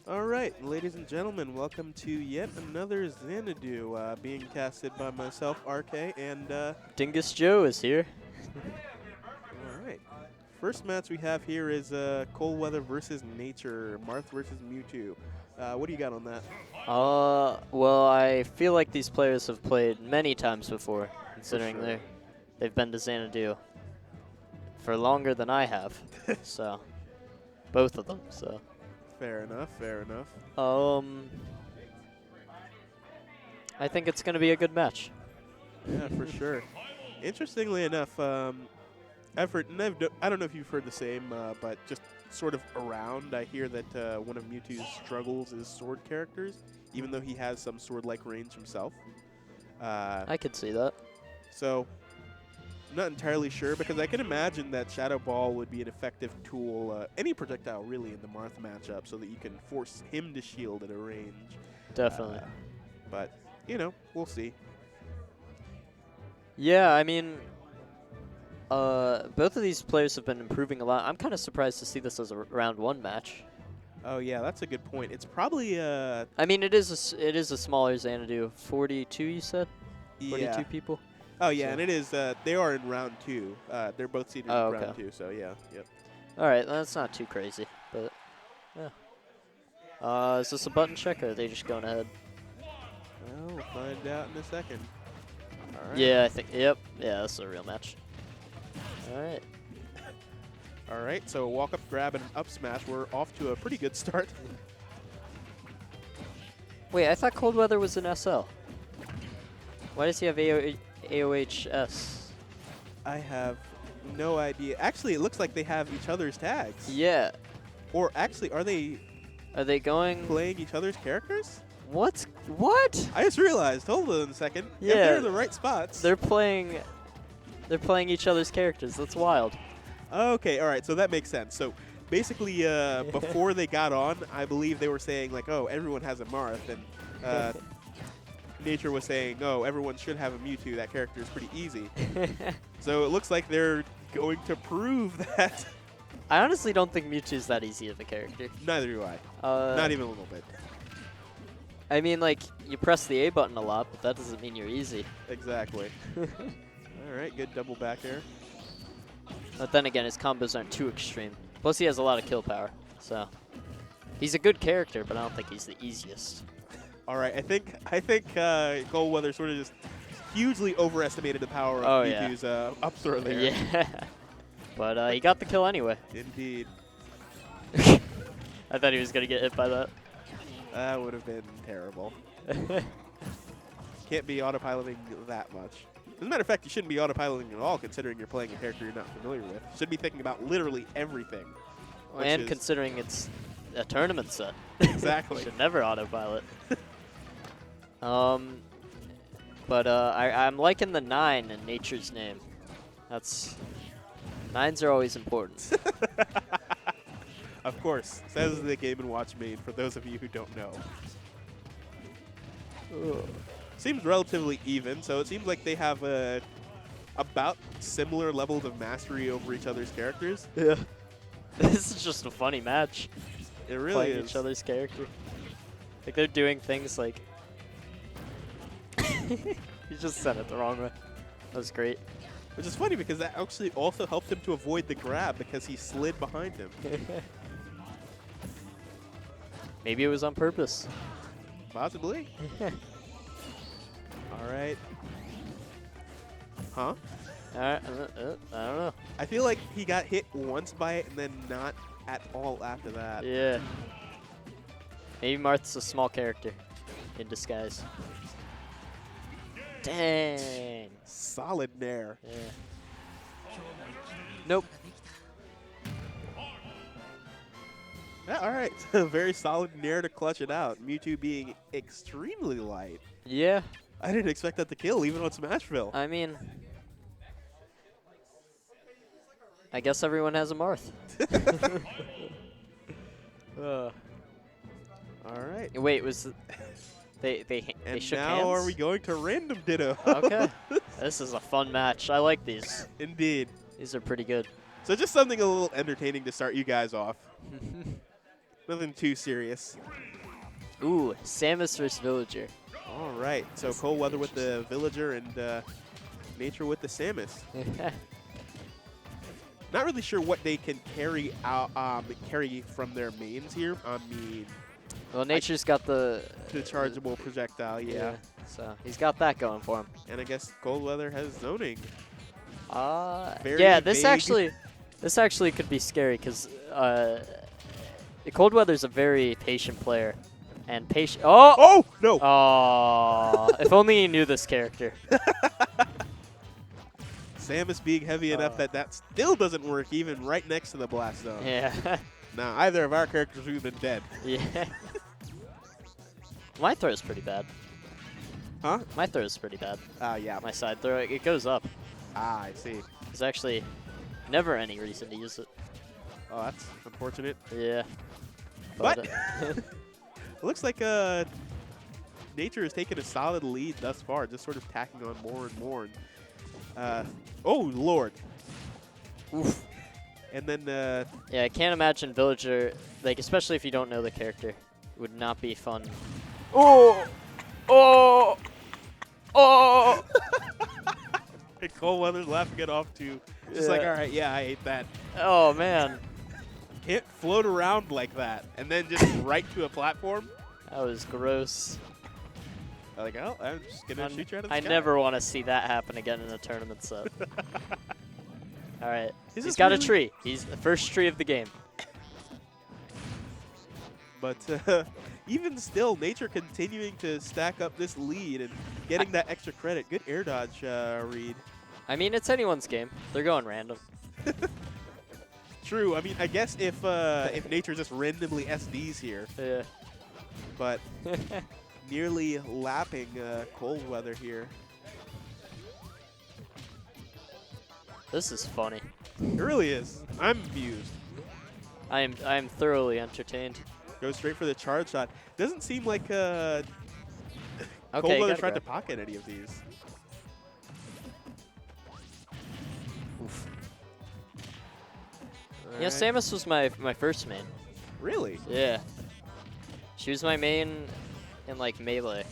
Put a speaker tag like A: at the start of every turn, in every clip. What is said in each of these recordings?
A: All right, ladies and gentlemen, welcome to yet another Xanadu, being casted by myself, RK, and
B: Dingus Joe is here.
A: all right. First match we have here is Cold Weather versus Nature, Marth versus Mewtwo. What do you got on that?
B: Well, I feel like these players have played many times before, considering
A: sure.
B: they've been to Xanadu for longer than I have. So, both of them. So,
A: Fair enough, fair enough.
B: I think it's going to be a good match.
A: Yeah, for sure. Interestingly enough, effort, and I don't know if you've heard the same, but just sort of around, I hear that one of Mewtwo's struggles is sword characters, even though he has some sword-like range himself.
B: I could see that.
A: So, I'm not entirely sure, because I can imagine that Shadow Ball would be an effective tool, any projectile really, in the Marth matchup, so that you can force him to shield at a range.
B: Definitely.
A: But, you know, we'll see.
B: Yeah, I mean, both of these players have been improving a lot. I'm kind of surprised to see this as a round one match.
A: Oh, yeah, that's a good point. It's probably,
B: I mean, it is a smaller Xanadu. 42, you said? 42
A: yeah.
B: people?
A: Oh, yeah,
B: So-
A: and it is, they are in round two. They're both seated
B: Oh,
A: in round
B: okay.
A: two, so yeah, yep.
B: All right, that's not too crazy, but yeah. Is this a button check, or are they just going ahead?
A: Well, we'll find out in a second. All right.
B: Yeah, I think. Yep. Yeah, this is a real match. All right.
A: All right, so a walk-up grab and an up smash. We're off to a pretty good start.
B: Wait, I thought Cold Weather was an SL. Why does he have AOHS?
A: I have no idea. Actually, it looks like they have each other's tags.
B: Yeah.
A: Or actually, are they
B: Are they going?
A: playing each other's characters?
B: What? What?
A: I just realized. Hold on a second.
B: Yeah.
A: If they're in the right spots.
B: They're playing. They're playing each other's characters. That's wild.
A: Okay, all right, so that makes sense. So basically, before they got on, I believe they were saying, like, oh, everyone has a Marth, and Nature was saying, oh, everyone should have a Mewtwo. That character is pretty easy. So it looks like they're going to prove that.
B: I honestly don't think Mewtwo's that easy of a character.
A: Neither do I. Not even a little bit.
B: I mean, like, you press the A button a lot, but that doesn't mean you're easy.
A: Exactly. All right, good double back air.
B: But then again, his combos aren't too extreme. Plus, he has a lot of kill power, so he's a good character, but I don't think he's the easiest.
A: All right, I think Cold Weather sort of just hugely overestimated the power of Mewtwo's up throw there.
B: Yeah, but he got the kill anyway.
A: Indeed.
B: I thought he was gonna get hit by that.
A: That would have been terrible. Can't be autopiloting that much. As a matter of fact, you shouldn't be autopiloting at all, considering you're playing a character you're not familiar with. You should be thinking about literally everything.
B: And considering it's a tournament set.
A: Exactly.
B: Should never autopilot. But I'm liking the 9 in Nature's name. That's 9s are always important.
A: Of course, says the Game & Watch main, for those of you who don't know. Seems relatively even, so it seems like they have about similar levels of mastery over each other's characters.
B: Yeah. This is just a funny match.
A: It really
B: Playing
A: is.
B: each other's character. Like, they're doing things like... You just said it the wrong way. That was great.
A: Which is funny because that actually also helped him to avoid the grab because he slid behind him.
B: Maybe it was on purpose.
A: Possibly. All right. Huh?
B: I don't know.
A: I feel like he got hit once by it and then not at all after that.
B: Yeah. Maybe Marth's a small character in disguise. Dang.
A: Solid nair.
B: Yeah. Nope.
A: Yeah, all right. Very solid nair to clutch it out. Mewtwo being extremely light.
B: Yeah.
A: I didn't expect that to kill, even on Smashville.
B: I mean, I guess everyone has a Marth.
A: All right.
B: Wait, was they
A: And
B: shook
A: now
B: hands?
A: are we going to Random Ditto?
B: Okay. This is a fun match. I like these.
A: Indeed.
B: These are pretty good.
A: So just something a little entertaining to start you guys off. Nothing too serious.
B: Ooh, Samus versus Villager.
A: All right. So cold weather with the Villager and Nature with the Samus. Not really sure what they can carry out, carry from their mains here. I mean,
B: Well, Nature's got the
A: chargeable projectile, yeah.
B: So he's got that going for him.
A: And I guess cold weather has zoning. Very
B: Yeah, this
A: vague.
B: actually could be scary because Cold Weather's a very patient player, and patient. Oh,
A: Oh no!
B: oh! If only he knew this character.
A: Samus being heavy enough that still doesn't work, even right next to the blast zone.
B: Yeah.
A: Now, either of our characters would have been dead.
B: Yeah. My throw is pretty bad.
A: Huh?
B: My throw is pretty bad.
A: Yeah.
B: My side throw, it goes up.
A: Ah, I see.
B: There's actually never any reason to use it.
A: Oh, that's unfortunate.
B: Yeah.
A: What?
B: But,
A: It looks like Nature has taken a solid lead thus far, just sort of tacking on more and more. And, oh, Lord.
B: oof.
A: And then,
B: Yeah, I can't imagine Villager, like, especially if you don't know the character, it would not be fun. Oh! Oh! Oh!
A: Cold Weather's laughing it off too. Just like, all right, yeah, I ate that.
B: Oh, man.
A: Can't float around like that and then just right to a platform.
B: That was gross.
A: Like, oh, I'm just gonna shoot you out of the
B: I
A: sky.
B: never want to see that happen again in a tournament set. All right.
A: Is
B: He's
A: this
B: got a
A: really-
B: tree. He's the first tree of the game.
A: But even still, Nature continuing to stack up this lead and getting that extra credit. Good air dodge, Reed.
B: I mean, it's anyone's game. They're going random.
A: True. I mean, I guess if Nature just randomly SDs here,
B: Yeah.
A: but nearly lapping Cold Weather here.
B: This is funny.
A: It really is. I'm amused.
B: I am thoroughly entertained.
A: Goes straight for the charge shot. Doesn't seem like Cold
B: Okay,
A: Weather
B: gotta
A: tried to
B: go.
A: pocket any of these.
B: Oof.
A: All
B: Yeah,
A: right.
B: Samus was my first main.
A: Really?
B: Yeah. She was my main in like melee.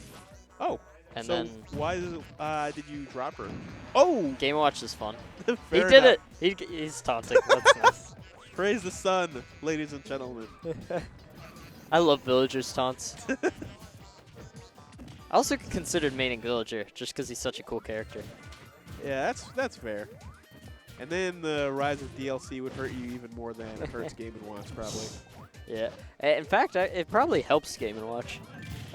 A: Oh.
B: And
A: so
B: then
A: why did you drop her? Oh!
B: Game Watch is fun. He
A: Fair
B: did
A: enough.
B: it. He's taunting. That's nice.
A: Praise the sun, ladies and gentlemen.
B: I love Villager's taunts. I also considered maining Villager just because he's such a cool character.
A: Yeah, that's fair. And then the rise of DLC would hurt you even more than it hurts Game & Watch, probably.
B: Yeah. In fact, it probably helps Game & Watch.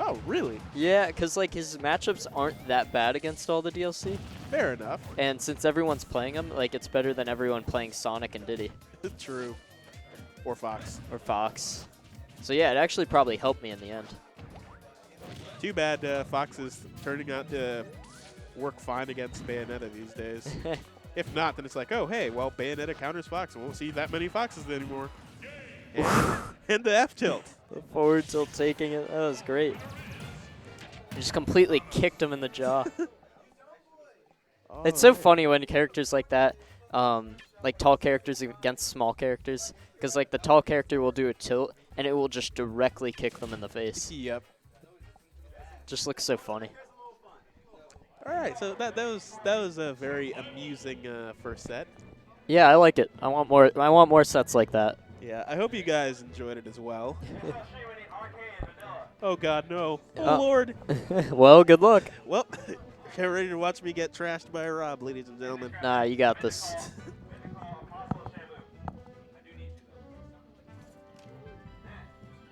A: Oh, really?
B: Yeah, because like his matchups aren't that bad against all the DLC.
A: Fair enough.
B: And since everyone's playing them, like it's better than everyone playing Sonic and Diddy.
A: True. Or Fox.
B: Or Fox. So yeah, it actually probably helped me in the end.
A: Too bad Fox is turning out to work fine against Bayonetta these days. If not, then it's like, oh, hey, well, Bayonetta counters Fox. We won't see that many Foxes anymore. And the F-tilt.
B: The forward tilt taking it, that was great. You just completely kicked him in the jaw. It's so funny when characters like that, like tall characters against small characters, because like the tall character will do a tilt and it will just directly kick them in the face.
A: Yep.
B: Just looks so funny.
A: All right, so that was a very amusing first set.
B: Yeah, I like it. I want more. I want more sets like that.
A: Yeah, I hope you guys enjoyed it as well. Oh God, no! Oh
B: Oh.
A: Lord!
B: Well, good luck.
A: Well, get ready to watch me get trashed by Rob, ladies and gentlemen.
B: Nah, you got this.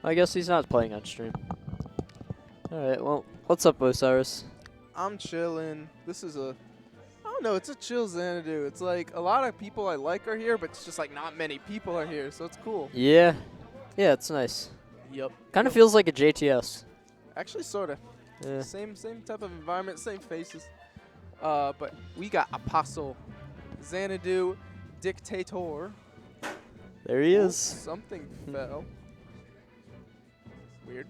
B: I guess he's not playing on stream. All right. Well, what's up, Osiris?
C: I'm chilling. This is I don't know, it's a chill Xanadu. It's like a lot of people I like are here, but it's just like not many people are here, so it's cool.
B: Yeah. Yeah, it's nice.
C: Yep.
B: Kind of feels like a JTS.
C: Actually, sort of.
B: Yeah.
C: Same type of environment, same faces. But we got Apostle, Xanadu, Dictator.
B: There he
C: Oh,
B: is.
C: something fell. Weird.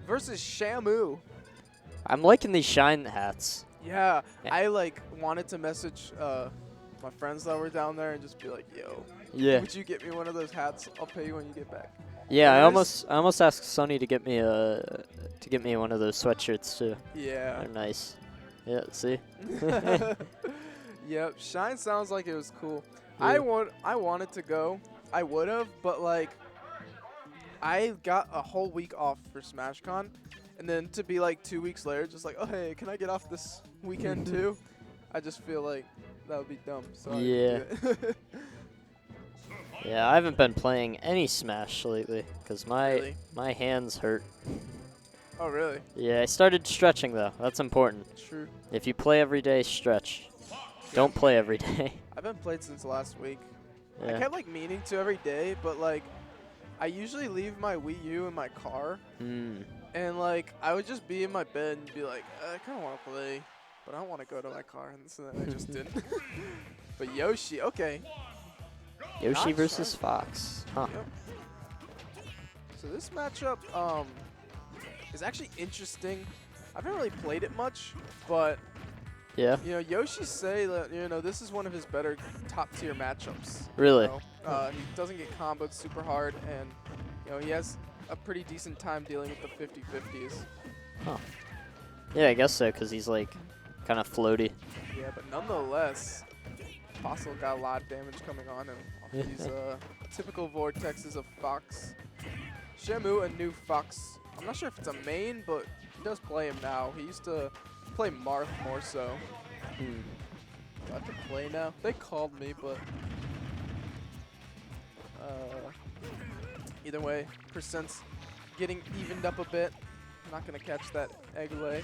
C: Versus Shamu.
B: I'm liking these shine hats.
C: Yeah,
B: Yeah.
C: I like wanted to message my friends that were down there and just be like, yo,
B: Yeah.
C: would you get me one of those hats? I'll pay you when you get back.
B: Yeah, I
C: Nice.
B: almost asked Sonny to get me one of those sweatshirts too.
C: Yeah.
B: They're nice. Yeah, see?
C: Yep. Shine sounds like it was cool.
B: Yeah.
C: I wanted to go. I would have, but like I got a whole week off for SmashCon, and then to be like 2 weeks later, just like, oh hey, can I get off this weekend too? I just feel like that would be dumb. So I didn't do it.
B: Yeah, I haven't been playing any Smash lately because
C: Really?
B: my hands hurt.
C: Oh really?
B: Yeah, I started stretching though. That's important.
C: True.
B: If you play every day, stretch. Don't play every day.
C: I've been played since last week. I
B: Yeah.
C: kept like meaning to every day, but like I usually leave my Wii U in my car,
B: Mm.
C: and like I would just be in my bed and be like, I kind of want to play, but I don't want to go to my car, and so then I just didn't. But Yoshi, okay.
B: Yoshi
C: Not
B: versus
C: sure.
B: Fox. Huh.
C: Yep. So this matchup is actually interesting. I haven't really played it much, but
B: Yeah.
C: you know, Yoshi say that this is one of his better top tier matchups.
B: Really?
C: You know? He doesn't get comboed super hard, and he has a pretty decent time dealing with the 50-50s.
B: Yeah, I guess so, because he's like kind of floaty.
C: Yeah, but nonetheless, Fossil got a lot of damage coming on him off these typical vortexes of Fox. Shamu, a new Fox. I'm not sure if it's a main, but he does play him now. He used to play Marth more so.
B: Hmm.
C: Do I have to play now? They called me, but either way, percent's getting evened up a bit. I'm not gonna catch that egg roll.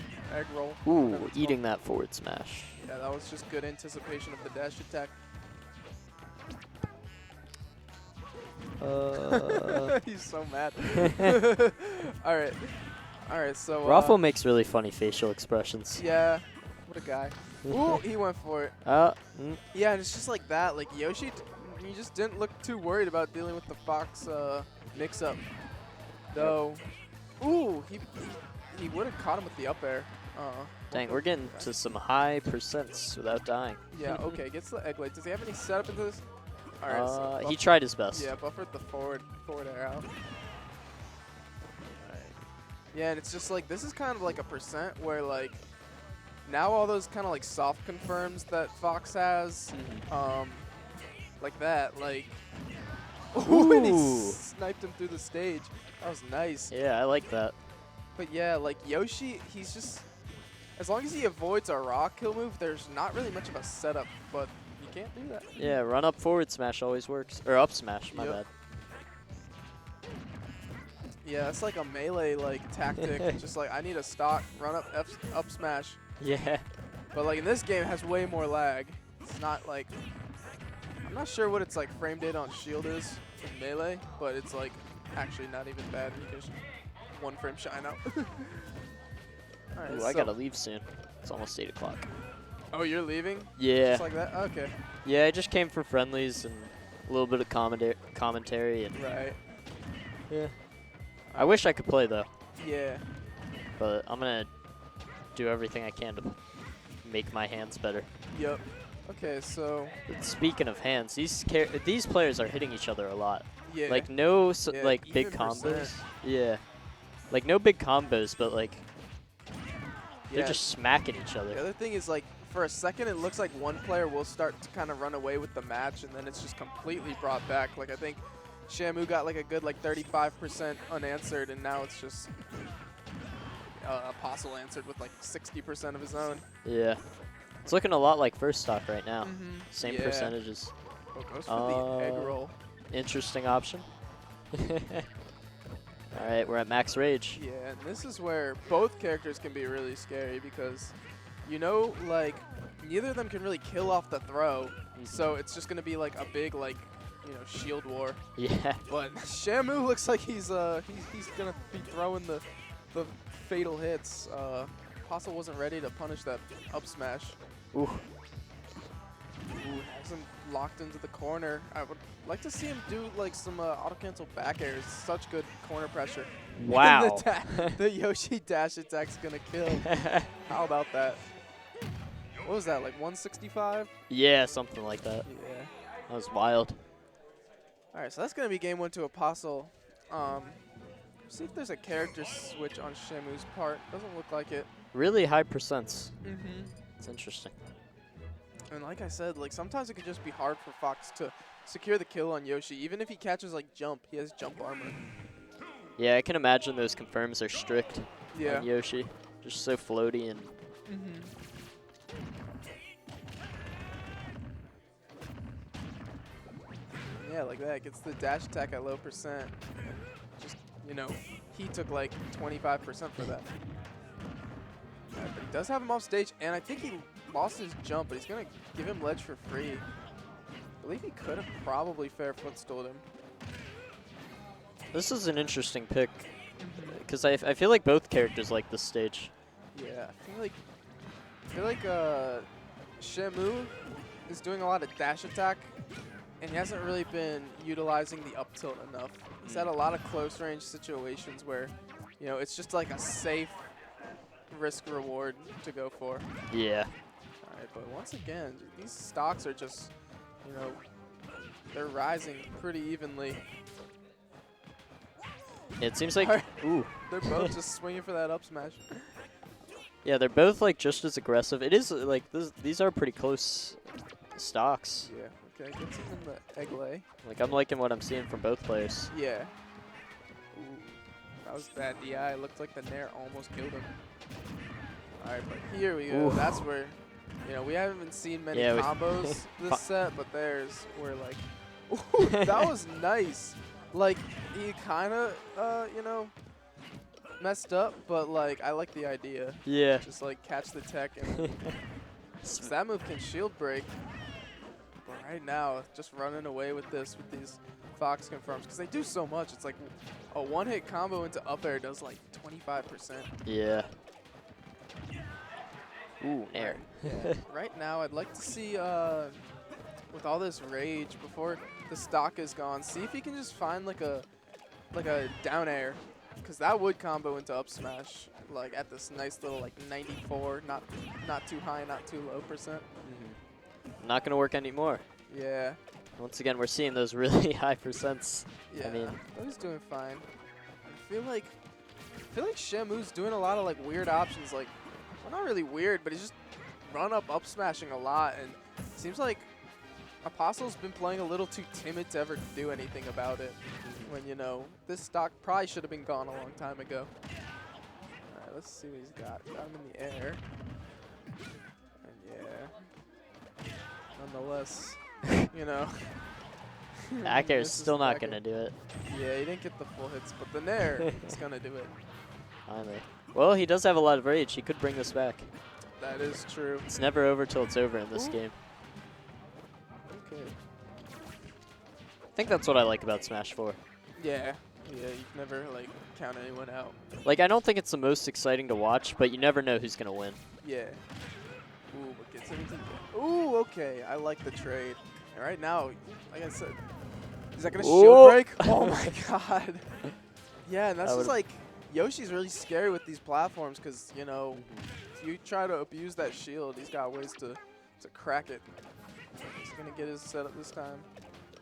C: whatever
B: Ooh,
C: it's
B: eating that forward smash.
C: called. Yeah, that was just good anticipation of the dash attack. He's so mad. All right. So
B: Raffle makes really funny facial expressions.
C: yeah, what a guy. Ooh, he went for it. Yeah, and it's just like that. Like Yoshi, he just didn't look too worried about dealing with the Fox mix-up. Though, ooh, he would have caught him with the up air.
B: Dang, we're getting to some high percents without dying.
C: Yeah, okay, gets the egg light. Does he have any setup into this? All right, so
B: He tried his best.
C: yeah, buffered the forward air out. Alright. Yeah, and it's just like, this is kind of like a percent where like, now all those kind of like soft confirms that Fox has, like that, like, ooh, and he
B: Ooh.
C: sniped him through the stage. That was nice.
B: Yeah, I like that.
C: But yeah, like Yoshi, he's just, as long as he avoids a rock kill move, there's not really much of a setup, but you can't do that.
B: Yeah, run up forward smash always works. Or up smash, my
C: Yep.
B: bad.
C: Yeah, it's like a melee like tactic. Just like I need a stock, run up smash.
B: Yeah.
C: But like in this game, it has way more lag. It's not like, I'm not sure what it's like frame data on Shield is in melee, but it's like actually not even bad. You can just one frame shine out. All right,
B: Ooh, I gotta leave soon. It's almost 8 o'clock.
C: Oh, you're leaving?
B: Yeah.
C: Just like that? Okay.
B: Yeah, I just came for friendlies and a little bit of commentary and
C: Right.
B: yeah. I wish I could play though,
C: Yeah.
B: but I'm gonna do everything I can to make my hands better.
C: Yep. Okay, so
B: But speaking of hands, these players are hitting each other a lot.
C: yeah.
B: Like no
C: Yeah,
B: like big
C: even
B: combos.
C: percent.
B: Yeah. Like no big combos, but like
C: yeah.
B: they're just smacking each
C: The
B: other.
C: other thing is, like, for a second, it looks like one player will start to kind of run away with the match, and then it's just completely brought back. Like, I think Shamu got, like, a good, like, 35% unanswered, and now it's just Apostle answered with, like, 60% of his own.
B: Yeah. It's looking a lot like first stock right now.
C: Mhm.
B: Same
C: Yeah.
B: percentages.
C: Oh, goes for the egg roll.
B: Interesting option. All right, we're at max rage.
C: Yeah, and this is where both characters can be really scary because, like, neither of them can really kill off the throw, so it's just going to be, like, a big, like, shield war.
B: Yeah.
C: But Shamu looks like he's gonna be throwing the fatal hits. Apostle wasn't ready to punish that up smash.
B: Ooh.
C: Ooh, has him locked into the corner. I would like to see him do like some auto cancel back airs. Such good corner pressure.
B: Wow.
C: the Yoshi dash attack's gonna kill. How about that? What was that, like 165?
B: Yeah, something like that.
C: Yeah.
B: That was wild.
C: All right, so that's gonna be game 1 to Apostle. See if there's a character switch on Shamu's part. Doesn't look like it.
B: Really high percents.
C: Mm-hmm.
B: It's interesting.
C: And like I said, like sometimes it could just be hard for Fox to secure the kill on Yoshi. Even if he catches like jump, he has jump armor.
B: Yeah, I can imagine those confirms are strict
C: Yeah.
B: on Yoshi. Just so floaty and
C: Mm-hmm. Yeah, like that. Gets the dash attack at low percent. Just, you know, he took like 25% for that. Yeah, but he does have him off stage, and I think he lost his jump, but he's going to give him ledge for free. I believe he could have probably fair footstooled him.
B: this is an interesting pick because I feel like both characters like this stage.
C: Yeah, I feel like Shamu is doing a lot of dash attack, and he hasn't really been utilizing the up tilt enough. He's had a lot of close range situations where, you know, it's just like a safe risk reward to go for.
B: Yeah.
C: All right, but once again, these stocks are just, you know, they're rising pretty evenly.
B: It seems like
C: Alright.
B: ooh.
C: They're both just swinging for that up smash.
B: Yeah, they're both like just as aggressive. It is like these are pretty close stocks.
C: Yeah, okay, gets him in the egg lay.
B: Like I'm liking what I'm seeing from both players.
C: Yeah. Ooh, that was bad DI. Looked like the Nair almost killed him. All right, but here we go.
B: Ooh.
C: That's where, you know, we haven't seen many
B: Yeah,
C: combos this set, but there's where like, ooh, that was nice. Like he kind of, you know, messed up, but like I like the idea.
B: Yeah.
C: Just like catch the tech, and 'cause that move can shield break. But right now, just running away with this with these Fox confirms, because they do so much. It's like a one-hit combo into up air does like 25%.
B: Yeah. Ooh, Nair.
C: Yeah. Right now, I'd like to see, with all this rage, before the stock is gone, see if he can just find like a down air, because that would combo into up smash, like at this nice little like 94, not too high, not too low percent.
B: Not gonna work anymore.
C: Yeah.
B: Once again, we're seeing those really high percents.
C: Yeah.
B: I mean,
C: but he's doing fine. I feel like Shamu's doing a lot of like weird options, like, well, not really weird, but he's just up smashing a lot, and it seems like Apostle's been playing a little too timid to ever do anything about it. When, you know, this stock probably should have been gone a long time ago. All right, let's see what he's got. Got him in the air. And yeah, nonetheless, you know.
B: back air is
C: This
B: still not
C: back air.
B: gonna do it.
C: Yeah, he didn't get the full hits, but the Nair is gonna do it.
B: Finally. Well, he does have a lot of rage. He could bring this back.
C: That is true.
B: It's never over till it's over in this
C: Ooh.
B: game.
C: Okay.
B: I think that's what I like about Smash 4.
C: Yeah. Yeah, you can never like count anyone out.
B: Like, I don't think it's the most exciting to watch, but you never know who's gonna win.
C: Yeah. Ooh, but gets everything. Ooh, okay. I like the trade. And right now, like I said, is that gonna
B: Ooh.
C: shield break? Oh my god. Yeah, and that's
B: That
C: just
B: would've-
C: like Yoshi's really scary with these platforms, because, you know, if you try to abuse that shield, he's got ways to crack it. He's gonna get his setup this time.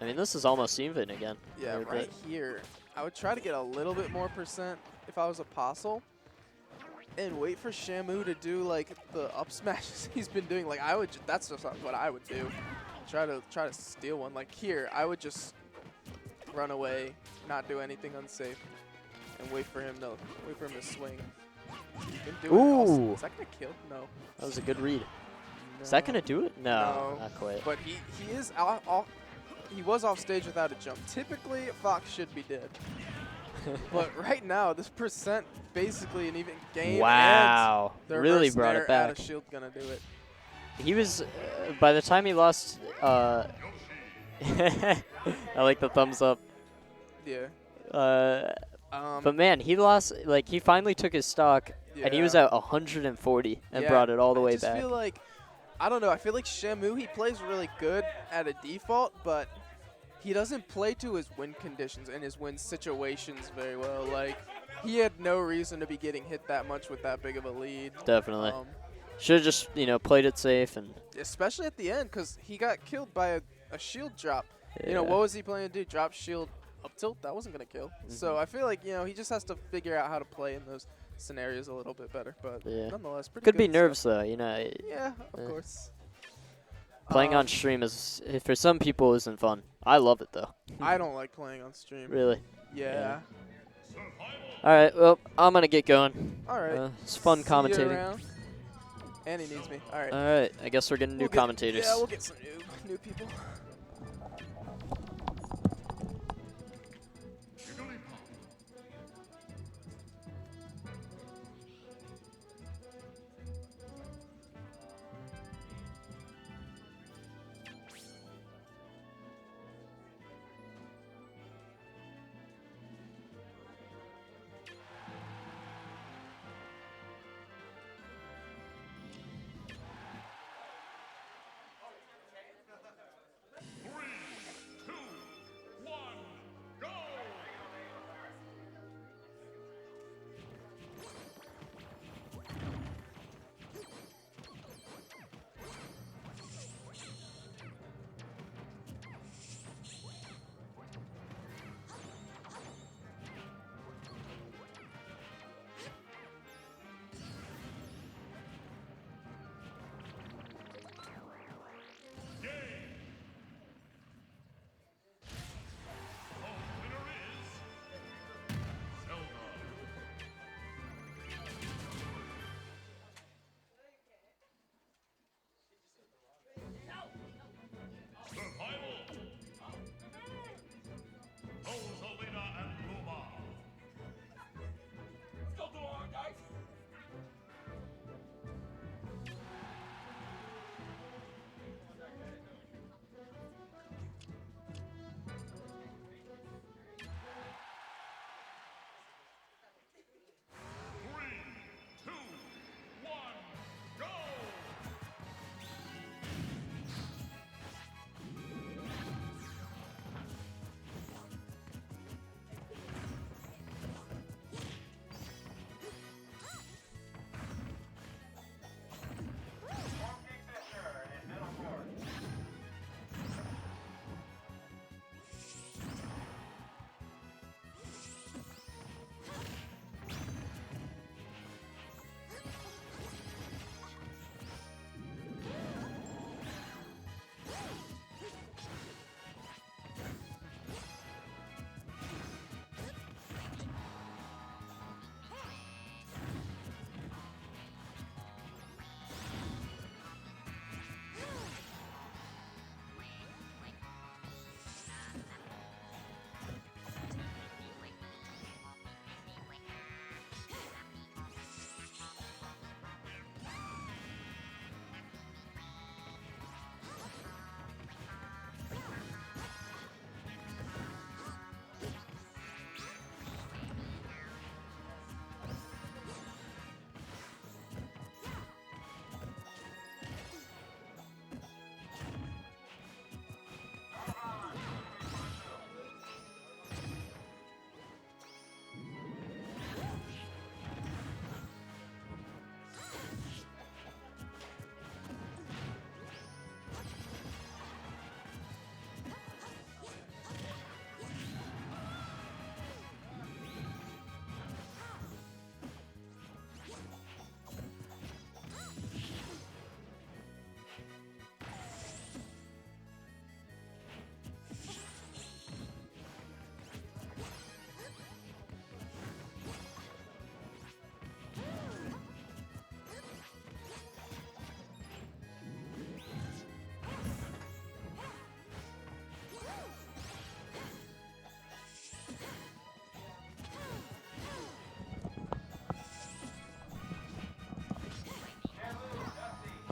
B: I mean, this is almost even again.
C: Yeah,
B: Every
C: right
B: bit.
C: here. I would try to get a little bit more percent if I was Apostle, and wait for Shamu to do like the up smashes he's been doing. Like I would, that's just what I would do. Try to steal one. Like here, I would just run away, not do anything unsafe, and wait for him to swing. He's been doing it also.
B: Ooh.
C: Is that gonna kill? No.
B: That was a good read. Is that
C: No.
B: gonna do it? No,
C: No.
B: not quite.
C: But he is off. He was off stage without a jump. Typically, Fox should be dead. But right now, this percent basically an even game.
B: Wow.
C: And the
B: Really
C: reverse
B: brought
C: nair
B: it
C: out
B: back.
C: of shield gonna do it.
B: He was, by the time he lost, I like the thumbs up.
C: Yeah.
B: But man, he lost, like, he finally took his stock, and he was
C: yeah.
B: at 140 and
C: Yeah,
B: brought it all the
C: I
B: way
C: just
B: back.
C: feel like, I don't know. I feel like Shamu, he plays really good at a default, but he doesn't play to his win conditions and his win situations very well. Like, he had no reason to be getting hit that much with that big of a lead.
B: Definitely. Should have just, played it safe and.
C: Especially at the end, because he got killed by a shield drop. You know,
B: Yeah.
C: what was he planning to do? Drop shield up tilt, that wasn't going to kill. So I feel like, he just has to figure out how to play in those scenarios a little bit better. But nonetheless, pretty
B: Could
C: good
B: be
C: stuff.
B: nerves, though, you know.
C: Yeah, of course.
B: Playing on stream is, for some people, isn't fun. I love it, though.
C: I don't like playing on stream.
B: Really.
C: Yeah.
B: All right, well, I'm going to get going.
C: All right.
B: It's fun
C: See you
B: commentating.
C: around. And he needs me. All right.
B: All right, I guess we're getting new commentators.
C: Yeah, we'll get some new people.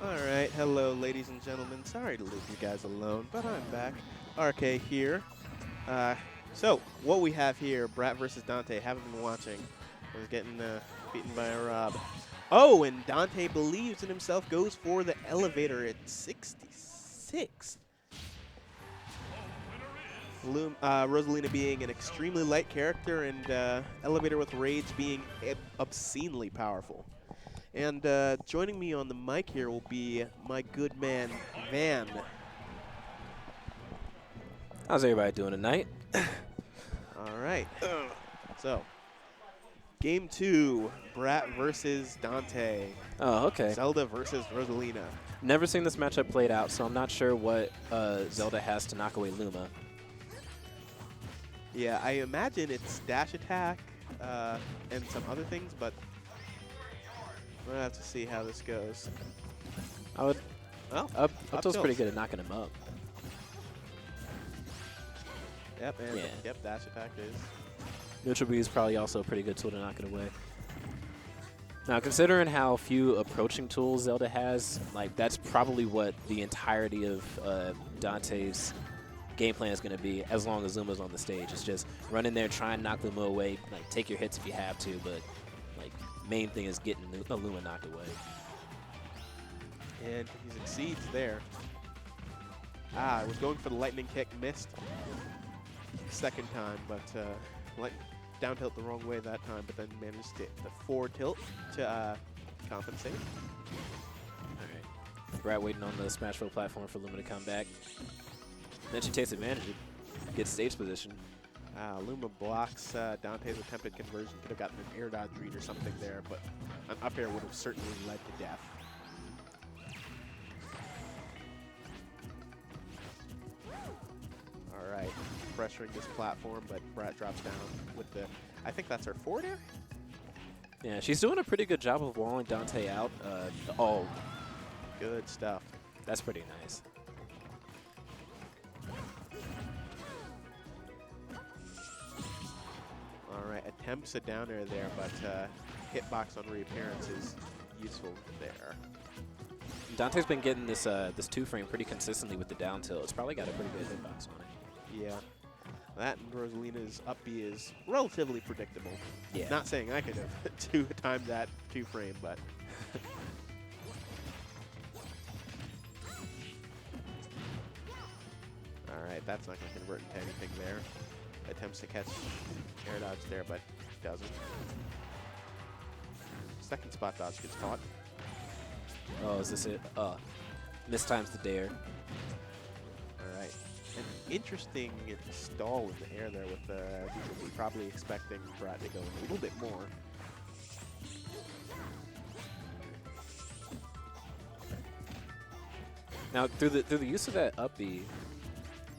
A: Alright, hello ladies and gentlemen. Sorry to leave you guys alone, but I'm back. RK here. So, what we have here, Brat versus Dante, haven't been watching. Was getting beaten by a Rob. Oh, and Dante believes in himself, goes for the elevator at 66. Rosalina being an extremely light character, and Elevator with Rage being obscenely powerful. And joining me on the mic here will be my good man, Van.
D: How's everybody doing tonight?
A: So, game 2, Brat versus Dante.
D: Oh, okay.
A: Zelda versus Rosalina.
D: Never seen this matchup played out, so I'm not sure what Zelda has to knock away Luma.
A: Yeah, I imagine it's dash attack and some other things, but we'll have to see how this goes.
D: I would.
A: Oh,
D: Up
A: up
D: tilt's pretty
A: tilt.
D: good at knocking him up.
A: Yep, and
D: Yeah.
A: yep, dash attack is.
D: Neutral B is probably also a pretty good tool to knock it away. Now, considering how few approaching tools Zelda has, like that's probably what the entirety of Dante's game plan is going to be as long as Luma's on the stage. It's just run in there, try and knock Luma away, like take your hits if you have to, but like main thing is getting Luma knocked away.
A: And he succeeds there. I was going for the lightning kick, missed. Second time, but down tilt the wrong way that time, but then managed the forward tilt to compensate.
D: All right. Brat waiting on the Smashville platform for Luma to come back. Then she takes advantage, gets stage position.
A: Luma blocks Dante's attempted conversion. Could have gotten an air dodge read or something there, but an up air would have certainly led to death. All right, pressuring this platform, but Brat drops down with the, I think that's her forward air?
D: Yeah, she's doing a pretty good job of walling Dante out. Oh,
A: Good stuff.
D: that's pretty nice.
A: All right, attempts a down air there, but hitbox on reappearance is useful there.
D: Dante's been getting this this 2-frame pretty consistently with the down tilt. It's probably got a pretty good hitbox on it.
A: Yeah. That and Rosalina's up B is relatively predictable.
D: Yeah.
A: Not saying I could have timed that 2-frame, but. All right, that's not going to convert into anything there. Attempts to catch air dodge there, but doesn't. Second spot dodge gets caught.
D: Oh, is this it? Mistimes the dare.
A: All right. An interesting stall in the air there with Neutral, probably expecting Brat to go a little bit more.
D: Now, through the use of that up B,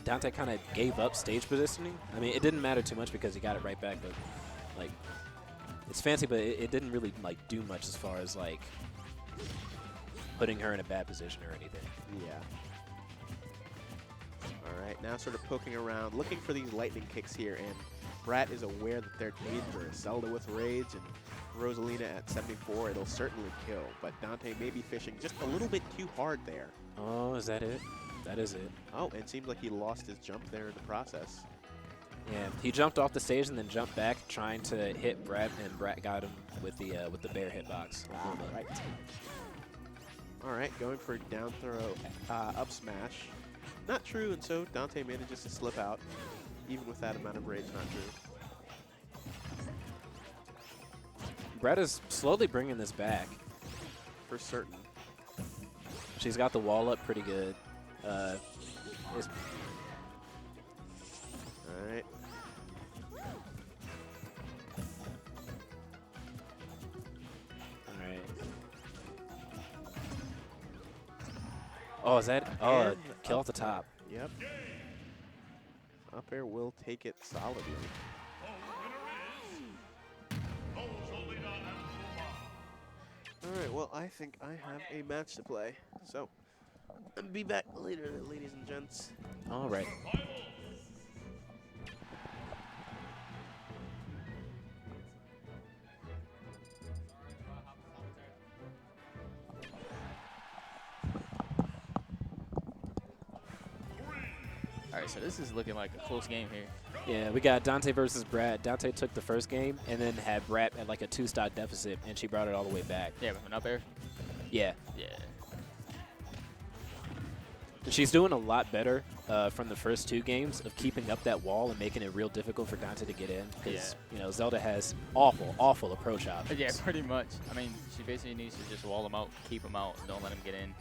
D: Dante kind of gave up stage positioning. I mean, it didn't matter too much because he got it right back, but like, it's fancy, but it didn't really like do much as far as like putting her in a bad position or anything.
A: Yeah. All right, now sort of poking around, looking for these lightning kicks here, and Brat is aware that they're dangerous. Zelda with Rage and Rosalina at 74, it'll certainly kill, but Dante may be fishing just a little bit too hard there.
D: Oh, is that it? That is it.
A: Oh, and it seems like he lost his jump there in the process.
D: Yeah, he jumped off the stage and then jumped back trying to hit Brat, and Brat got him with the bear hitbox.
A: Right. All right, going for down throw, up smash. Not true, and so Dante manages to slip out, even with that amount of rage, not true.
D: Brat is slowly bringing this back.
A: For certain.
D: She's got the wall up pretty good.
A: All right.
D: Alright. Oh, is that? Oh,
A: And
D: kill
A: up
D: off the top.
A: Yep. Up air will take it solidly. All right, well, I think I have a match to play. So, I'll be back later, ladies and gents.
D: Alright.
E: All right, so this is looking like a close game here.
D: Yeah, we got Dante versus Brat. Dante took the first game and then had Brat at like a 2-stock deficit, and she brought it all the way back.
E: Yeah, with an up air.
D: Yeah.
E: Yeah.
D: She's doing a lot better from the first 2 games of keeping up that wall and making it real difficult for Dante to get in. Because, you know, Zelda has awful, awful approach options.
E: Yeah, pretty much. I mean, she basically needs to just wall him out, keep him out, don't let him get in.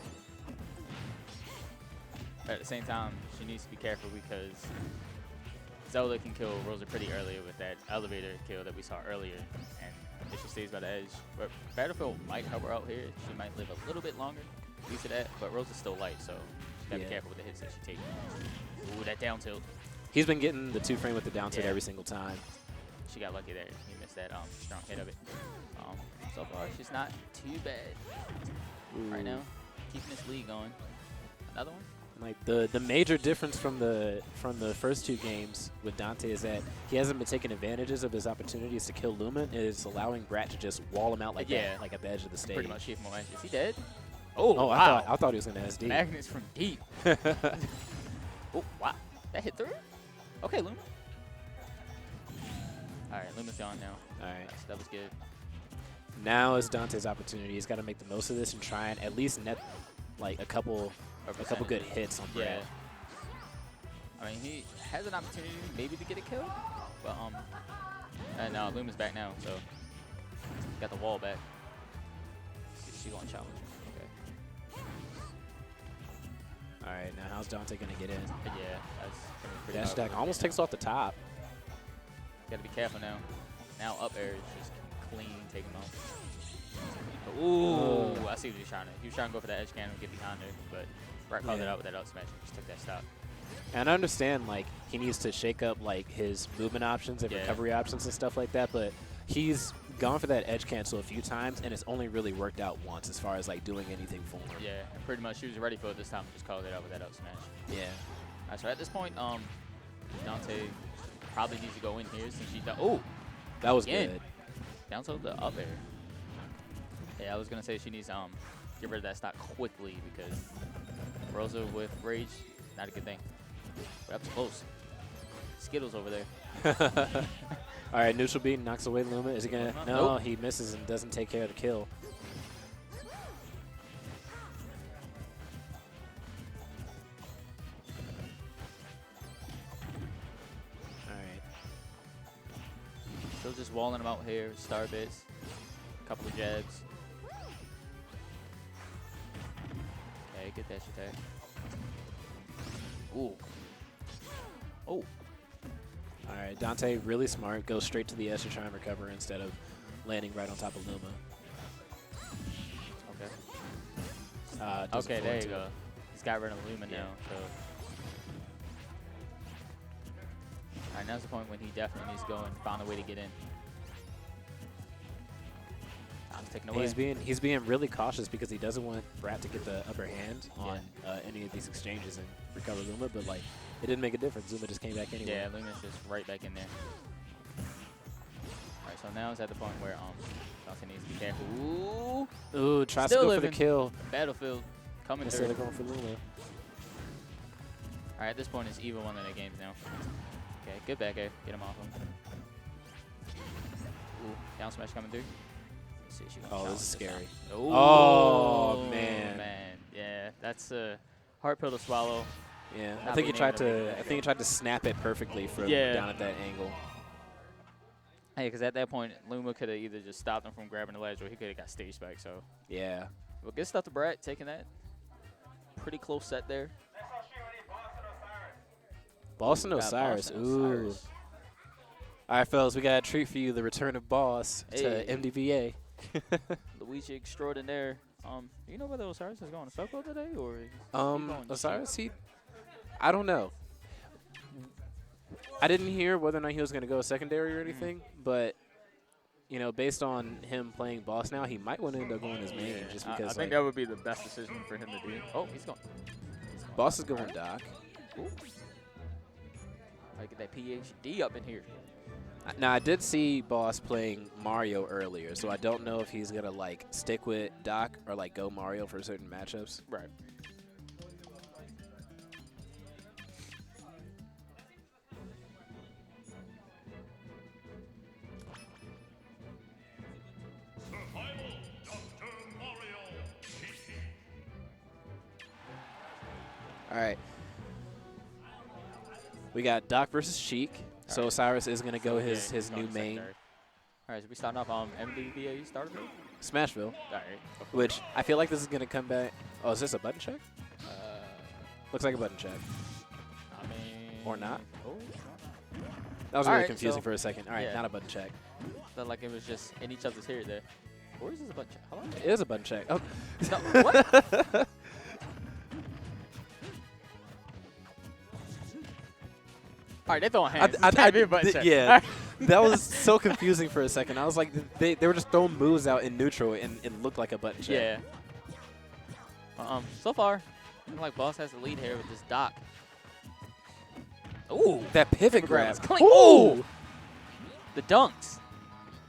E: But at the same time, she needs to be careful because Zelda can kill Rosa pretty early with that elevator kill that we saw earlier, and if she stays by the edge, but Battlefield might help her out here. She might live a little bit longer due to that, but Rosa's still light, so you gotta be careful with the hits that she takes. Ooh, that down tilt.
D: He's been getting the 2-frame with the down tilt
E: Yeah.
D: every single time.
E: She got lucky there. He missed that strong hit of it. So far, she's not too bad right now. Keeping this lead going. Another one?
D: Like the major difference from the first 2 games with Dante is that he hasn't been taking advantages of his opportunities to kill Luma. It is allowing Brat to just wall him out like
E: Yeah.
D: that, like at the edge of the stage.
E: Pretty much keep him away. Is he dead?
D: Oh,
E: wow.
D: I thought he was gonna SD.
E: Magnets from deep. Oh, wow. That hit through? Okay, Luma. All right, Luma's gone now.
D: All right.
E: That was good.
D: Now is Dante's opportunity. He's got to make the most of this and try and at least net like a couple good hits on
E: Yeah.
D: Brad.
E: I mean, he has an opportunity maybe to get a kill, but and now Luma's back now, so got the wall back. She gonna challenge him. Okay.
D: All right, now how's Dante gonna get in?
E: But yeah, that's gonna be pretty
D: Dash
E: hard.
D: attack almost takes off the top.
E: Gotta be careful now. Now up air is just clean, take him out. Ooh, I see what he was trying to. He was trying to go for that edge cannon and get behind her, but Brett called it
D: Yeah.
E: out with that up smash. Just took that stop.
D: And I understand like he needs to shake up like his movement options and
E: Yeah.
D: recovery options and stuff like that, but he's gone for that edge cancel a few times and it's only really worked out once as far as like doing anything for him.
E: Yeah, and pretty much she was ready for it this time. Just called it out with that up smash.
D: Yeah.
E: All right, so at this point, Dante probably needs to go in here since she done. Oh,
D: That was
E: Again.
D: good.
E: down to the up air. Yeah, I was gonna say she needs to get rid of that stock quickly because Rosa with rage, not a good thing. But up close. Skittles over there.
D: All right, neutral beat knocks away Luma. Is he gonna? No,
E: Nope.
D: he misses and doesn't take care of the kill. All right.
E: Still just walling him out here. Star bits. Couple of jabs. Okay, get that attack. Ooh. Oh.
D: All right, Dante really smart. Goes straight to the edge to try and recover instead of landing right on top of Luma.
E: Okay.
D: Doesn't
E: Okay,
D: fall
E: there you
D: into
E: go.
D: it.
E: He's got rid of Luma
D: Yeah.
E: now, so. Alright, now's the point when he definitely needs to go and find a way to get in. I'm taking away.
D: He's being really cautious because he doesn't want Brat to get the upper hand on any of these exchanges and recover Luma, but like it didn't make a difference. Luma just came back anyway.
E: Yeah, Luma's just right back in there. Alright, so now it's at the point where Dante needs to be careful. Ooh!
D: Ooh, tries
E: Still
D: to go
E: living.
D: for the kill
E: Battlefield coming
D: instead
E: through.
D: of going for Luma.
E: Alright, at this point, it's even one of their games now. Okay, good back air. Get him off him. Ooh, down smash coming through. Let's see, she gonna
D: Oh,
E: challenge
D: this is
E: time.
D: scary.
E: Ooh,
D: Oh, man.
E: man. Yeah, that's a hard pill to swallow.
D: Yeah, I
E: Not
D: think he
E: being
D: tried
E: able to make
D: to.
E: that
D: I think he tried to snap it perfectly from
E: Yeah.
D: down at that angle.
E: Hey, because at that point, Luma could have either just stopped him from grabbing the ledge or he could have got stage spike. So,
D: Yeah.
E: well, good stuff to Brett taking that. Pretty close set there.
D: Boston
E: Got
D: Osiris.
E: Boston
D: Ooh.
E: Osiris.
D: All right, fellas, we got a treat for you: the return of Boss
E: Hey.
D: to MDVA.
E: Luigi extraordinaire. You know whether Osiris is going to Soko today or? is he going to
D: Osiris, I don't know. I didn't hear whether or not he was going to go secondary or anything, but you know, based on him playing Boss now, he might want to end up going as main just
E: I
D: because
E: think
D: like,
E: that would be the best decision for him to do. Oh, he's going.
D: Boss is going Doc.
E: I get that PhD up in here.
D: Now, I did see Boss playing Mario earlier, so I don't know if he's going to, like, stick with Doc or, like, go Mario for certain matchups.
E: Right.
D: All right. We got Doc versus Sheik, so
E: right.
D: Osiris is going to go
E: So, yeah,
D: his
E: he's
D: new
E: going to
D: main,
E: secondary. All right, so we starting off on MDVA starter mode?
D: Smashville,
E: All right.
D: which I feel like this is going to come back. Oh, is this a button check?
E: Uh,
D: Looks like a button check.
E: I mean.
D: Or not.
E: Oh, it's not.
D: That was
E: All
D: really
E: right,
D: confusing
E: so-
D: for a second. All right,
E: yeah.
D: not a button check.
E: Felt like it was just in each other's hair there. Or is this a bunch of... Hello?
D: It is a button check. Oh.
E: No, what? All right, they throwing hands. It's gotta be a button check.
D: yeah,
E: All right.
D: that was so confusing for a second. I was like, they were just throwing moves out in neutral and it looked like a button check.
E: Yeah. So far, I feel like Boss has the lead here with this dock. Ooh,
D: That pivot
E: grab
D: grab.
E: is clean. Ooh, the dunks.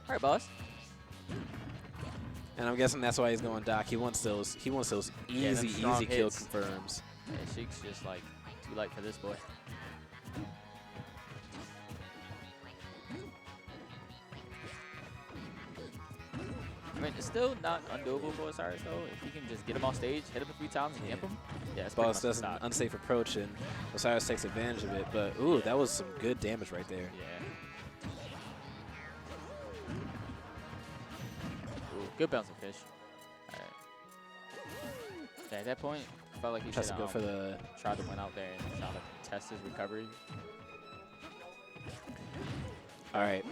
E: All right, Boss.
D: And I'm guessing that's why he's going Doc. He wants those. He wants those
E: Yeah, them
D: easy
E: strong
D: kill
E: hits.
D: confirms.
E: Yeah, Sheik's just like too light for this boy. I mean, it's still not undoable for Osiris though. If you can just get him off stage, hit him a few times, and
D: Yeah.
E: gimp him. Yeah, it's pretty
D: Boss
E: much the
D: does an
E: stock.
D: unsafe approach, and Osiris takes advantage of it. But ooh, that was some good damage right there.
E: Yeah. Ooh, good bouncing fish. All right. Yeah, at that point, I felt like he
D: Tries
E: should
D: to go for the.
E: try to went out there and try to test his recovery.
D: All right.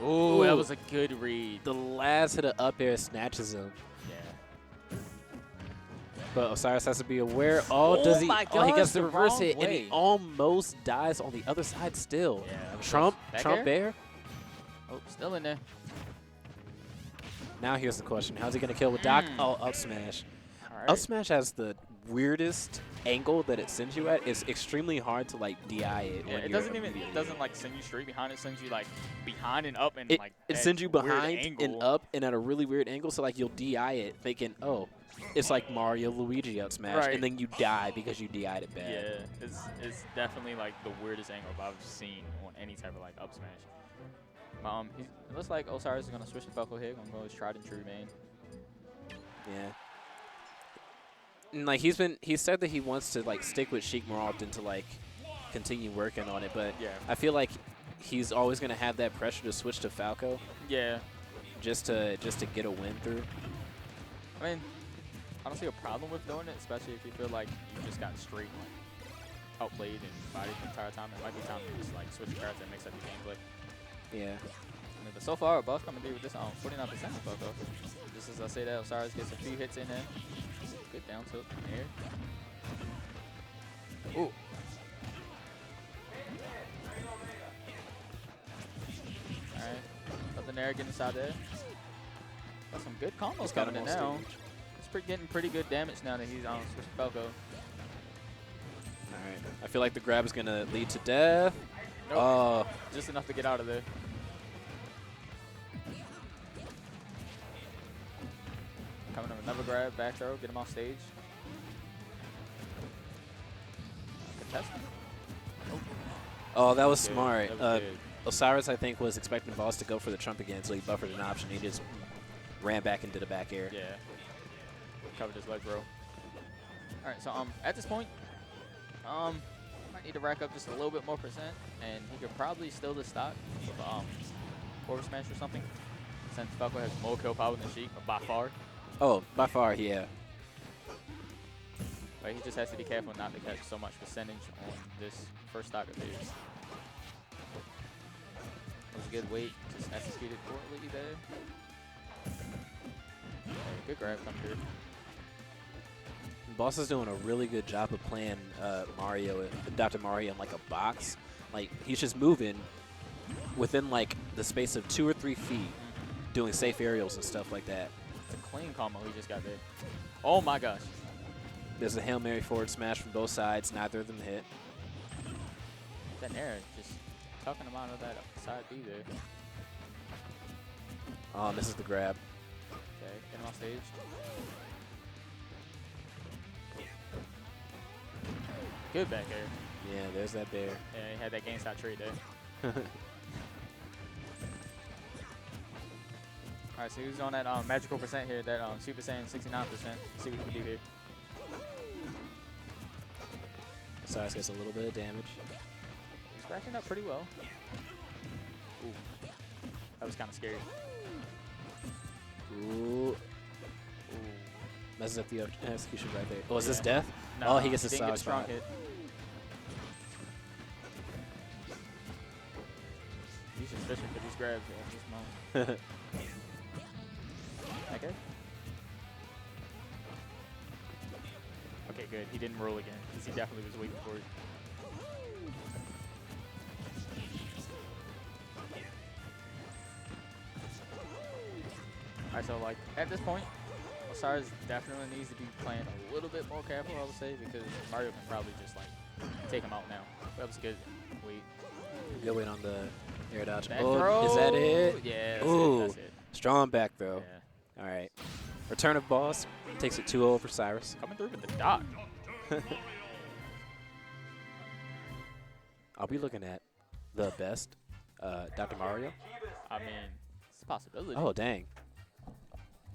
E: Ooh, that
D: Ooh.
E: was a good read.
D: The last hit of up air snatches him,
E: Yeah.
D: but Osiris has to be aware. Oh, does he?
E: my
D: Oh, he
E: gosh,
D: gets the
E: the
D: reverse
E: wrong
D: hit, and he
E: way.
D: almost dies on the other side still.
E: Yeah.
D: Trump
E: Back
D: Trump
E: air?
D: Bear.
E: Oh, still in there.
D: Now here's the question: how's he gonna kill with Doc?
E: Mm.
D: Oh, up smash.
E: All right.
D: Up smash has the weirdest angle that it sends you at. It's extremely hard to like DI it.
E: Yeah,
D: when
E: it
D: you're
E: doesn't even. It
D: immediately
E: doesn't like send you straight behind. It sends you like behind and up and
D: It,
E: like.
D: it
E: at
D: sends you
E: weird
D: behind
E: angle.
D: and up and at a really weird angle. So like you'll DI it thinking, oh, it's like Mario Luigi up smash,
E: Right.
D: and then you die because you DI'd it bad.
E: Yeah, it's definitely like the weirdest angle I've seen on any type of like up smash. It looks like Osiris is gonna switch to Falco here. Gonna go his tried and true main.
D: Yeah. And like he said that he wants to like stick with Sheik more often to like continue working on it, but
E: Yeah.
D: I feel like he's always gonna have that pressure to switch to Falco
E: Yeah.
D: just to get a win through.
E: I mean, I don't see a problem with doing it, especially if you feel like you just got straight like outplayed and bodied the entire time. It might be time to just like switch cards and mix up the gameplay.
D: Yeah.
E: I mean, but so far, Boss coming through with this on 49% of Falco. Just as I say that, Osiris gets a few hits in there. Good down tilt in air. Ooh. Alright. Nothing there, getting inside there. Got some good combos
D: He's got
E: coming
D: him
E: in
D: on
E: now.
D: stage.
E: He's getting pretty good damage now that he's on Switch Falco.
D: All right. I feel like the grab is gonna lead to death.
E: Nope.
D: Oh,
E: Just enough to get out of there. Coming up another grab, back throw, get him off stage. Contestant.
D: oh, that was
E: Good.
D: smart.
E: That was good.
D: Osiris, I think, was expecting Boss to go for the Trump again, so he buffered an option. He just ran back and did a back air.
E: Yeah. Covered his leg, bro. Alright, so at this point, might need to rack up just a little bit more percent, and he could probably steal the stock with forward smash or something. Since Falco has more kill power than Sheik, by far.
D: Oh, by far, yeah.
E: But he just has to be careful not to catch so much percentage on this first stock of his. That was a good weight, just executed poorly there. Okay, good grab come through.
D: Boss is doing a really good job of playing Dr. Mario in like a box. Like he's just moving within like the space of 2 or 3 feet, doing safe aerials and stuff like that.
E: It's a clean combo he just got there. Oh my gosh.
D: There's a Hail Mary forward smash from both sides. Neither of them hit.
E: That air just tucking him out of that side B there.
D: This is the grab.
E: Okay, get him off stage. Good back air.
D: Yeah, there's that bear.
E: Yeah, he had that GameStop trade there. Alright, so he's on that magical percent here, that Super Saiyan 69%. See what he can do here.
D: Osiris gets a little bit of damage.
E: He's racking up pretty well. Ooh. That was kind of scary.
D: Ooh.
E: Ooh.
D: Messes up the execution right there. Oh, is this
E: Yeah.
D: death?
E: No,
D: Oh, he gets a
E: didn't get
D: solid
E: a strong
D: spot.
E: hit. fishing for these grabs at this moment. Okay. Okay, good. He didn't roll again because he definitely was waiting for it. Alright, so like at this point, Osiris definitely needs to be playing a little bit more careful, I would say, because Mario can probably just like take him out now. That was a good wait.
D: Good wait on the air dodge.
E: Back
D: Oh,
E: throw.
D: is that it?
E: Yeah, that's
D: Ooh.
E: it. That's it.
D: Strong back throw.
E: Yeah.
D: All right. Return of boss takes it 2-0 for Cyrus.
E: Coming through with the dot.
D: I'll be looking at the best Dr. Mario.
E: I mean, it's a possibility.
D: Oh, dang.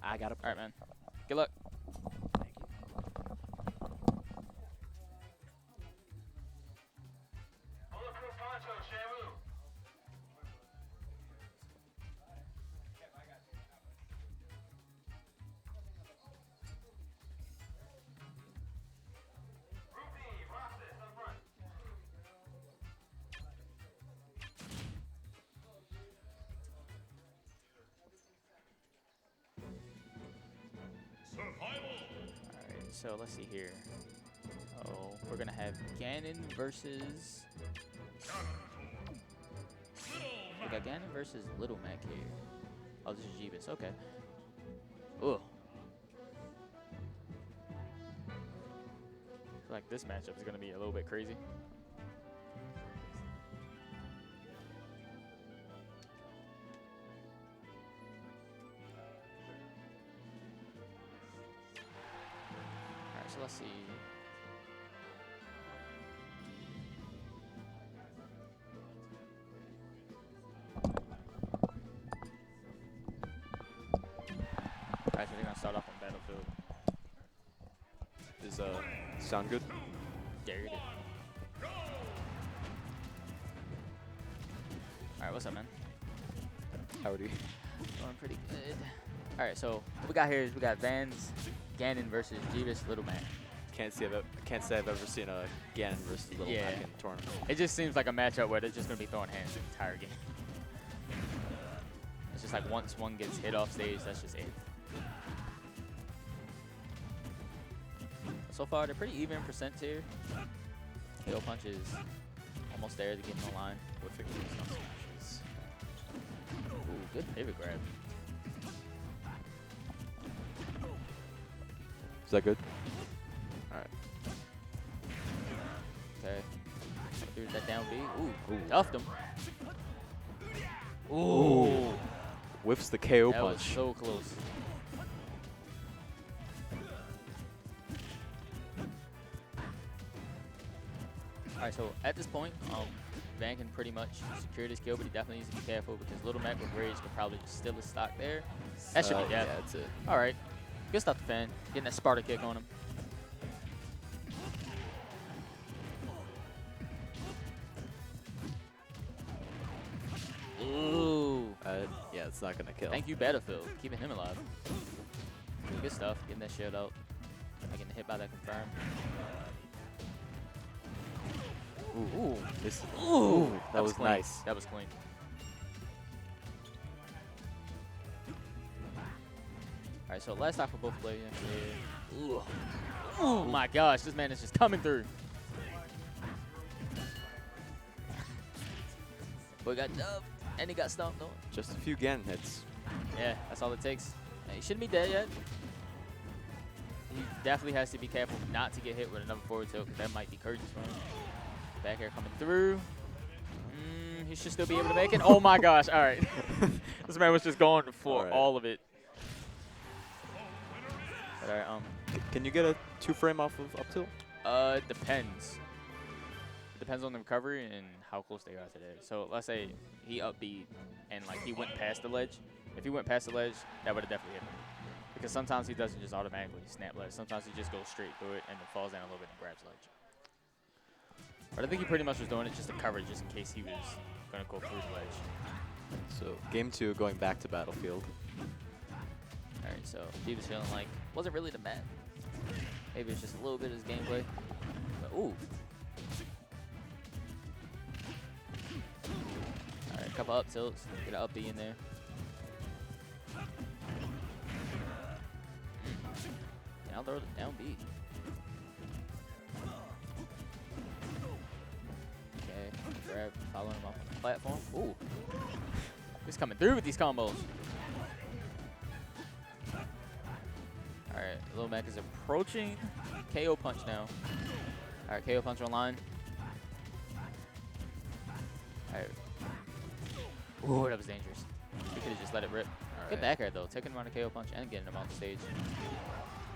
D: I got a
E: All right, man. Good luck. Alright, so let's see here. Oh, we're gonna have Ganon versus. We got Ganon versus Little Mac here. Oh, this is Jeebus. Okay. Ugh. I feel like this matchup is gonna be a little bit crazy. Alright, so let's see. Alright, so they're gonna start off on Battlefield.
F: Does sound good?
E: Yeah, you're good. Alright, what's up, man?
F: Howdy.
E: Going pretty good. Alright, so what we got here is we got Vans, Ganon versus Jeebus, Little Mac.
F: Can't say I've ever seen a Ganon versus Little
E: Yeah.
F: Mac in a tournament.
E: It just seems like a matchup where they're just gonna be throwing hands the entire game. It's just like once one gets hit off stage, that's just it. So far, they're pretty even percent here. KO Punch is almost there to get in the line.
F: Perfect use on smashes.
E: Ooh, good pivot grab.
F: Is that good? Alright.
E: Okay. Here's that down B. Ooh, duffed him. Ooh.
F: Whiffs the KO
E: That was
F: punch.
E: so close. Alright, so at this point, Van can pretty much secure this kill, but he definitely needs to be careful because Little Mac with Rage could probably just steal his stock there. That should be
F: Yeah,
E: death.
F: that's it.
E: Alright. Good stuff, Fan. Getting that Sparta kick on him. Ooh.
F: Yeah, it's not gonna kill.
E: Thank you, Battlefield. Keeping him alive. Good stuff. Getting that shield out. Not getting hit by that confirm. Ooh.
F: This,
E: Ooh.
F: that was
E: clean.
F: nice.
E: That was clean. Alright, so last stop for both players here. Ooh. Oh my gosh, this man is just coming through. Boy got dubbed, and he got stomped on.
F: Just a few Ganon hits.
E: Yeah, that's all it takes. He shouldn't be dead yet. He definitely has to be careful not to get hit with another forward tilt, because that might be curtains for him. Back air coming through. He should still be able to make it. Oh my gosh, all right. This man was just going for all of it. But, all right,
F: Can you get a 2-frame off of up tilt?
E: it depends. It depends on the recovery and how close they are today. So let's say he up B and like he went past the ledge. If he went past the ledge, that would have definitely hit him. Because sometimes he doesn't just automatically snap ledge. Sometimes he just goes straight through it and then falls down a little bit and grabs ledge. But I think he pretty much was doing it just to cover, just in case he was going to go through the ledge.
F: So game 2 going back to Battlefield.
E: All right, so he was feeling like wasn't really the map. Maybe it's just a little bit of his gameplay. But ooh. All right. Couple up tilts. Get an up B in there. Down throw, down B. Okay, grab, following him off on the platform. Ooh. He's coming through with these combos. Alright, Lil Mac is approaching KO punch now. Alright, KO punch online. Alright. Ooh, that was dangerous. We could have just let it rip. Good back air though, taking him on a KO punch and getting him off the stage.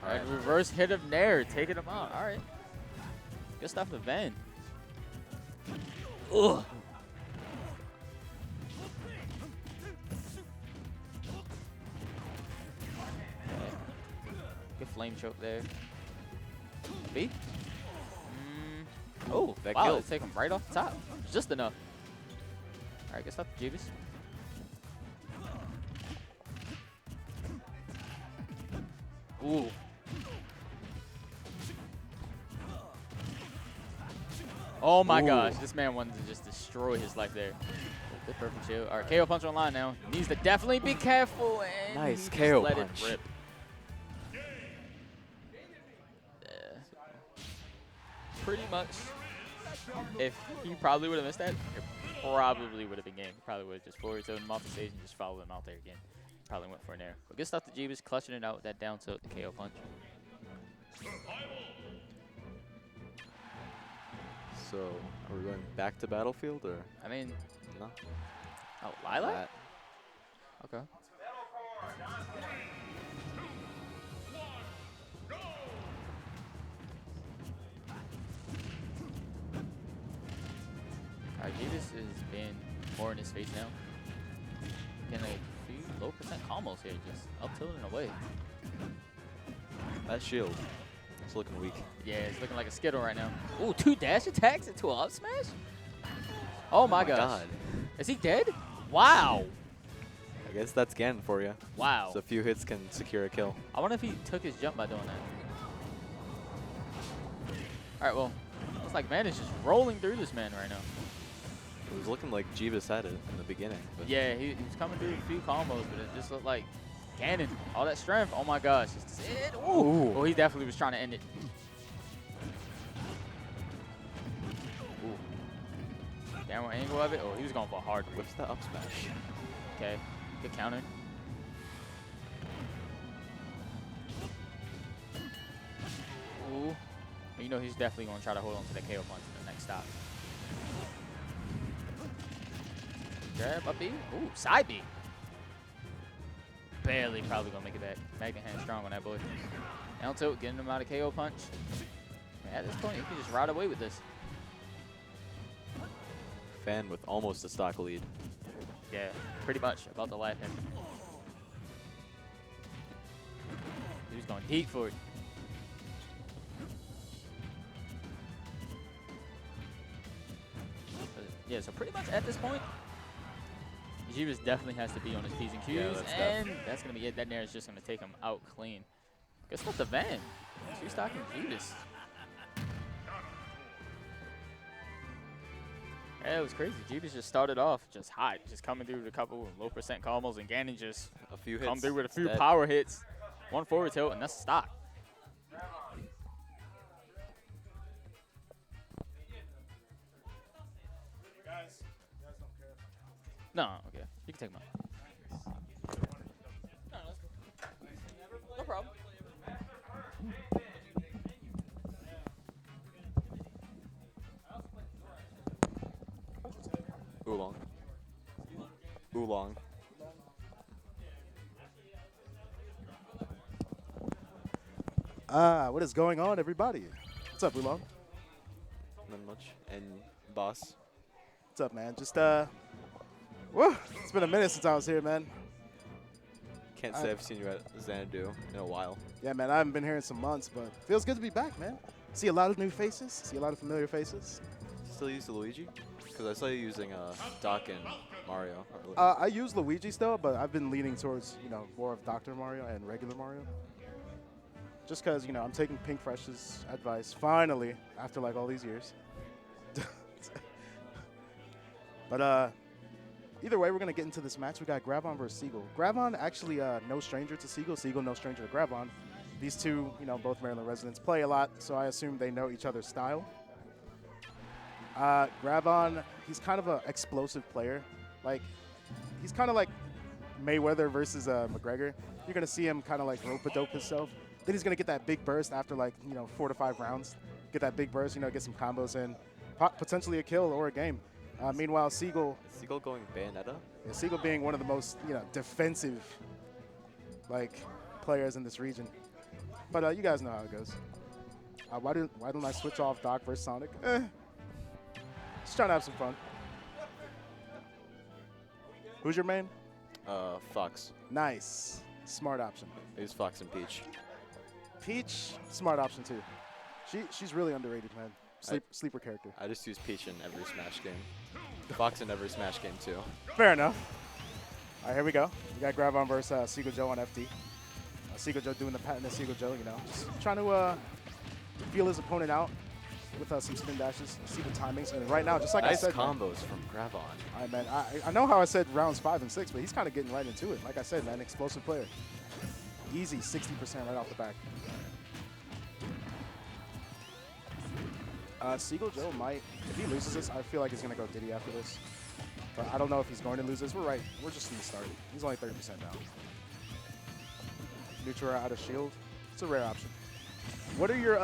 E: Alright, reverse hit of Nair, taking him out. Alright. Good stuff with Van. Ugh. Good flame choke there. B?
F: Oh, that
E: wow,
F: killed.
E: let's take him right off the top. Just enough. Alright, good stuff, Jeeves. Ooh. Oh my gosh, this man wanted to just destroy his life there. Good perfect shield. Alright, KO punch online now. Needs to definitely be careful and
F: Nice
E: he just
F: KO
E: let
F: punch.
E: it rip. Pretty much, if he probably would have missed that, it probably would have been game. He probably would have just forward tilted him off the stage and just followed him out there again. Probably went for an air. But good stuff to Jeeves, clutching it out with that down tilt, the KO punch.
F: So, are we going back to Battlefield or
E: I mean,
F: no?
E: oh, Lilac?
F: That.
E: Okay. Alright, Jeeves has been more in his face now. Getting a few low percent combos here, just up tilting away.
F: That shield. It's looking weak.
E: Yeah, it's looking like a Skittle right now. Ooh, 2 dash attacks into an up smash? Oh my gosh.
F: God.
E: Is he dead? Wow.
F: I guess that's Ganon for you.
E: Wow.
F: So a few hits can secure a kill.
E: I wonder if he took his jump by doing that. Alright, well, looks like Man is just rolling through this man right now.
F: It was looking like Jeeves had it in the beginning. But
E: Yeah, he was coming through a few combos, but it just looked like Ganon, all that strength. Oh my gosh. It's it. Ooh. Oh, he definitely was trying to end it. Ooh. Downward angle of it. Oh, he was going for a hard whip.
F: whips the up smash.
E: Okay, good counter. Ooh. You know he's definitely going to try to hold on to the KO punch in the next stop. Grab up B. Ooh, side B. Barely probably going to make it back. Magnet hand strong on that boy. Down tilt, getting him out of KO punch. Man, at this point, he can just ride away with this.
F: Fan with almost a stock lead.
E: Yeah, pretty much about to lap him. He was going deep for it. Yeah, so pretty much at this point, Jeeves definitely has to be on his P's and Q's,
F: Yeah, that's
E: and that's going to be it. That Nair is just going to take him out clean. Guess what, the Van? She's stocking Jeeves. Yeah, it was crazy. Jeeves just started off just hot, just coming through with a couple low percent combos, and Ganon just
F: A few
E: come
F: hits.
E: through with a few
F: Dead.
E: power hits, one forward tilt, and that's a stock. No, okay. You can take mine. No problem.
F: Oolong. Oolong.
G: What is going on, everybody? What's up, Oolong?
F: Not much. And boss.
G: What's up, man? Just, whew, it's been a minute since I was here, man.
F: Can't say I've seen you at Xanadu in a while.
G: Yeah, man, I haven't been here in some months, but feels good to be back, man. See a lot of new faces, see a lot of familiar faces.
F: Still use the Luigi? Because I saw you using Doc and Mario.
G: I use Luigi still, but I've been leaning towards, you know, more of Dr. Mario and regular Mario. Just because, you know, I'm taking Pink Fresh's advice, finally, after like all these years. But either way, we're going to get into this match. We got Gravon versus Seagull. Gravon actually no stranger to Seagull. Seagull no stranger to Gravon. These two, you know, both Maryland residents, play a lot, so I assume they know each other's style. Gravon, he's kind of an explosive player. Like, he's kind of like Mayweather versus McGregor. You're going to see him kind of like rope-a-dope himself. Then he's going to get that big burst after like, you know, 4 to 5 rounds. Get that big burst, you know, get some combos in. Potentially a kill or a game. Meanwhile, Seagull.
F: Is Seagull going Bayonetta?
G: Yeah, Seagull being one of the most, you know, defensive, like, players in this region. But you guys know how it goes. Why don't I switch off Doc versus Sonic? Just trying to have some fun. Who's your main?
F: Fox.
G: Nice. Smart option.
F: He's Fox and Peach.
G: Peach, smart option too. She's really underrated, man. Sleeper character.
F: I just use Peach in every Smash game. Fox in every Smash game too.
G: Fair enough. All right, here we go. We got Gravon versus Seagull Joe on FD. Seagull Joe doing the patent of Seagull Joe, you know. Just trying to feel his opponent out with some spin dashes, see the timings. And right now, just like
F: nice
G: I said,
F: combos from Gravon.
G: All right, man. I know how I said rounds 5 and 6, but he's kind of getting right into it. Like I said, man, explosive player. Easy 60% right off the back. Seagull Joe might, if he loses this, I feel like he's going to go Diddy after this. But I don't know if he's going to lose this. We're right. We're just in the start. He's only 30% down. Neutral out of shield. It's a rare option. What are your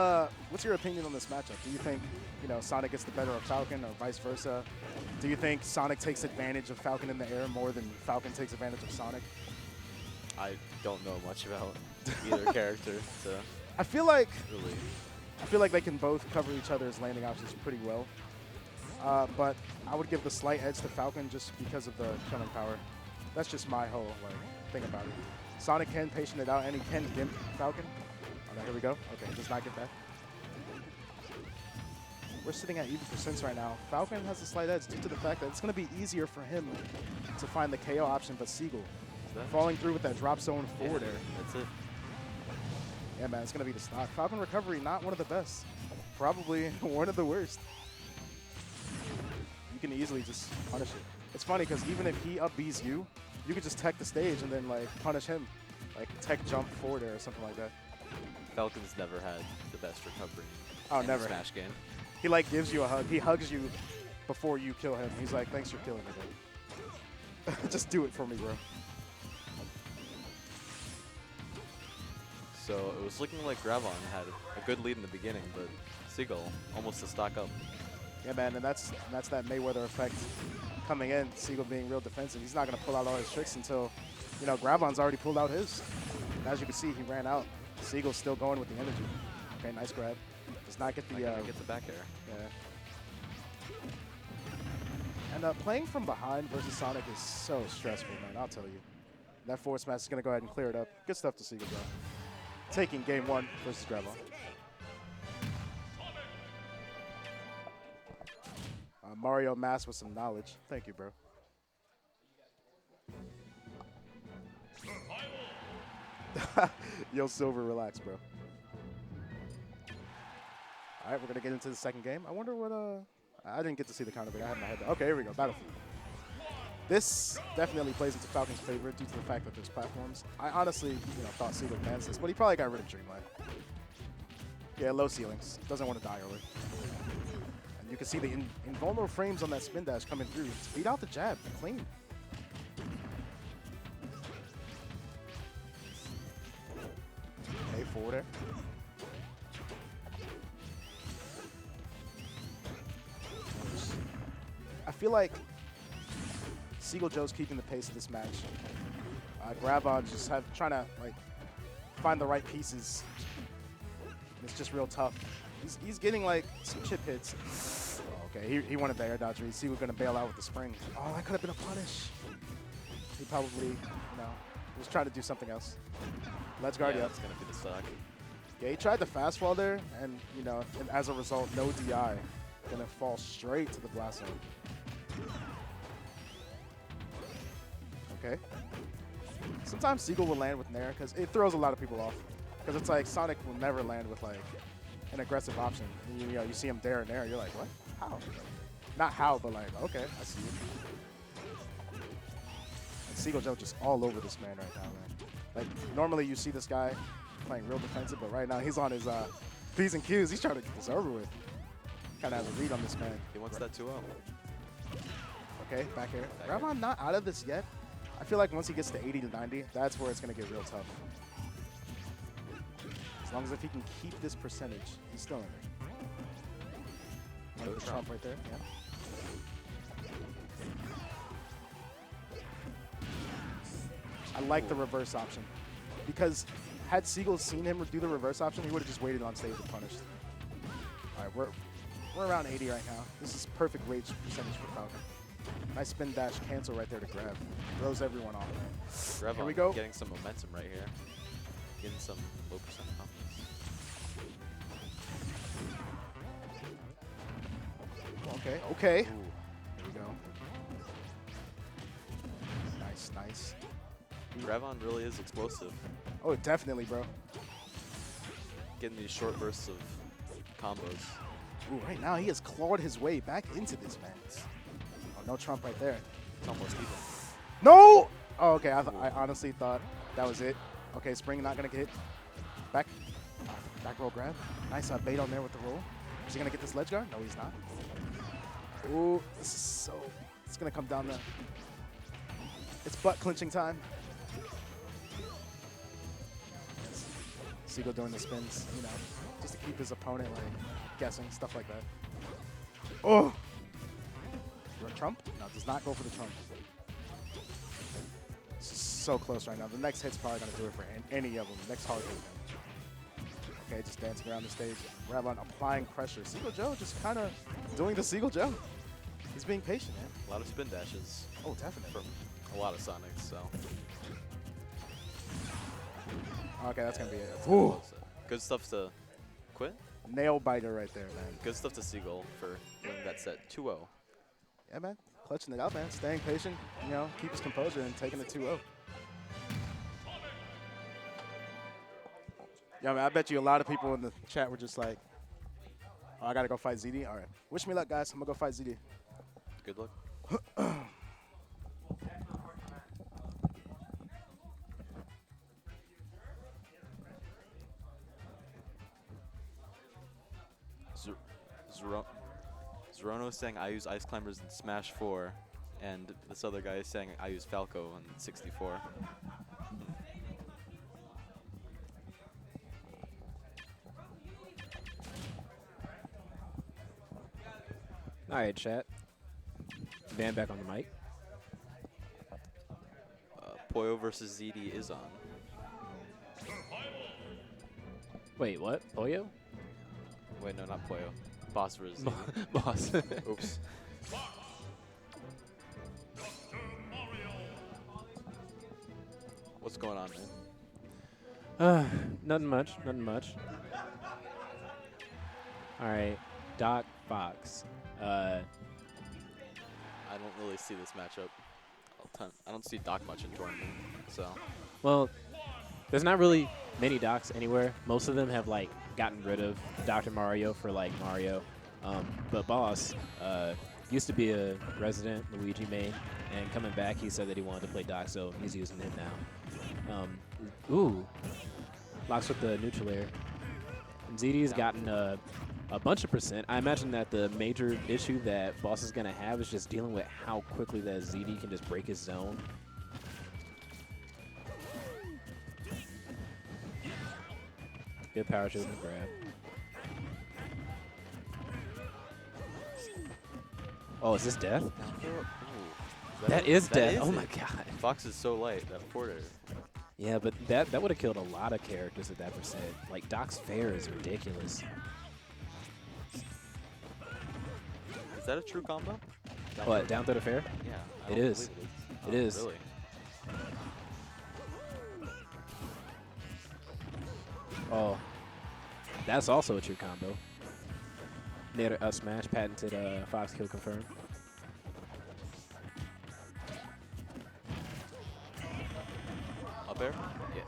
G: what's your opinion on this matchup? Do you think, you know, Sonic gets the better of Falcon or vice versa? Do you think Sonic takes advantage of Falcon in the air more than Falcon takes advantage of Sonic?
F: I don't know much about either character, so
G: I feel like
F: really.
G: they can both cover each other's landing options pretty well. But I would give the slight edge to Falcon just because of the killing power. That's just my whole thing about it. Sonic can patient it out and he can gimp Falcon. Oh, no, here we go. Okay, does not get that. We're sitting at even percents right now. Falcon has a slight edge due to the fact that it's going to be easier for him to find the KO option, but Seagull falling through with that drop zone forward air.
F: That's it.
G: Yeah, man, it's going to be the stock. Falcon recovery, not one of the best. Probably one of the worst. You can easily just punish it. It's funny because even if he up-Bs you, you could just tech the stage and then, like, punish him. Like, tech jump forward air or something like that.
F: Falcon's never had the best recovery
G: Oh,
F: in
G: never.
F: a Smash game.
G: He, like, gives you a hug. He hugs you before you kill him. He's like, thanks for killing me, buddy. Just do it for me, bro.
F: So it was looking like Gravon had a good lead in the beginning, but Seagull almost to stock up.
G: Yeah, man, and that's that Mayweather effect coming in. Seagull being real defensive. He's not going to pull out all his tricks until, you know, Gravon's already pulled out his. And as you can see, he ran out. Seagull's still going with the energy. Okay, nice grab. Does not get the
F: Get the back air.
G: yeah. And playing from behind versus Sonic is so stressful, man. I'll tell you. That forward smash is going to go ahead and clear it up. Good stuff to Seagull, bro. Taking game 1 versus Gravon. Mario Mass with some knowledge. Thank you, bro. Yo, Silver, relax, bro. All right, we're going to get into the second game. I wonder what, I didn't get to see the counter, but I had my head down. Okay, here we go, Battlefield. This definitely plays into Falcon's favor due to the fact that there's platforms. I honestly, thought Seagull advanced this, but he probably got rid of Dreamlight. Yeah, low ceilings. Doesn't want to die early. And you can see the invulnerable frames on that spin dash coming through. Beat out the jab, clean. Okay, forward air. I feel like Seagull Joe's keeping the pace of this match. Gravon just trying to find the right pieces. It's just real tough. He's getting some chip hits. Oh, okay, he wanted the air dodge. Seagull gonna bail out with the spring. Oh, that could have been a punish. He probably, was trying to do something else. Let's guard
F: yeah,
G: you.
F: that's gonna be the stock.
G: Yeah, he tried the fast fall there, and and as a result, no DI. Gonna fall straight to the blast zone. Okay. Sometimes Seagull will land with Nair because it throws a lot of people off. Because it's like Sonic will never land with an aggressive option. And, you see him dare and Nair, you're like, what? How? Not how, but okay, I see it. Seagull Joe just all over this man right now, man. Like, normally you see this guy playing real defensive, but right now he's on his P's and Q's. He's trying to get this over with. Kind of has a read on this man.
F: He wants that 2-0.
G: Okay, back air.
F: Back air.
G: Ravon not out of this yet. I feel like once he gets to 80 to 90, that's where it's going to get real tough. As long as if he can keep this percentage, he's still in there.
F: Go
G: The
F: Trump.
G: Trump right there. Yeah. I like the reverse option because had Seagull seen him do the reverse option, he would have just waited on stage and punished. All right, we're around 80 right now. This is perfect rage percentage for Falcon. Nice spin dash cancel right there to grab. Throws everyone off.
F: Revon
G: Here we go.
F: getting some momentum right here. Getting some low percent confidence.
G: Okay, okay.
F: Ooh.
G: There we go. Nice, nice.
F: Revon really is explosive.
G: Oh, definitely, bro.
F: Getting these short bursts of combos.
G: Ooh, right now he has clawed his way back into this, man. Oh, no Trump right there.
F: It's almost even.
G: No! Oh, okay. I honestly thought that was it. Okay, Spring not gonna get hit. Back roll grab. Nice bait on there with the roll. Is he gonna get this ledge guard? No, he's not. Ooh, this is so. It's gonna come down to. It's butt clinching time. Seagull doing the spins, you know, just to keep his opponent like guessing, stuff like that. Oh! Trump? No, does not go for the Trump. This is so close right now. The next hit's probably going to do it for any of them. Next hard hit. Okay, just dancing around the stage. Ravon applying pressure. Seagull Joe just kind of doing the Seagull Joe. He's being patient, man.
F: A lot of spin dashes
G: Oh, definitely.
F: from a lot of Sonics, so.
G: Okay, that's going to be it.
F: That's gonna close it. Good stuff to quit.
G: Nail biter right there, man.
F: Good stuff to Seagull for winning that set 2-0.
G: Yeah, man. Clutching it out, man. Staying patient, you know, keep his composure and taking it 2-0. Yeah, man, I bet you a lot of people in the chat were just like, oh, I got to go fight ZD. All right. Wish me luck, guys. I'm going to go fight ZD.
F: Good luck. Zerono is saying I use Ice Climbers in Smash 4, and this other guy is saying I use Falco in 64.
D: All right, chat. Van back on the mic.
F: Poyo versus ZD is on.
D: Wait, what? Poyo?
F: Wait, no, not Poyo. Boss versus ZD.
D: Boss.
F: Oops. What's going on, man?
D: Nothing much. Nothing much. All right, Doc Fox.
F: I don't really see this matchup. I don't see Doc much in tournament, so.
D: Well, there's not really many Docs anywhere. Most of them have like gotten rid of Dr. Mario for like Mario. But Boss used to be a resident Luigi main, and coming back, he said that he wanted to play Doc, so he's using him now. Ooh, locks with the neutral air. And ZD's gotten a bunch of percent. I imagine that the major issue that Boss is going to have is just dealing with how quickly that ZD can just break his zone. Good power shield and grab. Oh, is this death?
F: Ooh,
D: That is
F: that
D: death.
F: is
D: Oh
F: it.
D: my god.
F: Fox is so light, that Porter.
D: Yeah, but that would have killed a lot of characters at that percent. Like, Doc's fair is ridiculous.
F: Is that a true combo?
D: What, down through the fair?
F: Yeah. I
D: It
F: don't
D: is.
F: believe
D: It is.
F: Really?
D: Oh, that's also a true combo. Nader up smash, patented Fox kill confirmed.
F: Up air?
D: Yeah.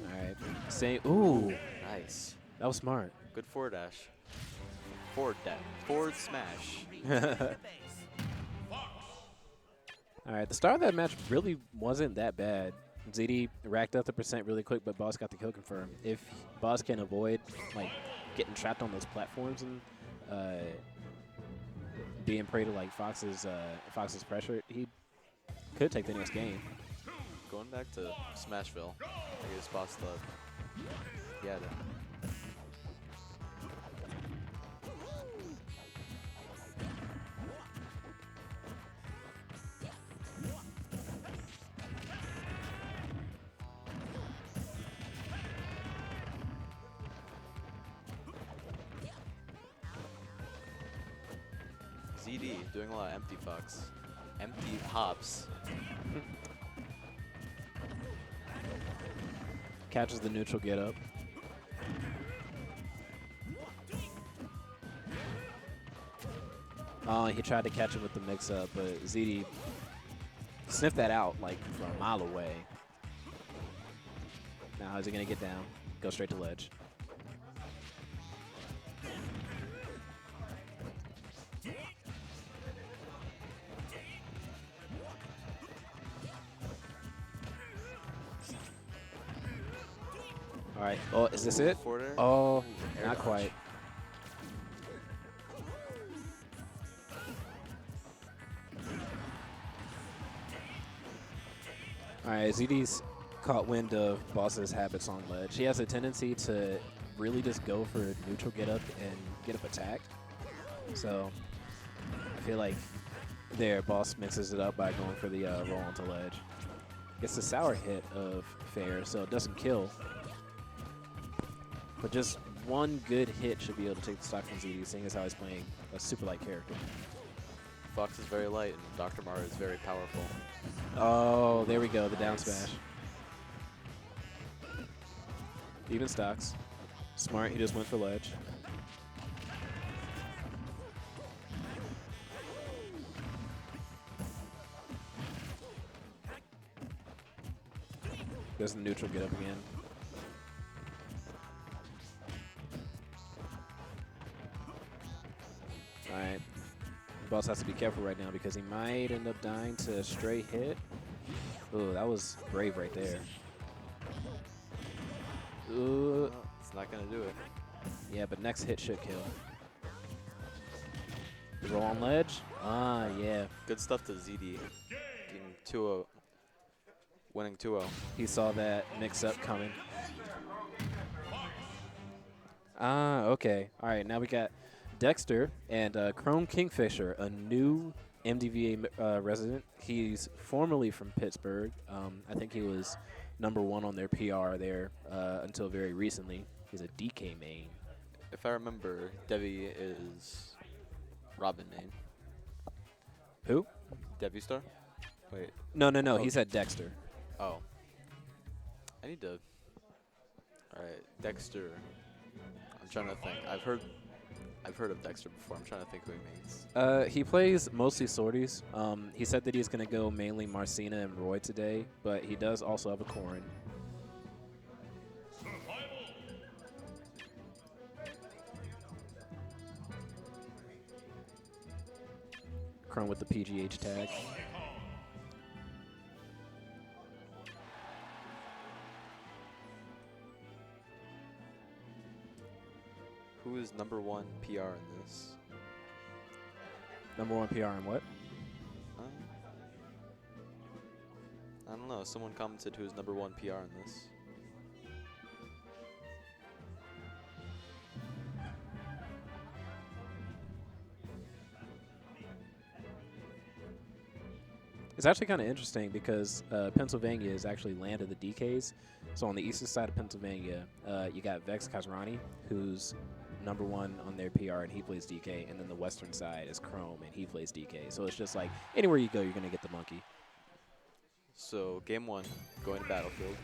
D: All right. Say, ooh.
F: Nice.
D: That was smart.
F: Good forward dash. Forward dash. Forward smash.
D: All right, the start of that match really wasn't that bad. ZD racked up the percent really quick, but Boss got the kill confirmed. If Boss can avoid like getting trapped on those platforms and being prey to like Fox's pressure, he could take the next game.
F: Going back to Smashville, I guess Boss thought he had it. ZD doing a lot of empty fucks. Empty hops.
D: Catches the neutral get up. Oh, he tried to catch him with the mix up, but ZD sniffed that out like from a mile away. Now how's he gonna get down? Go straight to ledge. All right. Oh, is this it?
F: Forward air?
D: Oh,
F: Air
D: not
F: dodge.
D: quite. All right, ZD's caught wind of Boss's habits on ledge. He has a tendency to really just go for neutral get up and get up attacked. So I feel like there, Boss mixes it up by going for the roll onto ledge. Gets the sour hit of Fair, so it doesn't kill. But just one good hit should be able to take the stock from ZD, seeing as how he's playing a super light character.
F: Fox is very light and Dr. Mara is very powerful.
D: Oh, there we go, the down
F: Nice.
D: smash. Even stocks. Smart, he just went for ledge. Goes the neutral get up again. Alright. Boss has to be careful right now because he might end up dying to a stray hit. Ooh, that was brave right there. Ooh.
F: It's not going to do it.
D: Yeah, but next hit should kill. Roll on ledge? Ah, yeah.
F: Good stuff to ZD. Getting 2-0. Winning 2-0.
D: He saw that mix-up coming. Ah, okay. All right, now we got Dexter and Chrome Kingfisher, a new MDVA resident. He's formerly from Pittsburgh. I think he was #1 on their PR there until very recently. He's a DK main.
F: If I remember, Devi is Robin main.
D: Who?
F: Devi Star? Wait.
D: No, no, no.
F: Oh.
D: He said Dexter.
F: Oh. I need to. Alright, Dexter. I'm trying to think. I've heard of Dexter before. I'm trying to think who he means.
D: He plays mostly sorties. He said that he's going to go mainly Marcina and Roy today, but he does also have a Corrin. Chrome with the PGH tag.
F: Who is #1 PR in this?
D: #1 PR in what?
F: I don't know. Someone commented who's #1 PR in this.
D: It's actually kind of interesting because Pennsylvania has actually landed the DKs. So on the eastern side of Pennsylvania, you got Vex Kazrani, who's #1 on their PR, and he plays DK. And then the western side is Chrome, and he plays DK. So it's just like anywhere you go, you're going to get the monkey.
F: So game 1, going to Battlefield.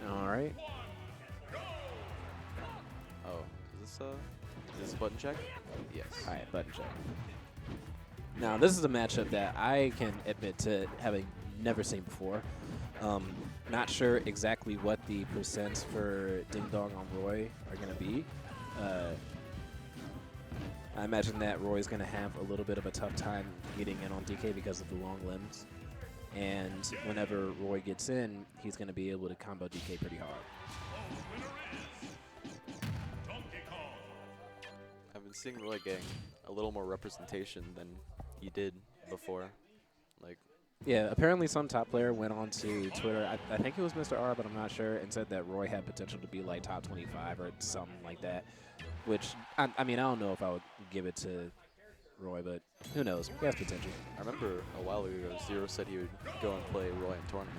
D: All right.
F: Oh, is this a button check? Yes.
D: All right, button check. Now, this is a matchup that I can admit to having never seen before. not sure exactly what the percents for Ding Dong on Roy are going to be. I imagine that Roy's going to have a little bit of a tough time getting in on DK because of the long limbs. And whenever Roy gets in, he's going to be able to combo DK pretty hard.
F: I've been seeing Roy getting a little more representation than he did before. Like,
D: Yeah, apparently some top player went on to Twitter, I think it was Mr. R, but I'm not sure, and said that Roy had potential to be like top 25 or something like that. Which, I mean, I don't know if I would give it to Roy, but who knows? He has potential.
F: I remember a while ago, Zero said he would go and play Roy in tournament,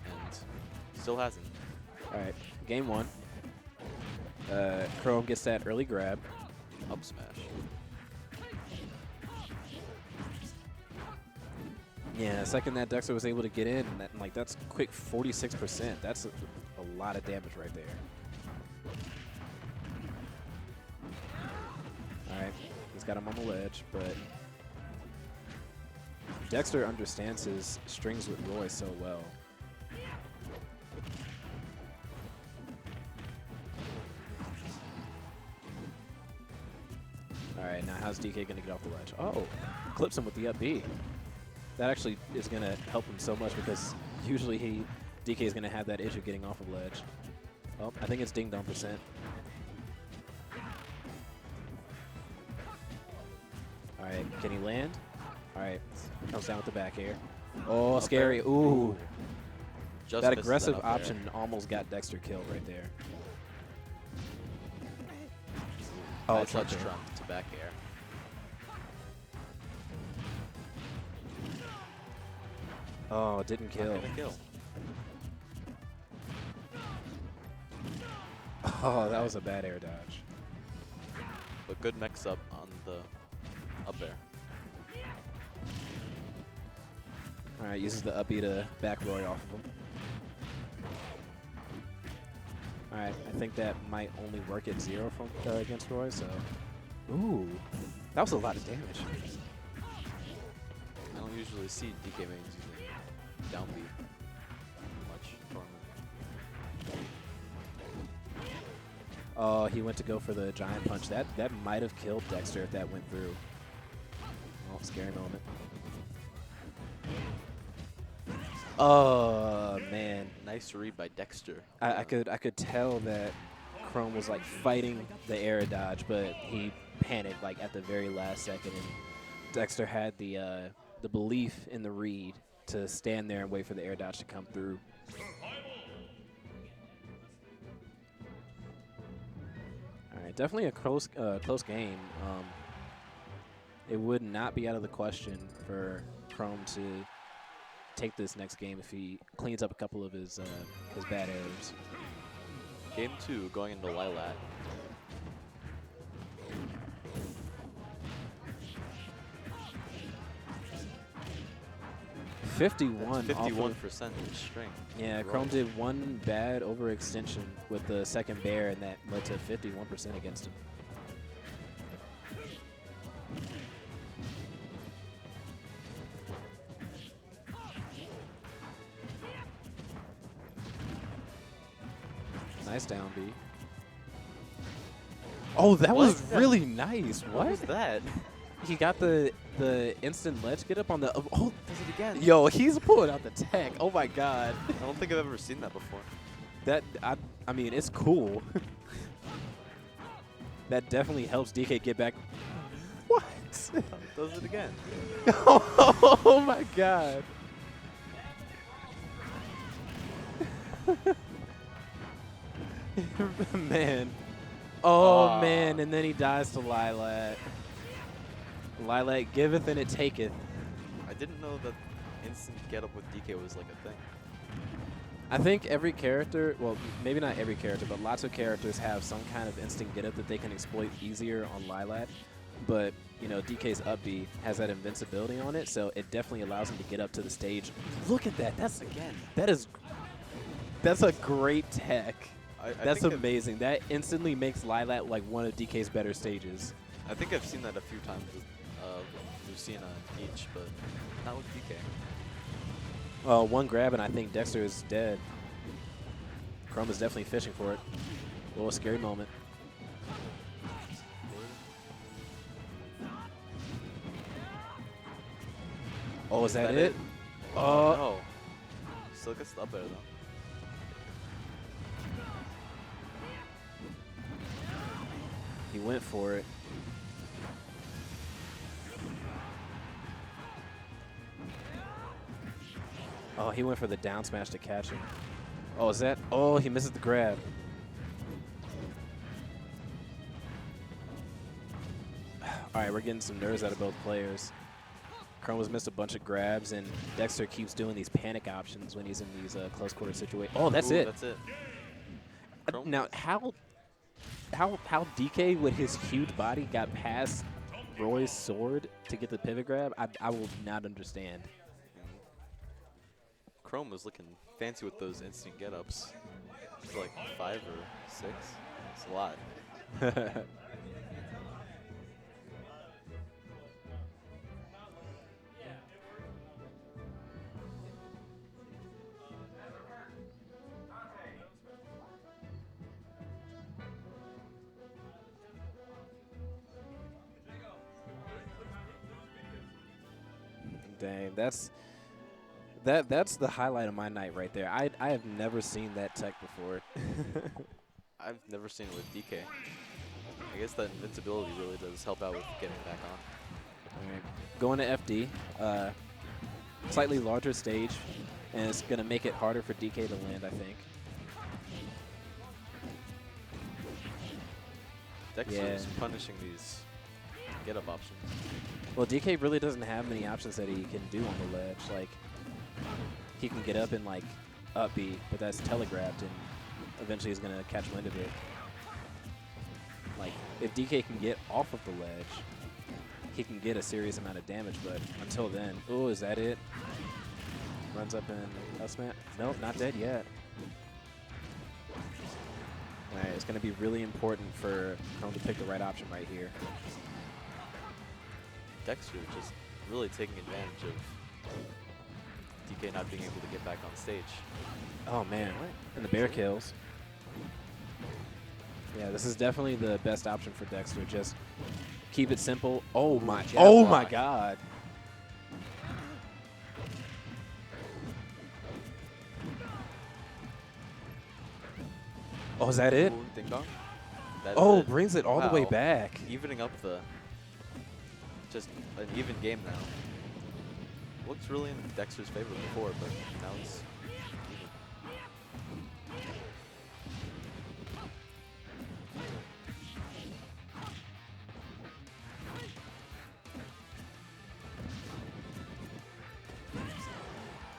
F: and still hasn't.
D: All right, game one. Chrome gets that early grab.
F: Up smash.
D: Yeah, second that Dexter was able to get in, and like that's quick 46%. That's a lot of damage right there. All right, he's got him on the ledge, but Dexter understands his strings with Roy so well. All right, now how's DK going to get off the ledge? Oh, clips him with the up B. That actually is going to help him so much because usually DK is going to have that issue getting off of ledge. Oh, I think it's Ding Dong %. All right, can he land? All right, comes down with the back air. Oh, scary. Ooh.
F: Just
D: That
F: misses
D: aggressive
F: up air.
D: option almost got Dexter killed right there. Oh,
F: Nice touch
D: Trump.
F: trump to back air.
D: Oh, didn't kill.
F: Not gonna kill.
D: Oh, that was a bad air dodge.
F: But good mix up on the up air.
D: All right, uses the up B to back Roy off of him. All right, I think that might only work at 0 from against Roy, so. Ooh, that was a lot of damage.
F: I don't usually see DK mains using down B much in tournament.
D: Oh, he went to go for the giant punch. That might have killed Dexter if that went through. Oh, scary moment. Oh man,
F: Nice read by Dexter.
D: I could tell that Chrome was like fighting the air dodge, but he panicked like at the very last second, and Dexter had the belief in the read to stand there and wait for the air dodge to come through. All right, definitely a close game. It would not be out of the question for Chrome to take this next game if he cleans up a couple of his bad errors.
F: Game 2 going into Lilat.
D: '51.
F: 51% string.
D: Yeah,
F: Roy.
D: Chrome did one bad overextension with the second bear, and that led to 51% against him. Nice down B. Oh, that was really nice.
F: What was that?
D: He got the instant ledge get up on the. Oh,
F: Does it again?
D: yo, he's pulling out the tech. Oh my god.
F: I don't think I've ever seen that before.
D: That I mean, it's cool. That definitely helps DK get back. What?
F: Does it again?
D: Oh my god. Man. Oh man, and then he dies to Lilat. Lilat giveth and it taketh.
F: I didn't know that instant get up with DK was like a thing.
D: I think every character, well, maybe not every character, but lots of characters have some kind of instant get up that they can exploit easier on Lilat. But, you know, DK's up B has that invincibility on it, so it definitely allows him to get up to the stage. Look at that. That's a great tech.
F: I
D: That's
F: think
D: amazing. That instantly makes Lilat like one of DK's better stages.
F: I think I've seen that a few times with Lucina and Peach, but not with DK.
D: One grab, and I think Dexter is dead. Chrome is definitely fishing for it. A little scary moment. Oh, is that it? Oh,
F: No. Still gets the up there, though.
D: he went for it. Oh, he went for the down smash to catch him. Oh, is that? Oh, he misses the grab. All right, we're getting some nerves out of both players. Chrome has missed a bunch of grabs, and Dexter keeps doing these panic options when he's in these close quarter situations. Oh, that's
F: Ooh,
D: it.
F: That's it. Chrome?
D: Now, how DK with his huge body got past Roy's sword to get the pivot grab? I will not understand.
F: Chrome was looking fancy with those instant get-ups. It's like 5 or 6. It's a lot.
D: Dang, that's the highlight of my night right there. I have never seen that tech before.
F: I've never seen it with DK. I guess that invincibility really does help out with getting back on.
D: All right, going to FD, slightly larger stage, and it's gonna make it harder for DK to land, I think.
F: Dexter's
D: Yeah.
F: punishing these get-up options.
D: Well, DK really doesn't have many options that he can do on the ledge. Like, he can get up and like up B, but that's telegraphed, and eventually he's gonna catch wind of it. Like, if DK can get off of the ledge, he can get a serious amount of damage, but until then, oh, is that it? Runs up and smash. Nope, not dead yet. All right, it's gonna be really important for Chrome to pick the right option right here.
F: Dexter just really taking advantage of DK not being able to get back on stage.
D: Oh man, and the bear kills. Yeah, this is definitely the best option for Dexter. Just keep it simple. Oh my!
F: jab
D: Oh my
F: block.
D: God! Oh, is that it?
F: Ooh, ding dong. That is
D: Oh,
F: it.
D: brings it all the way
F: Wow.
D: back.
F: Evening up the, just an even game now. Looks really in Dexter's favor before, but now it's even.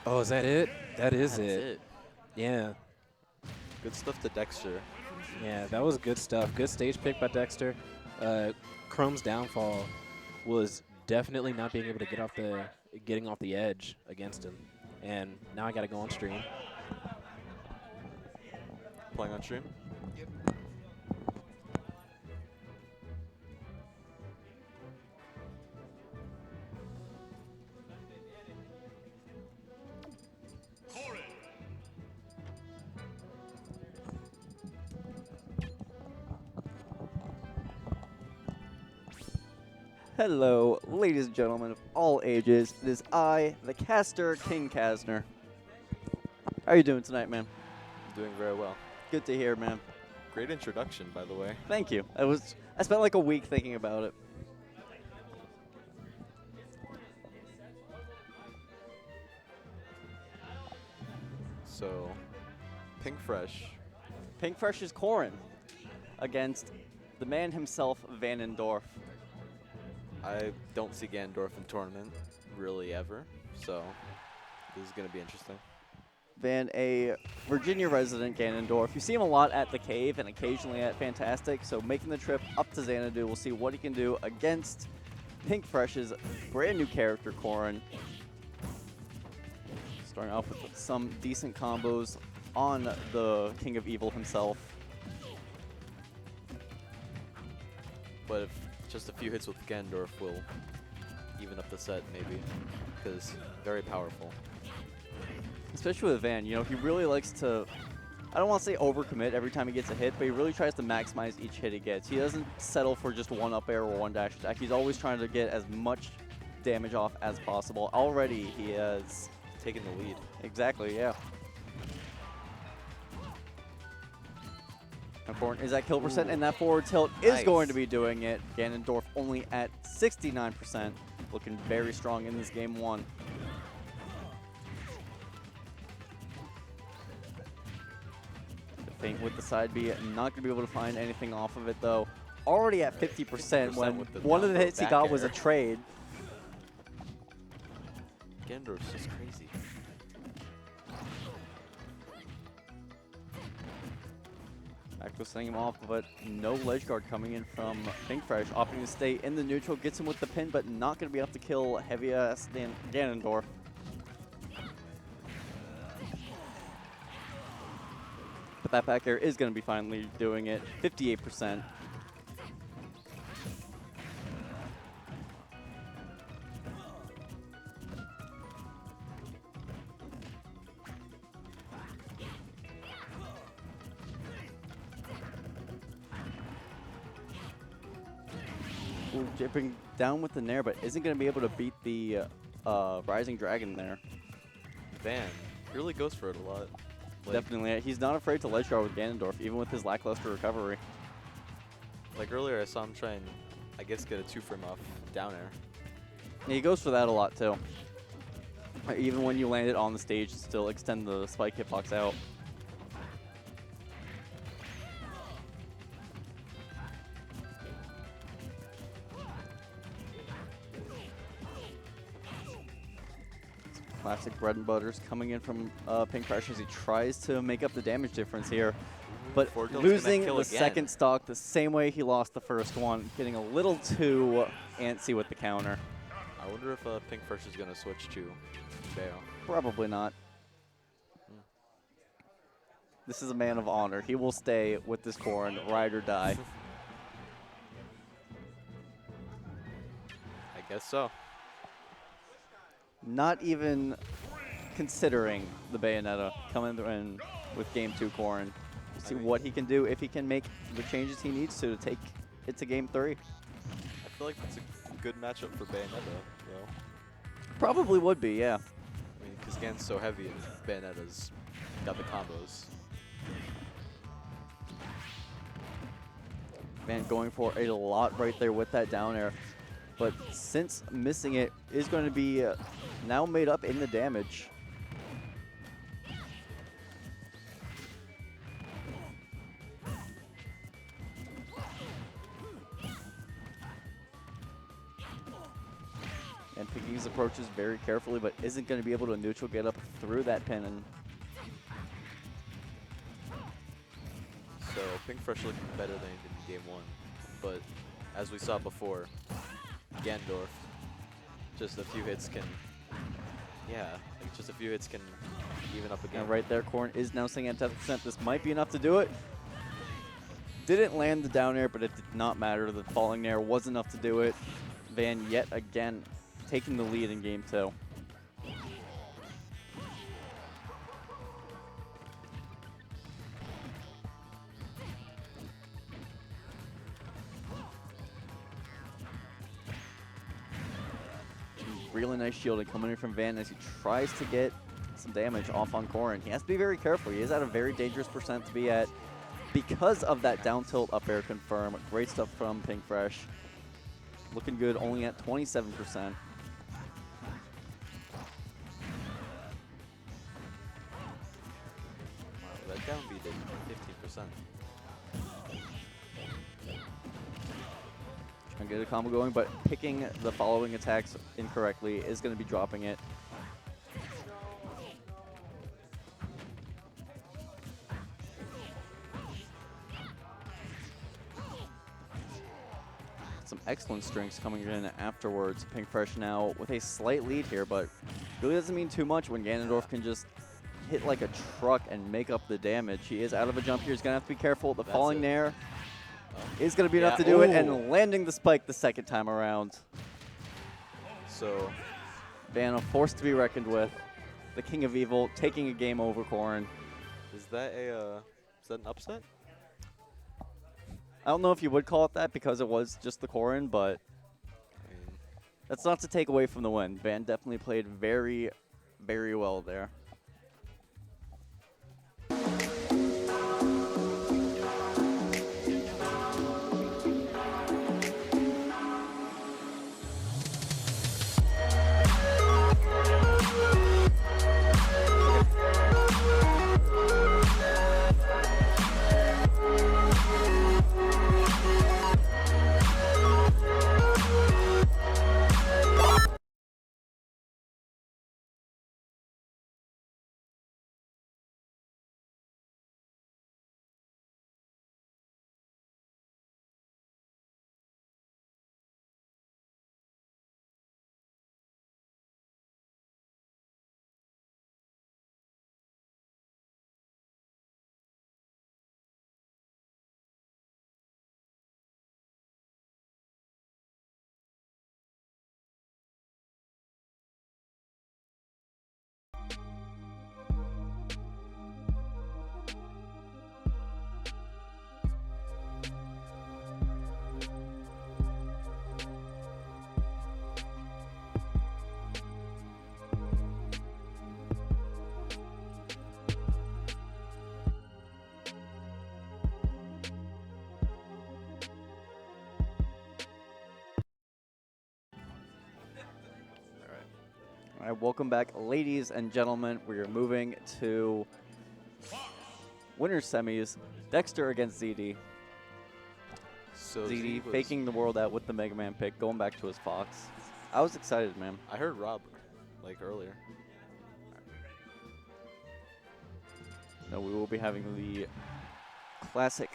D: Oh, is that it? That is
F: That's
D: it.
F: it.
D: Yeah.
F: Good stuff to Dexter.
D: Yeah, that was good stuff. Good stage pick by Dexter. Chrome's downfall was definitely not being able to getting off the edge against him. And now I got to go on stream.
F: Playing on stream?
H: Hello, ladies and gentlemen of all ages. It is I, the caster, King Kasner. How are you doing tonight, man?
F: Doing very well.
H: Good to hear, man.
F: Great introduction, by the way.
H: Thank you. I spent like a week thinking about it.
F: So, Pink Fresh.
H: Pink Fresh's Corrin against the man himself, Vanendorf.
F: I don't see Ganondorf in tournament really ever, so this is going to be interesting.
H: Van, a Virginia resident Ganondorf. You see him a lot at the Cave and occasionally at Fantastic, so making the trip up to Xanadu, we'll see what he can do against Pink Fresh's brand new character, Corrin. Starting off with some decent combos on the King of Evil himself.
F: But if just a few hits with Ganondorf will even up the set, maybe, because very powerful.
H: Especially with Van, you know, he really likes to, I don't want to say overcommit every time he gets a hit, but he really tries to maximize each hit he gets. He doesn't settle for just one up air or one dash attack. He's always trying to get as much damage off as possible. Already he has
F: Taking the lead.
H: exactly, yeah. Corn is at kill percent, and that forward tilt is
F: Nice.
H: going to be doing it. Ganondorf only at 69%, looking very strong in this game one. The feint with the side B, not going to be able to find anything off of it though. Already at 50% when
F: with the
H: one of the
F: down throw
H: hits he
F: back
H: got was a
F: air.
H: trade.
F: Ganondorf's just crazy.
H: Back to sending him off, but no ledge guard coming in from Pinkfresh, opting to stay in the neutral, gets him with the pin, but not going to be able to kill heavy ass Ganondorf. But that back air is going to be finally doing it, 58%. Ooh, dipping down with the Nair, but isn't going to be able to beat the Rising Dragon there.
F: Van really goes for it a lot. Like,
H: Definitely. He's not afraid to ledge guard with Ganondorf, even with his lackluster recovery.
F: like earlier, I saw him try and, I guess, get a 2-frame off down air.
H: Yeah, he goes for that a lot, too. Even when you land it on the stage, still extend the spike hitbox out. Classic bread and butters coming in from Pinkfresh as he tries to make up the damage difference here. But
F: Forward tilt's gonna
H: losing
F: kill
H: the
F: again.
H: second stock the same way he lost the first one, getting a little too antsy with the counter.
F: I wonder if Pinkfresh is going to switch to Bayo.
H: Probably not. This is a man of honor. He will stay with this Corrin, ride or die.
F: I guess so.
H: Not even considering the Bayonetta coming in with Game 2 Corrin. See what he can do, if he can make the changes he needs to take it to Game 3.
F: I feel like that's a good matchup for Bayonetta, though.
H: Probably would be, yeah.
F: I mean, because Gan's so heavy and Bayonetta's got the combos.
H: Man, going for a lot right there with that down air. But since missing it is going to be now made up in the damage. And picking his approaches very carefully, but isn't going to be able to neutral get up through that pin. And
F: So Pinkfresh looking better than he did in Game 1. But as we saw before, Ganondorf, just a few hits can, like just a few hits can even up a game.
H: And right there, Corrin is now sitting at 10%. This might be enough to do it. Didn't land the down air, but it did not matter. The falling air was enough to do it. Van yet again taking the lead in Game 2. Really nice shielding coming in from Van as he tries to get some damage off on Corrin. He has to be very careful. He is at a very dangerous percent to be at because of that down tilt up air confirm. Great stuff from Pinkfresh. Looking good, only at 27%.
F: Wow, that down B did 15%.
H: Trying to get a combo going, but picking the following attacks incorrectly is going to be dropping it. Some excellent strings coming in afterwards. Pinkfresh now with a slight lead here, but really doesn't mean too much when Ganondorf can just hit like a truck and make up the damage. He is out of a jump here. He's going to have to be careful. The
F: That's
H: falling
F: it.
H: Nair is going to be enough
F: Yeah,
H: to do it,
F: ooh.
H: and landing the spike the second time around.
F: So
H: Van, a force to be reckoned with. the King of Evil, taking a game over Corrin.
F: Is that an upset?
H: I don't know if you would call it that because it was just the Corrin, but
F: I mean,
H: that's not to take away from the win. Van definitely played very, very well there. All right, welcome back, ladies and gentlemen. We are moving to winner's semis. Dexter against ZD.
F: so
H: ZD
F: was-
H: faking the world out with the Mega Man pick, going back to his Fox. I was excited, man.
F: I heard Rob like earlier.
H: No, we will be having the classic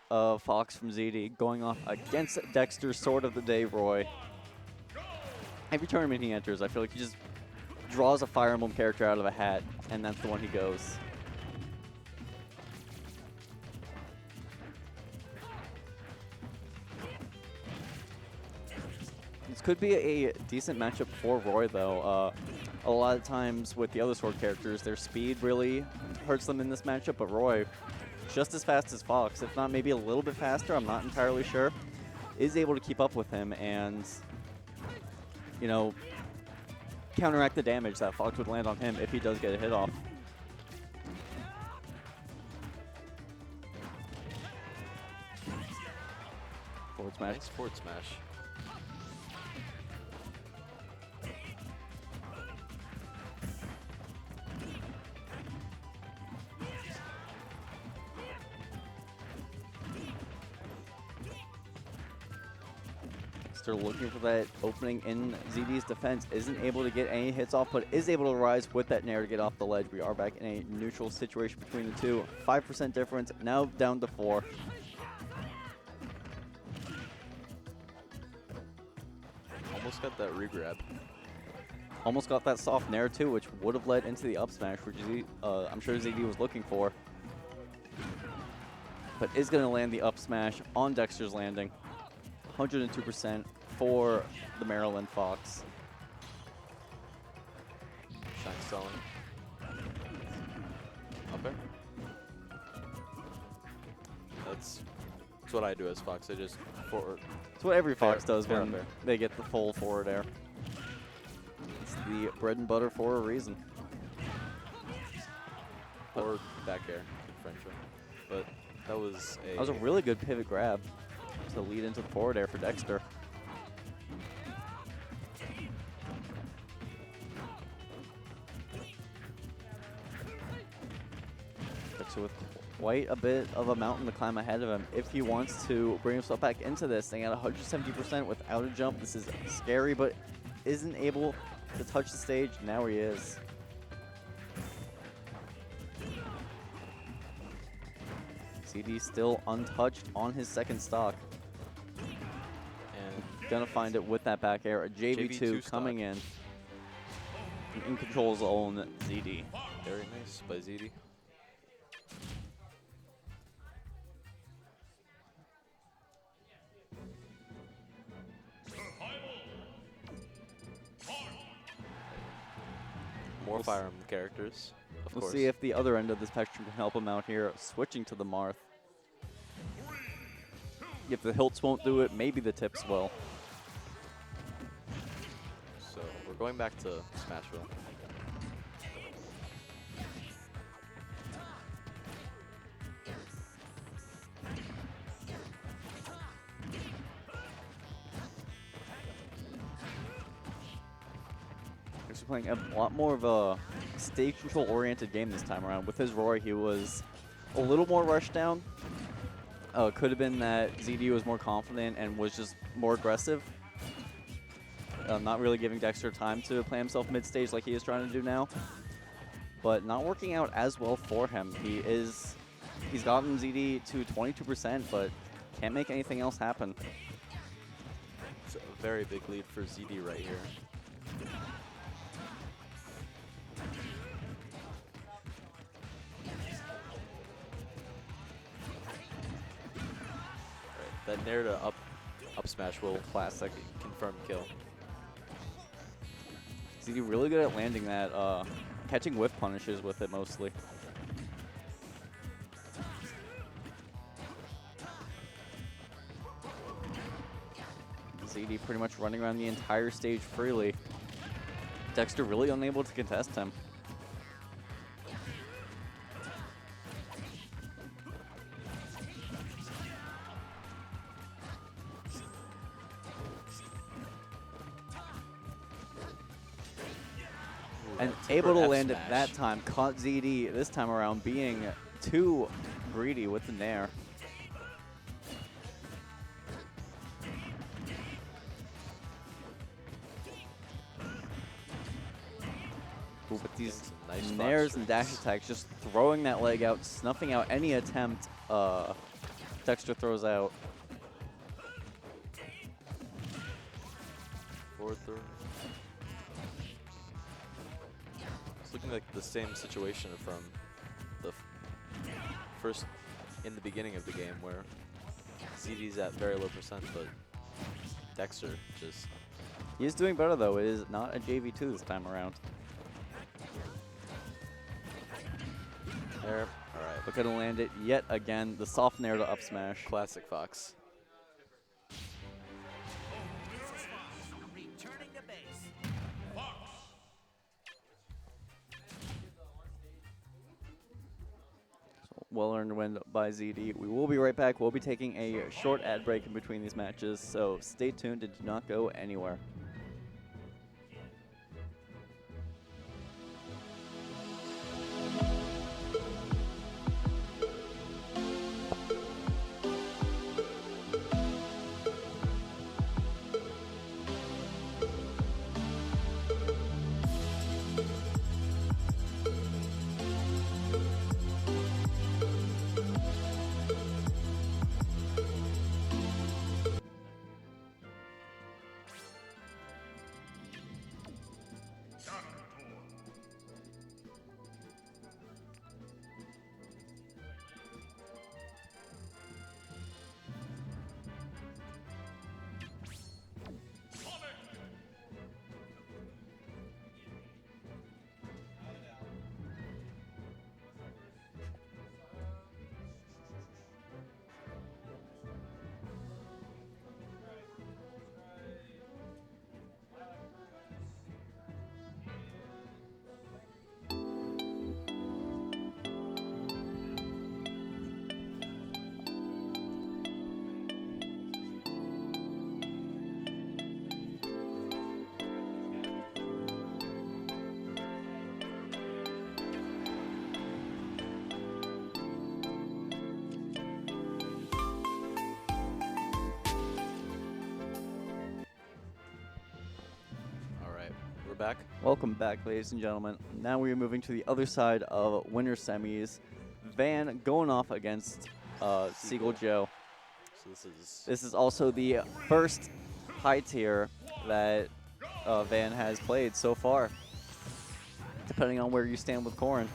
H: Fox from ZD going off against Dexter's Sword of the Day, Roy. Every tournament he enters, I feel like he just draws a Fire Emblem character out of a hat, and that's the one he goes. This could be a decent matchup for Roy, though. A lot of times with the other Sword characters, their speed really hurts them in this matchup, but Roy, just as fast as Fox, if not maybe a little bit faster, I'm not entirely sure, is able to keep up with him and, you know, counteract the damage that Fox would land on him if he does get a hit off. Forward smash.
F: Nice forward smash.
H: Dexter looking for that opening in ZD's defense. Isn't able to get any hits off, but is able to rise with that nair to get off the ledge. We are back in a neutral situation between the two. 5% difference, now down to 4.
F: Almost got that regrab.
H: Almost got that soft nair too, which would have led into the up smash, which I'm sure ZD was looking for. But is going to land the up smash on Dexter's landing. 102% for the Maryland Fox.
F: Shine selling. Up there. That's what I do as Fox. I just forward.
H: It's what every Fox
F: Fair-
H: does
F: fair
H: when
F: up air.
H: they get the full forward air. It's the bread and butter for a reason.
F: Or back air in French way. But that was a.
H: That was a really good pivot grab to lead into the forward air for Dexter. Dexter with quite a bit of a mountain to climb ahead of him if he wants to bring himself back into this thing at 170% without a jump. This is scary, but isn't able to touch the stage. Now he is. CD still untouched on his second stock.
F: And
H: Gonna find it with that back air. A JV2
F: JV2
H: coming
F: stock.
H: in control zone ZD.
F: very nice by ZD. More Fire Emblem characters, of
H: We'll
F: course.
H: see if the other end of the spectrum can help him out here, switching to the Marth. If the hilts won't do it, maybe the tips will.
F: So we're going back to Smashville.
H: He's playing a lot more of a stage control oriented game this time around. With his Roy, he was a little more rushed down. Could have been that ZD was more confident and was just more aggressive. Not really giving Dexter time to play himself mid-stage like he is trying to do now. But not working out as well for him. He's gotten ZD to 22%, but can't make anything else happen.
F: It's a very big lead for ZD right here. Right, that Nair to up smash will
H: Classic.
F: confirm kill.
H: ZD really good at landing that, catching whiff punishes with it mostly. ZD pretty much running around the entire stage freely. Dexter really unable to contest him. And able to
F: F
H: land it
F: smash.
H: that time, caught ZD this time around being too greedy with the Nair. Ooh, with these
F: Some nice fox
H: Nairs and dash
F: tricks.
H: attacks, just throwing that leg out, snuffing out any attempt Dexter throws out.
F: Forward throw. It's looking like the same situation from the first in the beginning of the game where ZD's at very low percent, but Dexter just
H: He is doing better though. It is not a JV2 this time around.
F: there. All right,
H: But gonna land it yet again. The soft Nair to up smash.
F: classic Fox.
H: Well earned win by ZD. We will be right back. We'll be taking a short ad break in between these matches, so stay tuned and do not go anywhere.
F: All right, we're back.
H: Welcome back, ladies and gentlemen. Now we are moving to the other side of winter semis. Van going off against Seagull Joe.
F: So this
H: This is also the first high tier that Van has played so far, depending on where you stand with Corrin.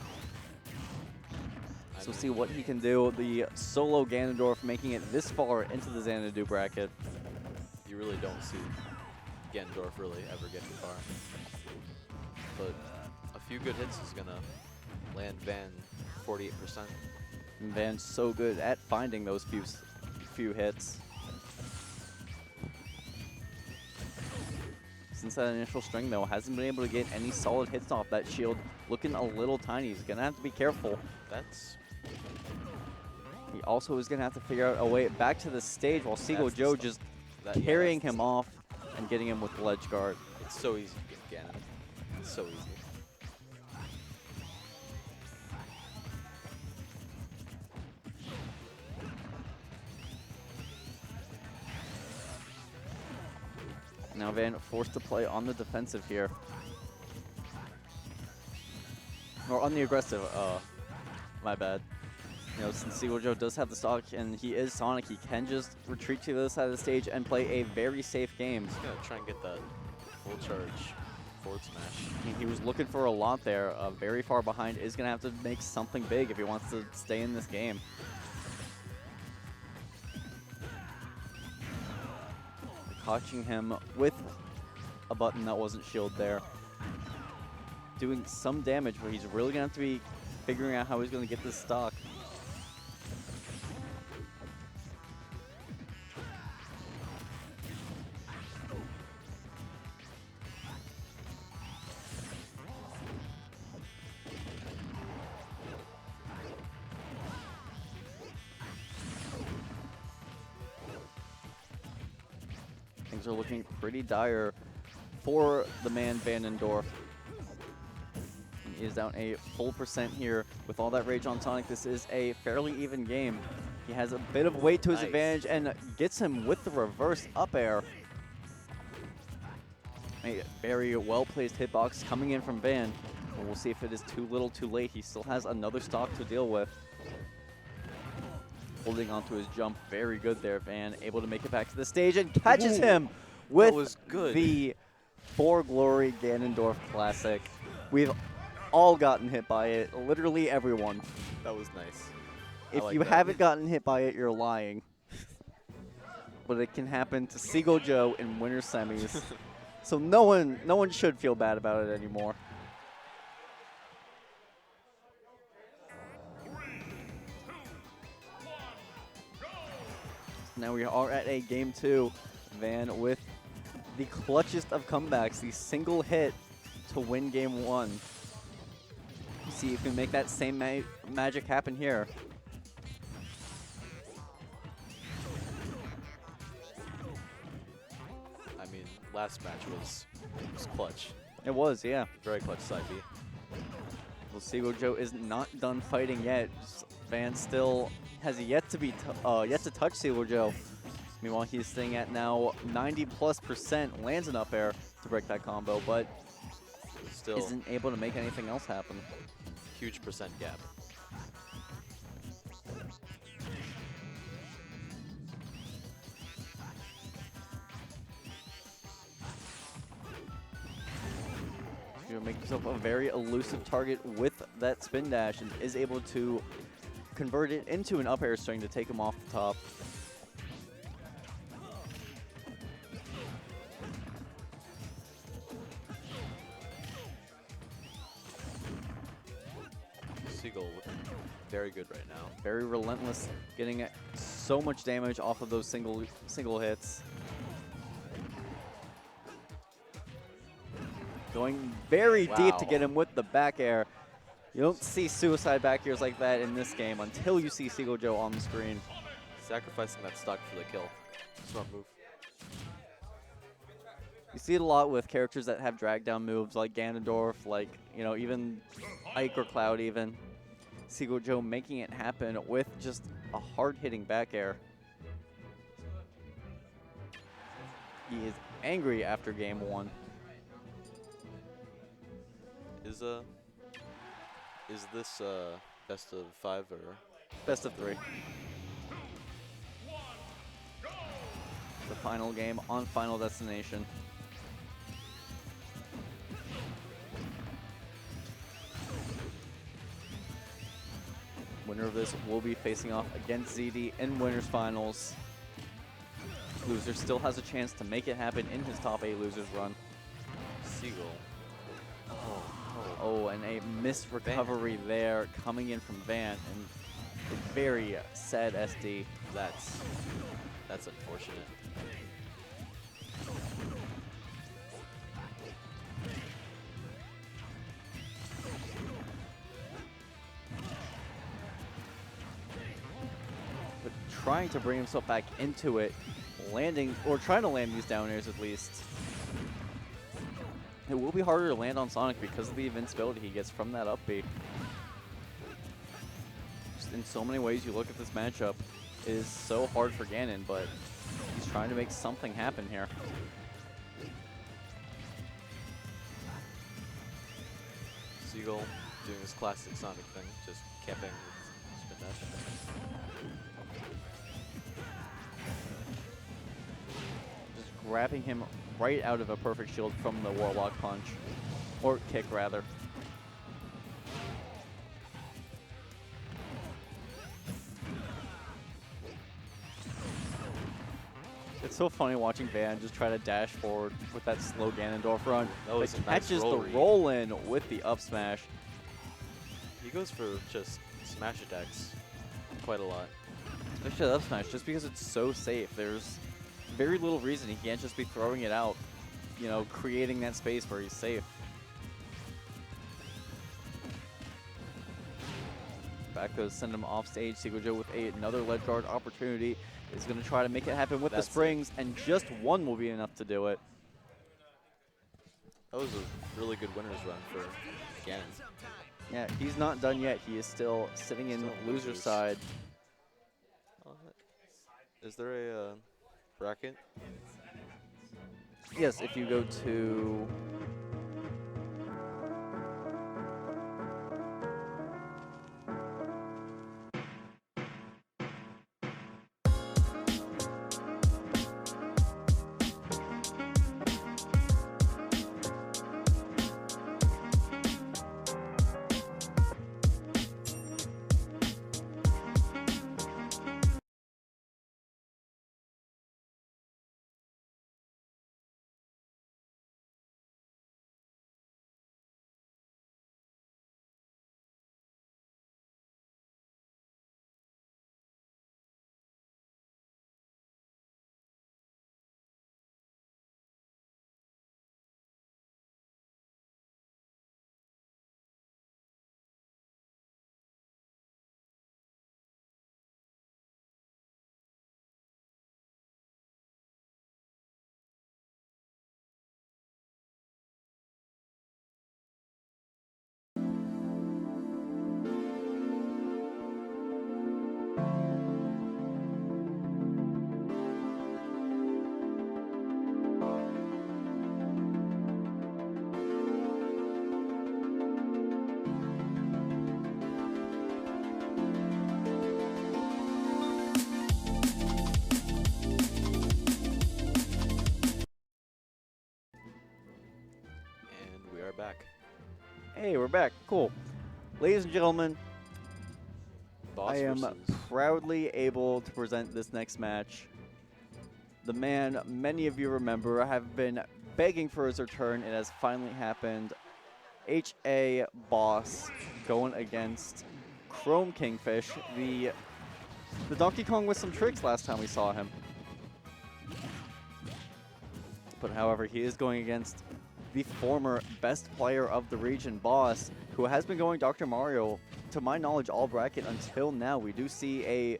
H: So see what he can do. The solo Ganondorf making it this far into the Xanadu bracket.
F: you really don't see Ganondorf really ever getting far. But a few good hits is gonna land Van 48%.
H: And Van's so good at finding those few hits. Since that initial string, though, hasn't been able to get any solid hits off that shield. Looking a little tiny. He's going to have to be careful.
F: That's
H: He also is going to have to figure out a way back to the stage while Seagull
F: That's the
H: Joe
F: stuff.
H: just
F: that, yeah,
H: carrying
F: that's
H: him off and getting him with the ledge guard.
F: It's so easy to get Ganon. It's so easy.
H: Now Van forced to play on the defensive here. Or on the aggressive, my bad. You know, since Seagull Joe does have the stock and he is Sonic, he can just retreat to the other side of the stage and play a very safe game.
F: He's gonna try and get that full charge forward smash.
H: He was looking for a lot there. Very far behind, is going to have to make something big if he wants to stay in this game. Catching him with a button that wasn't shield there. Doing some damage, but he's really going to have to be figuring out how he's going to get this stock. Things are looking pretty dire for the man Vandendorf. He is down a full percent here with all that rage on Sonic. This is a fairly even game. He has a bit of weight to his
F: Nice.
H: advantage and gets him with the reverse up air. A very well-placed hitbox coming in from Van. And we'll see if it is too little too late. He still has another stock to deal with. Holding onto his jump, very good there, Van. Able to make it back to the stage and catches him with
F: was good.
H: the For Glory Ganondorf Classic. We've all gotten hit by it, literally everyone.
F: That was nice.
H: If
F: like
H: you
F: that.
H: haven't gotten hit by it, you're lying. But it can happen to Seagull Joe in winter semis. So no one should feel bad about it anymore. Now we are at a game 2. Van with the clutchest of comebacks, the single hit to win game 1. See if we can make that same magic happen here.
F: I mean, last match was clutch.
H: It was, yeah.
F: Very clutch side B.
H: Well, Seagull Joe is not done fighting yet. Van still has yet to be yet to touch Seagull Joe. Meanwhile, he's staying at now 90+%, lands an up air to break that combo, but
F: Still,
H: isn't able to make anything else happen.
F: huge percent gap.
H: He's going to make himself a very elusive target with that spin dash and is able to convert it into an up air string to take him off the top.
F: Seagull looking very good right now.
H: Very relentless, getting so much damage off of those single hits. Going very deep to
F: Wow.
H: get him with the back air. You don't see suicide back airs like that in this game until you see Seagull Joe on the screen.
F: Sacrificing that stock for the kill. Smart move.
H: You see it a lot with characters that have drag down moves like Ganondorf, like, you know, even Ike or Cloud even. Seagull Joe making it happen with just a hard-hitting back air. He is angry after game 1.
F: Is this best of 5 or?
H: Best of 3. The final game on Final Destination. Winner of this will be facing off against ZD in Winners Finals. Loser still has a chance to make it happen in his top 8 losers run.
F: Seagull. Oh,
H: Oh, and a missed recovery there coming in from Van, and a very sad SD.
F: That's unfortunate.
H: But trying to bring himself back into it, landing, or trying to land these down airs at least. It will be harder to land on Sonic because of the invincibility he gets from that up B. Just in so many ways you look at this matchup, it is so hard for Ganon, but he's trying to make something happen here.
F: Seagull doing his classic Sonic thing, just camping with spin dash.
H: Just grabbing him right out of a perfect shield from the Warlock punch. Or kick, rather. It's so funny watching Van just try to dash forward with that slow Ganondorf run.
F: That was
H: But
F: a nice
H: catches
F: roll
H: the
F: read.
H: roll in with the up smash.
F: He goes for just smash attacks quite a lot.
H: Especially the up smash, just because it's so safe. There's very little reason he can't just be throwing it out, you know, creating that space where he's safe. Back goes, send him off stage. Seagull Joe with another ledge guard opportunity is going to try to make it happen with
F: That's
H: the springs, and just one will be enough to do it.
F: That was a really good winner's run for Ganon.
H: Yeah, he's not done yet. He is still sitting in
F: Still
H: loser's
F: losers.
H: side.
F: Is there a bracket?
H: Yes, if you go to...
F: And we are back.
H: Hey, we're back. Cool. Ladies and gentlemen,
F: Boss
H: I am
F: versus
H: proudly able to present this next match. The man many of you remember have been begging for his return. It has finally happened. HA Boss going against Chrome Kingfish, the Donkey Kong with some tricks last time we saw him. But however, he is going against the former best player of the region, Boss, who has been going Dr. Mario, to my knowledge, all bracket until now. We do see a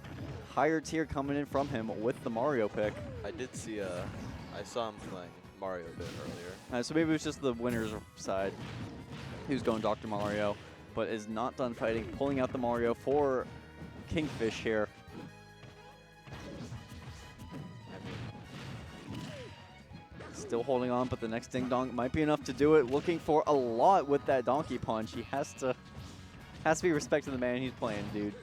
H: higher tier coming in from him with the Mario pick.
F: I did see I saw him playing Mario a bit earlier.
H: So maybe it was just the winner's side who's going Dr. Mario, but is not done fighting, pulling out the Mario for Kingfish here. Still holding on, but the next ding dong might be enough to do it. Looking for a lot with that donkey punch. He has to be respecting the man he's playing, dude.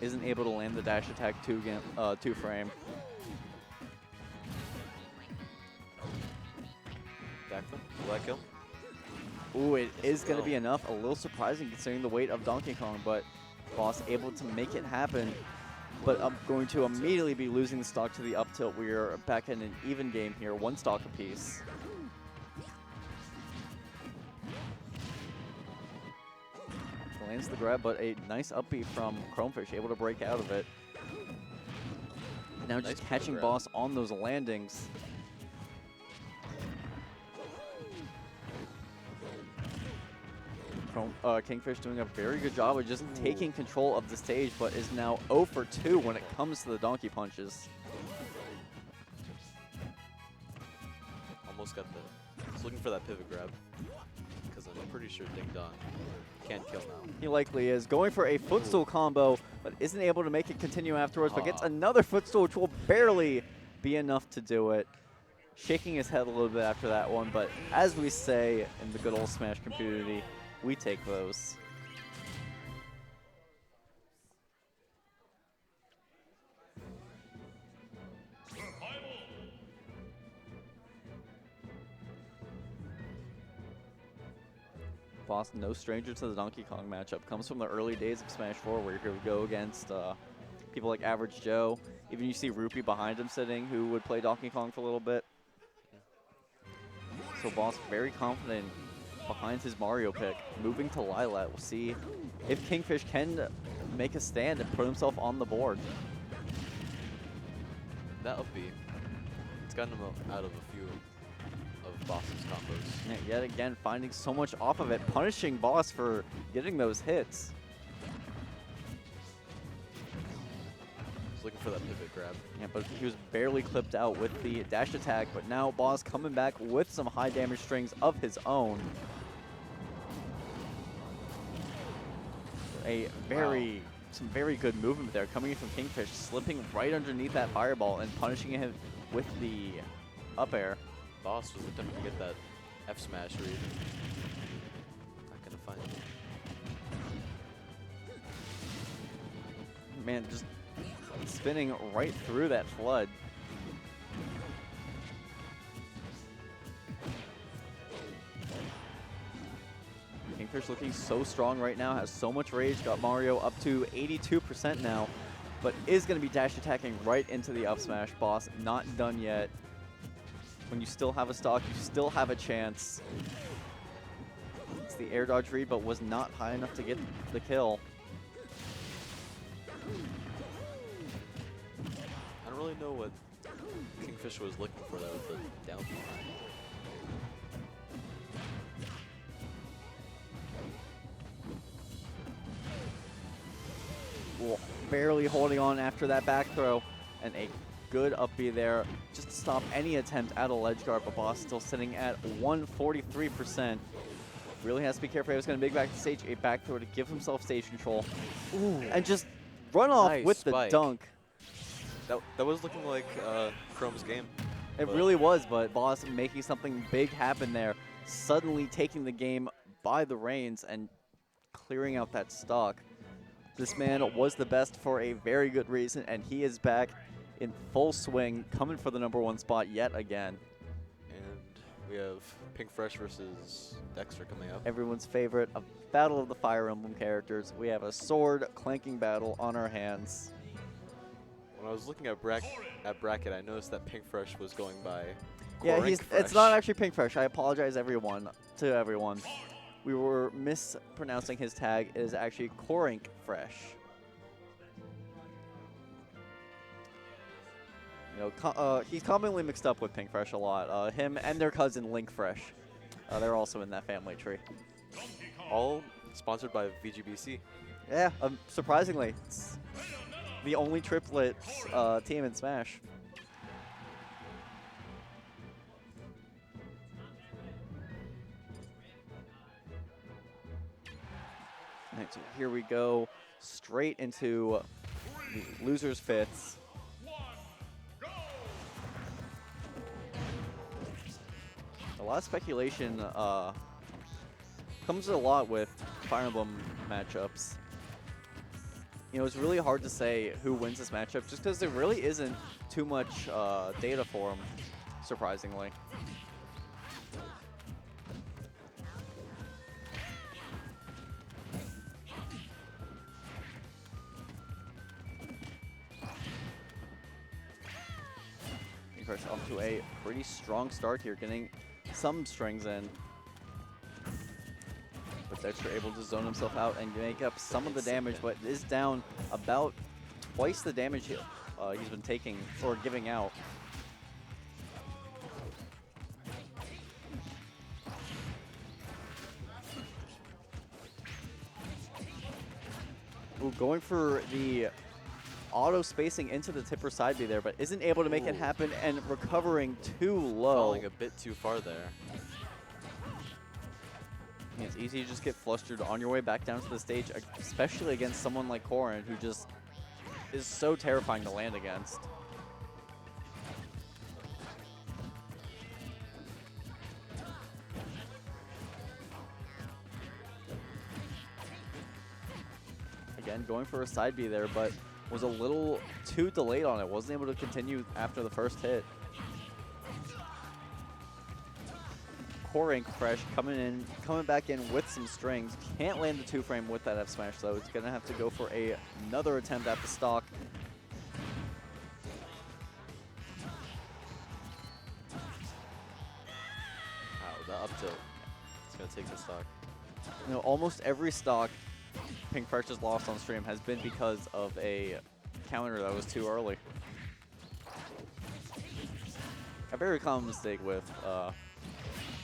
H: Isn't able to land the dash attack two frame.
F: Backflip. Will that kill?
H: Ooh, it is going to be enough. A little surprising considering the weight of Donkey Kong, but Boss able to make it happen. But I'm going to immediately be losing the stock to the up tilt. We are back in an even game here, one stock apiece. lands the grab, but a nice upbeat from Chromefish, able to break out of it. Now
F: Nice
H: just
F: pivot
H: catching
F: grab.
H: Boss on those landings. Kingfish doing a very good job of just taking control of the stage, but is now 0 for 2 when it comes to the donkey punches.
F: Almost got the. I was looking for that pivot grab because I'm pretty sure Ding Dong can kill now.
H: He likely is going for a footstool combo, but isn't able to make it continue afterwards, but gets
F: Aw.
H: another footstool, which will barely be enough to do it. Shaking his head a little bit after that one, but as we say in the good old Smash community, we take those. Boss, no stranger to the Donkey Kong matchup. Comes from the early days of Smash 4, where he would go against people like Average Joe. Even you see Rupee behind him sitting, who would play Donkey Kong for a little bit. So Boss very confident behind his Mario pick. Moving to Lylat. We'll see if Kingfish can make a stand and put himself on the board.
F: That up B, it's gotten him out of a few of Boss's combos.
H: And yet again, finding so much off of it, punishing Boss for getting those hits.
F: Just looking for that pivot grab.
H: Yeah, but he was barely clipped out with the dash attack, but now Boss coming back with some high damage strings of his own. Some very good movement there coming in from Kingfish, slipping right underneath that fireball and punishing him with the up air.
F: Boss was attempting to get that F smash read. Not gonna find it.
H: Man, just spinning right through that flood. Kingfish looking so strong right now, has so much rage, got Mario up to 82% now, but is going to be dash attacking right into the up smash. Boss not done yet. When you still have a stock, you still have a chance. It's the air dodge read, but was not high enough to get the kill.
F: I don't really know what Kingfish was looking for there with the down B.
H: Ooh, barely holding on after that back throw, and a good up B there just to stop any attempt at a ledge guard, but Boss still sitting at 143%. Really has to be careful. He was going to big back to stage, a back throw to give himself stage control. Ooh, and just run off
F: Nice
H: with
F: spike.
H: the dunk.
F: That was looking like Chrome's game.
H: It
F: But-
H: really was, but Boss making something big happen there, suddenly taking the game by the reins and clearing out that stock. This man was the best for a very good reason, and he is back in full swing, coming for the #1 spot yet again.
F: And we have Pink Fresh versus Dexter coming up.
H: Everyone's favorite, a battle of the Fire Emblem characters. We have a sword clanking battle on our hands.
F: When I was looking at bracket, I noticed that Pink Fresh was going by.
H: Yeah,
F: Corink
H: it's not actually Pink Fresh. I apologize everyone. We were mispronouncing his tag. It is actually Corink Fresh. You know, he's commonly mixed up with Pink Fresh a lot. Him and their cousin Link Fresh. They're also in that family tree.
F: All sponsored by VGBC.
H: Yeah, surprisingly, it's the only triplets team in Smash. Alright, so here we go, straight into the losers' fifths. A lot of speculation comes a lot with Fire Emblem matchups. You know, it's really hard to say who wins this matchup just because there really isn't too much data for them, surprisingly. Fresh off to a pretty strong start here, getting some strings in. But Dexter able to zone himself out and make up some of the
F: Instant
H: damage,
F: hit.
H: but is down about twice the damage he's been taking or giving out. Ooh, going for the auto spacing into the tipper side B there, but isn't able to make it
F: Ooh.
H: happen and recovering too low.
F: Falling a bit too far there.
H: It's easy to just get flustered on your way back down to the stage, especially against someone like Corrin, who just is so terrifying to land against. Again, going for a side B there, but was a little too delayed on it. Wasn't able to continue after the first hit. Corrin Fresh coming back in with some strings. Can't land the 2-frame with that F smash though. It's gonna have to go for another attempt at the stock.
F: Wow, the up tilt. It's gonna take the stock.
H: You know, almost every stock Pink Fresh has lost on stream has been because of a counter that was too early. A very common mistake with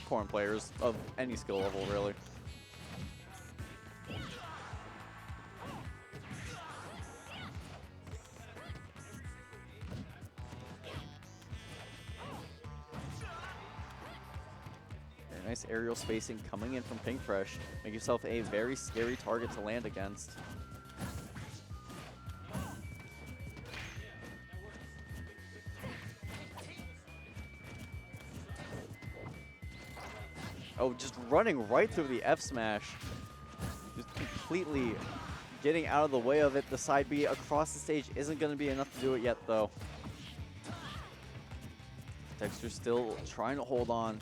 H: Corrin players of any skill level, really. Very nice aerial spacing coming in from Pink Fresh. Make yourself a very scary target to land against. Oh, just running right through the F smash. Just completely getting out of the way of it. The side B across the stage isn't going to be enough to do it yet, though. Dexter still trying to hold on.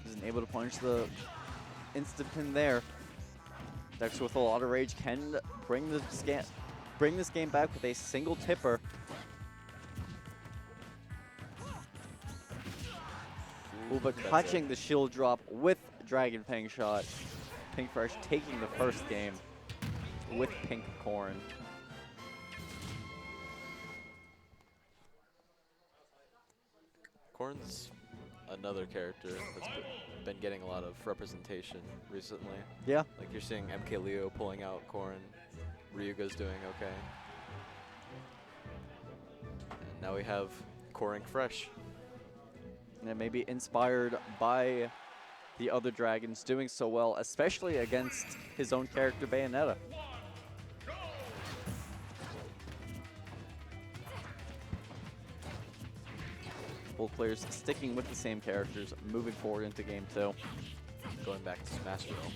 H: Isn't able to punish the instant pin there. Dexter with a lot of rage can bring this game back with a single tipper. Ooh, but
F: That's
H: catching the shield drop with Dragon Pang shot. Pink Fresh taking the first game with Pink Corrin.
F: Corrin's another character that's been getting a lot of representation recently.
H: Yeah.
F: Like you're seeing MK Leo pulling out Corrin, Ryuga's doing okay. And now we have Corrin Fresh.
H: And maybe inspired by the other dragons doing so well, especially against his own character Bayonetta. Both players sticking with the same characters, moving forward into game 2.
F: Going back to Smashville.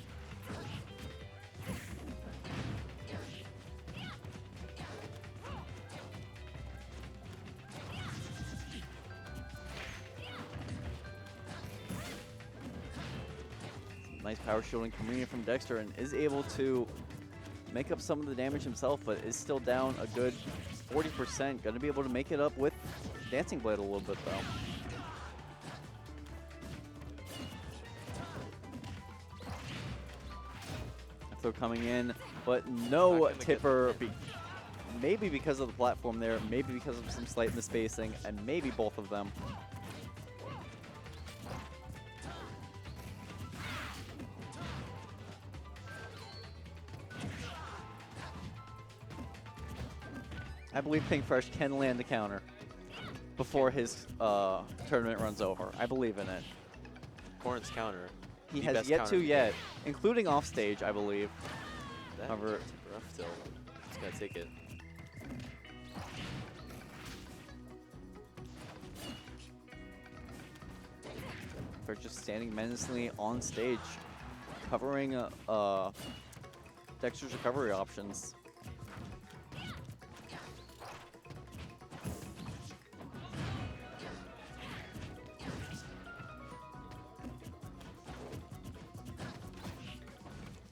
H: Nice power shielding coming in from Dexter and is able to make up some of the damage himself, but is still down a good 40%. Going to be able to make it up with Dancing Blade a little bit, though. They're coming in, but no
F: Not gonna get
H: tipper. Maybe because of the platform there, maybe because of some slight misspacing, and maybe both of them. I believe Pink Fresh can land the counter before his tournament runs over. I believe in it.
F: Corrin's counter.
H: He
F: the
H: has
F: best
H: yet
F: counter
H: to
F: in the
H: yet,
F: game.
H: including off stage, I believe.
F: That
H: However-
F: rough tilt. It's gonna take it.
H: They're just standing menacingly on stage, covering Dexter's recovery options.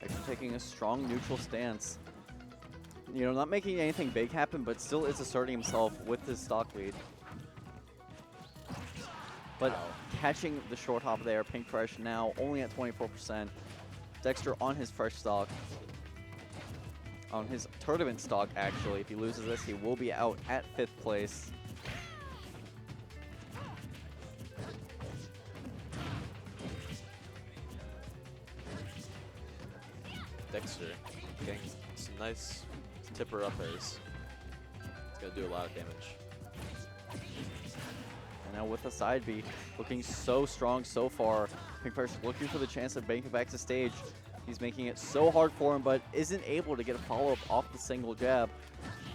H: Dexter taking a strong neutral stance. You know, not making anything big happen, but still is asserting himself with his stock lead. But catching the short hop there, Pink Fresh now only at 24%. Dexter on his fresh stock. On his tournament stock, actually. If he loses this, he will be out at 5th place.
F: Dexter getting some nice tipper up airs. It's going to do a lot of damage.
H: And now with the side B, looking so strong so far. Pink Fresh looking for the chance of making it back to stage. He's making it so hard for him, but isn't able to get a follow-up off the single jab.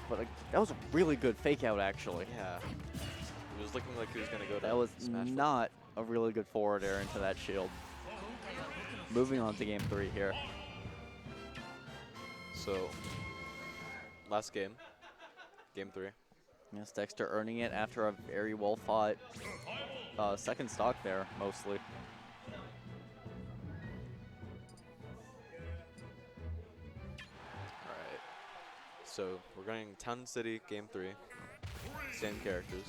H: But that was a really good fake out, actually.
F: Yeah. It was looking like he was going to go down.
H: That was
F: smash
H: not a really good forward air into that shield. Moving on to game 3 here.
F: So, last game. Game 3.
H: Yes, Dexter earning it after a very well-fought second stock there, mostly.
F: Alright. So, we're going Town City Game 3. Same characters.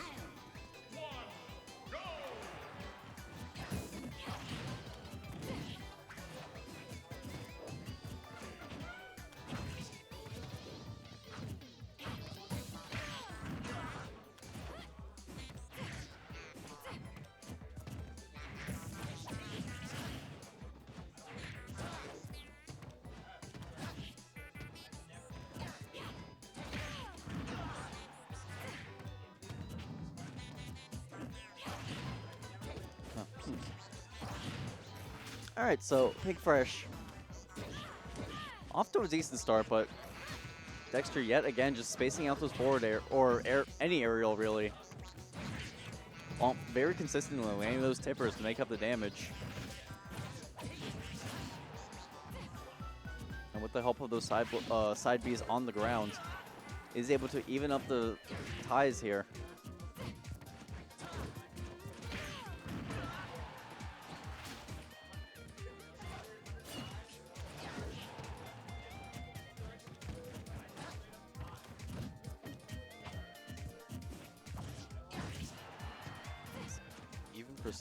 H: All right, so Pink Fresh off to a decent start, but Dexter yet again just spacing out those forward air or any aerial really. Very consistently landing those tippers to make up the damage. And with the help of those side Bs on the ground, is able to even up the ties here.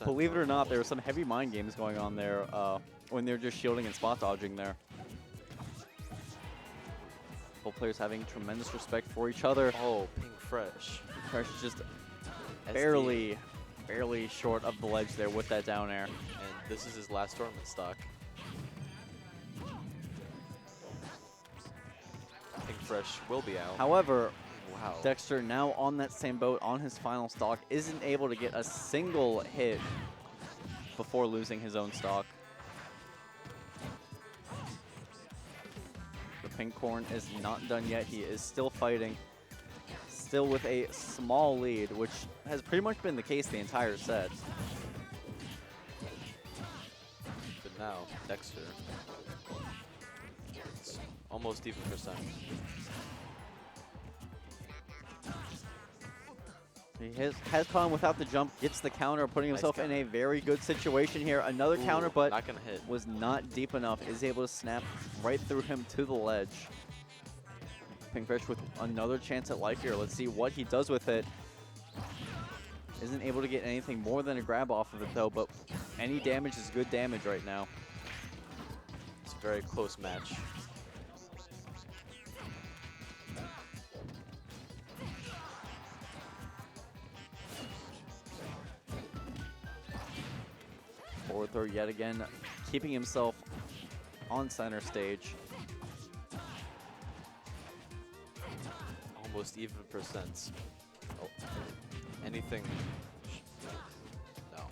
H: Believe it or not, there were some heavy mind games going on there when they're just shielding and spot dodging there. Both players having tremendous respect for each other.
F: Oh, Pink Fresh.
H: Pink Fresh is just
F: SD.
H: barely short of the ledge there with that down air.
F: And this is his last tournament stock. Pink Fresh will be out.
H: However,
F: Wow.
H: Dexter now on that same boat on his final stock isn't able to get a single hit before losing his own stock. The pink corn is not done yet. He is still fighting, still with a small lead, which has pretty much been the case the entire set.
F: But now, Dexter. It's almost even percent.
H: He has caught him without the jump, gets the counter, putting
F: Nice
H: himself in
F: counter.
H: a very good situation here. Another counter, but
F: not gonna hit.
H: was not deep enough. Is able to snap right through him to the ledge. Pink Fresh with another chance at life here. Let's see what he does with it. Isn't able to get anything more than a grab off of it though, but any damage is good damage right now.
F: It's a very close match.
H: Forward throw yet again, keeping himself on center stage.
F: Almost even percent. Oh. Anything. No.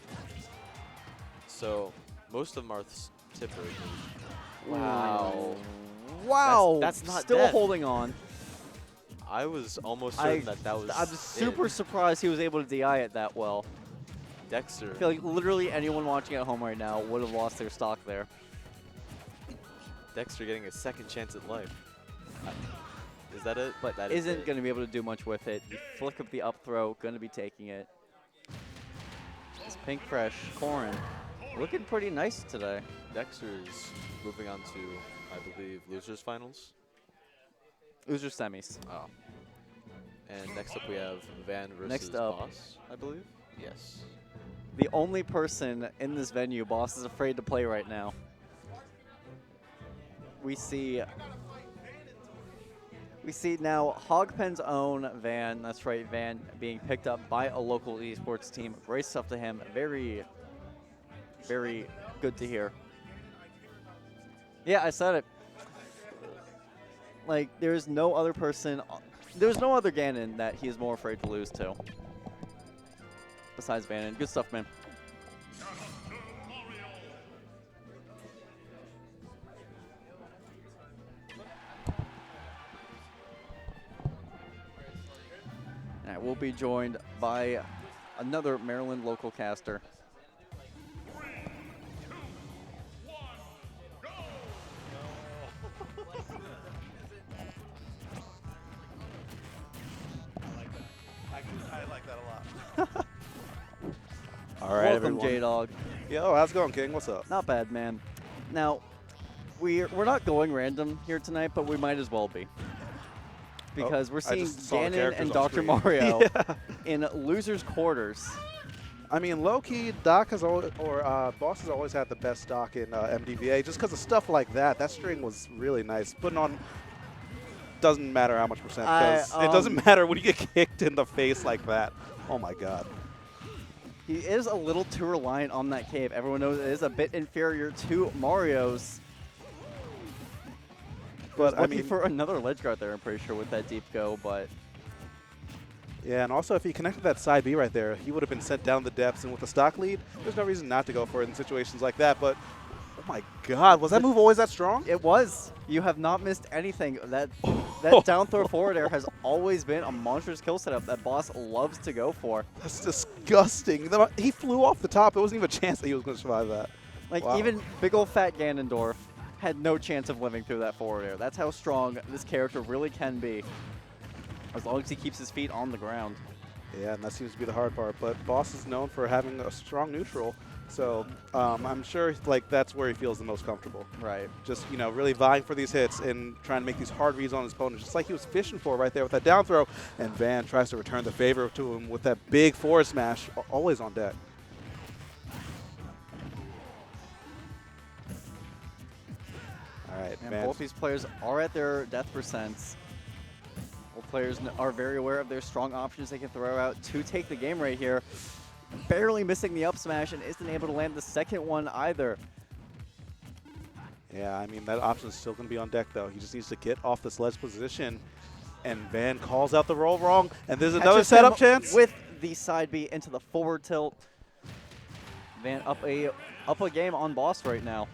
F: So, most of Marth's tippers. Wow.
H: Wow!
F: That's not
H: still
F: death.
H: holding on.
F: I was almost certain that was
H: I'm super surprised he was able to DI it that well.
F: Dexter.
H: I feel like literally anyone watching at home right now would have lost their stock there.
F: Dexter getting a second chance at life. Is that it?
H: But
F: that is
H: isn't
F: it.
H: going to be able to do much with it. You flick up the up throw, going to be taking it. It's Pink Fresh, Corrin, looking pretty nice today.
F: Dexter's moving on to, I believe, losers finals.
H: Loser semis.
F: Oh. And next up we have Van versus
H: Next up.
F: Boss, I believe. Yes.
H: the only person in this venue Boss is afraid to play right now. We see now Hogpen's own Van, that's right, Van being picked up by a local esports team. Great stuff to him. Very, very good to hear. Yeah, I said it. Like, there's no other person, there's no other Ganon that he is more afraid to lose to. Besides Vanon. Good stuff, man. All right, we'll be joined by another Maryland local caster.
I: I like that a lot.
J: All right,
H: Welcome,
J: everyone.
H: J-Dog.
J: Yo, how's it going, King? What's up?
H: Not bad, man. Now, we're not going random here tonight, but we might as well be. Because we're
J: I
H: seeing
J: just saw the
H: Ganon
J: characters
H: and
J: on
H: Dr.
J: screen.
H: Mario
J: Yeah.
H: in losers' quarters.
J: I mean, low-key, Doc has always, Boss has always had the best Doc in MDVA just because of stuff like that. That string was really nice. Putting on doesn't matter how much percent, because it doesn't matter when you get kicked in the face like that. Oh my God.
H: He is a little too reliant on that cave. Everyone knows it is a bit inferior to Mario's.
J: But I
H: Looking
J: mean,
H: for another ledge guard there, I'm pretty sure, with that deep go, but
J: yeah, and also if he connected that side B right there, he would have been sent down the depths. And with the stock lead, there's no reason not to go for it in situations like that. But oh my God, was that move always that strong?
H: it was. You have not missed anything. That down throw forward air has always been a monstrous kill setup that Boss loves to go for.
J: That's disgusting. He flew off the top. It wasn't even a chance that he was going to survive that.
H: Like,
J: Wow.
H: even big old fat Ganondorf had no chance of living through that forward air. That's how strong this character really can be, as long as he keeps his feet on the ground.
J: Yeah, and that seems to be the hard part. But Boss is known for having a strong neutral, so I'm sure like that's where he feels the most comfortable.
H: Right.
J: Just really vying for these hits and trying to make these hard reads on his opponent, just like he was fishing for right there with that down throw. And Van tries to return the favor to him with that big forward smash, always on deck. All right,
H: And
J: Van.
H: both these players are at their death percents. Both players are very aware of their strong options they can throw out to take the game right here. Barely missing the up smash and isn't able to land the second one either.
J: Yeah, I mean, that option is still going to be on deck, though. He just needs to get off this ledge position. And Van calls out the roll wrong. And there's another
H: Catches
J: setup
H: him
J: chance.
H: with the side B into the forward tilt. Van up a game on Boss right now.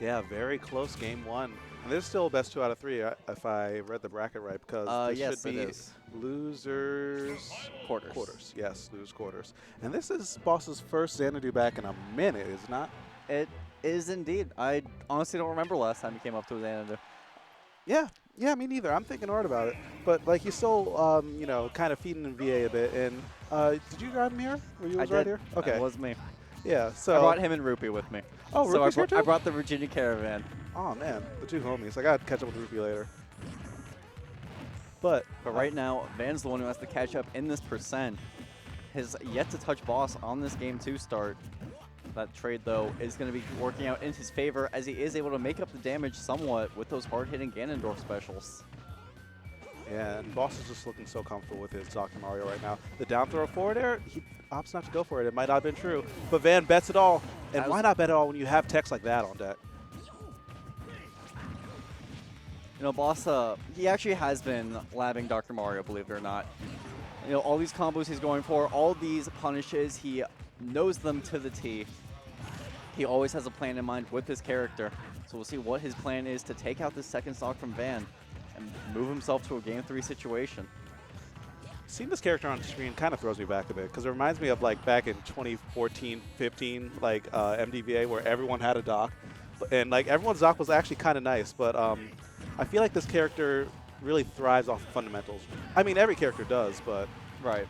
J: Yeah, very close game one. And there's still best 2 out of 3 if I read the bracket right, because this
H: Yes,
J: should be
H: it is.
J: losers
H: Quarters.
J: Yes, losers quarters. And this is Boss's first Xanadu back in a minute, is it not?
H: It is indeed. I honestly don't remember last time he came up to Xanadu.
J: Yeah, me neither. I'm thinking hard about it. But like he's still, kind of feeding in VA a bit. And did you drive him here? Were you
H: I
J: right
H: did.
J: here? Okay.
H: That was me.
J: Yeah. So
H: I brought him and Rupee with me.
J: Oh,
H: so
J: Rupee's here too?
H: I brought the Virginia Caravan.
J: Oh man, the two homies. I gotta catch up with Rupee later. But
H: Right now, Van's the one who has to catch up in this percent. Has yet to touch Boss on this game 2 start. That trade, though, is going to be working out in his favor as he is able to make up the damage somewhat with those hard-hitting Ganondorf specials.
J: Yeah, and Boss is just looking so comfortable with his Dr. Mario right now. The down throw forward air, he opts not to go for it. It might not have been true. But Van bets it all. And why not bet it all when you have text like that on deck?
H: You know, Boss, he actually has been labbing Dr. Mario, believe it or not. You know, all these combos he's going for, all these punishes, he knows them to the T. He always has a plan in mind with his character. So we'll see what his plan is to take out this second stock from Van and move himself to a Game 3 situation.
J: Seeing this character on screen kind of throws me back a bit because it reminds me of like back in 2014, 15, like MDVA where everyone had a doc. And like everyone's doc was actually kind of nice, but I feel like this character really thrives off of fundamentals. I mean, every character does, but
H: Right.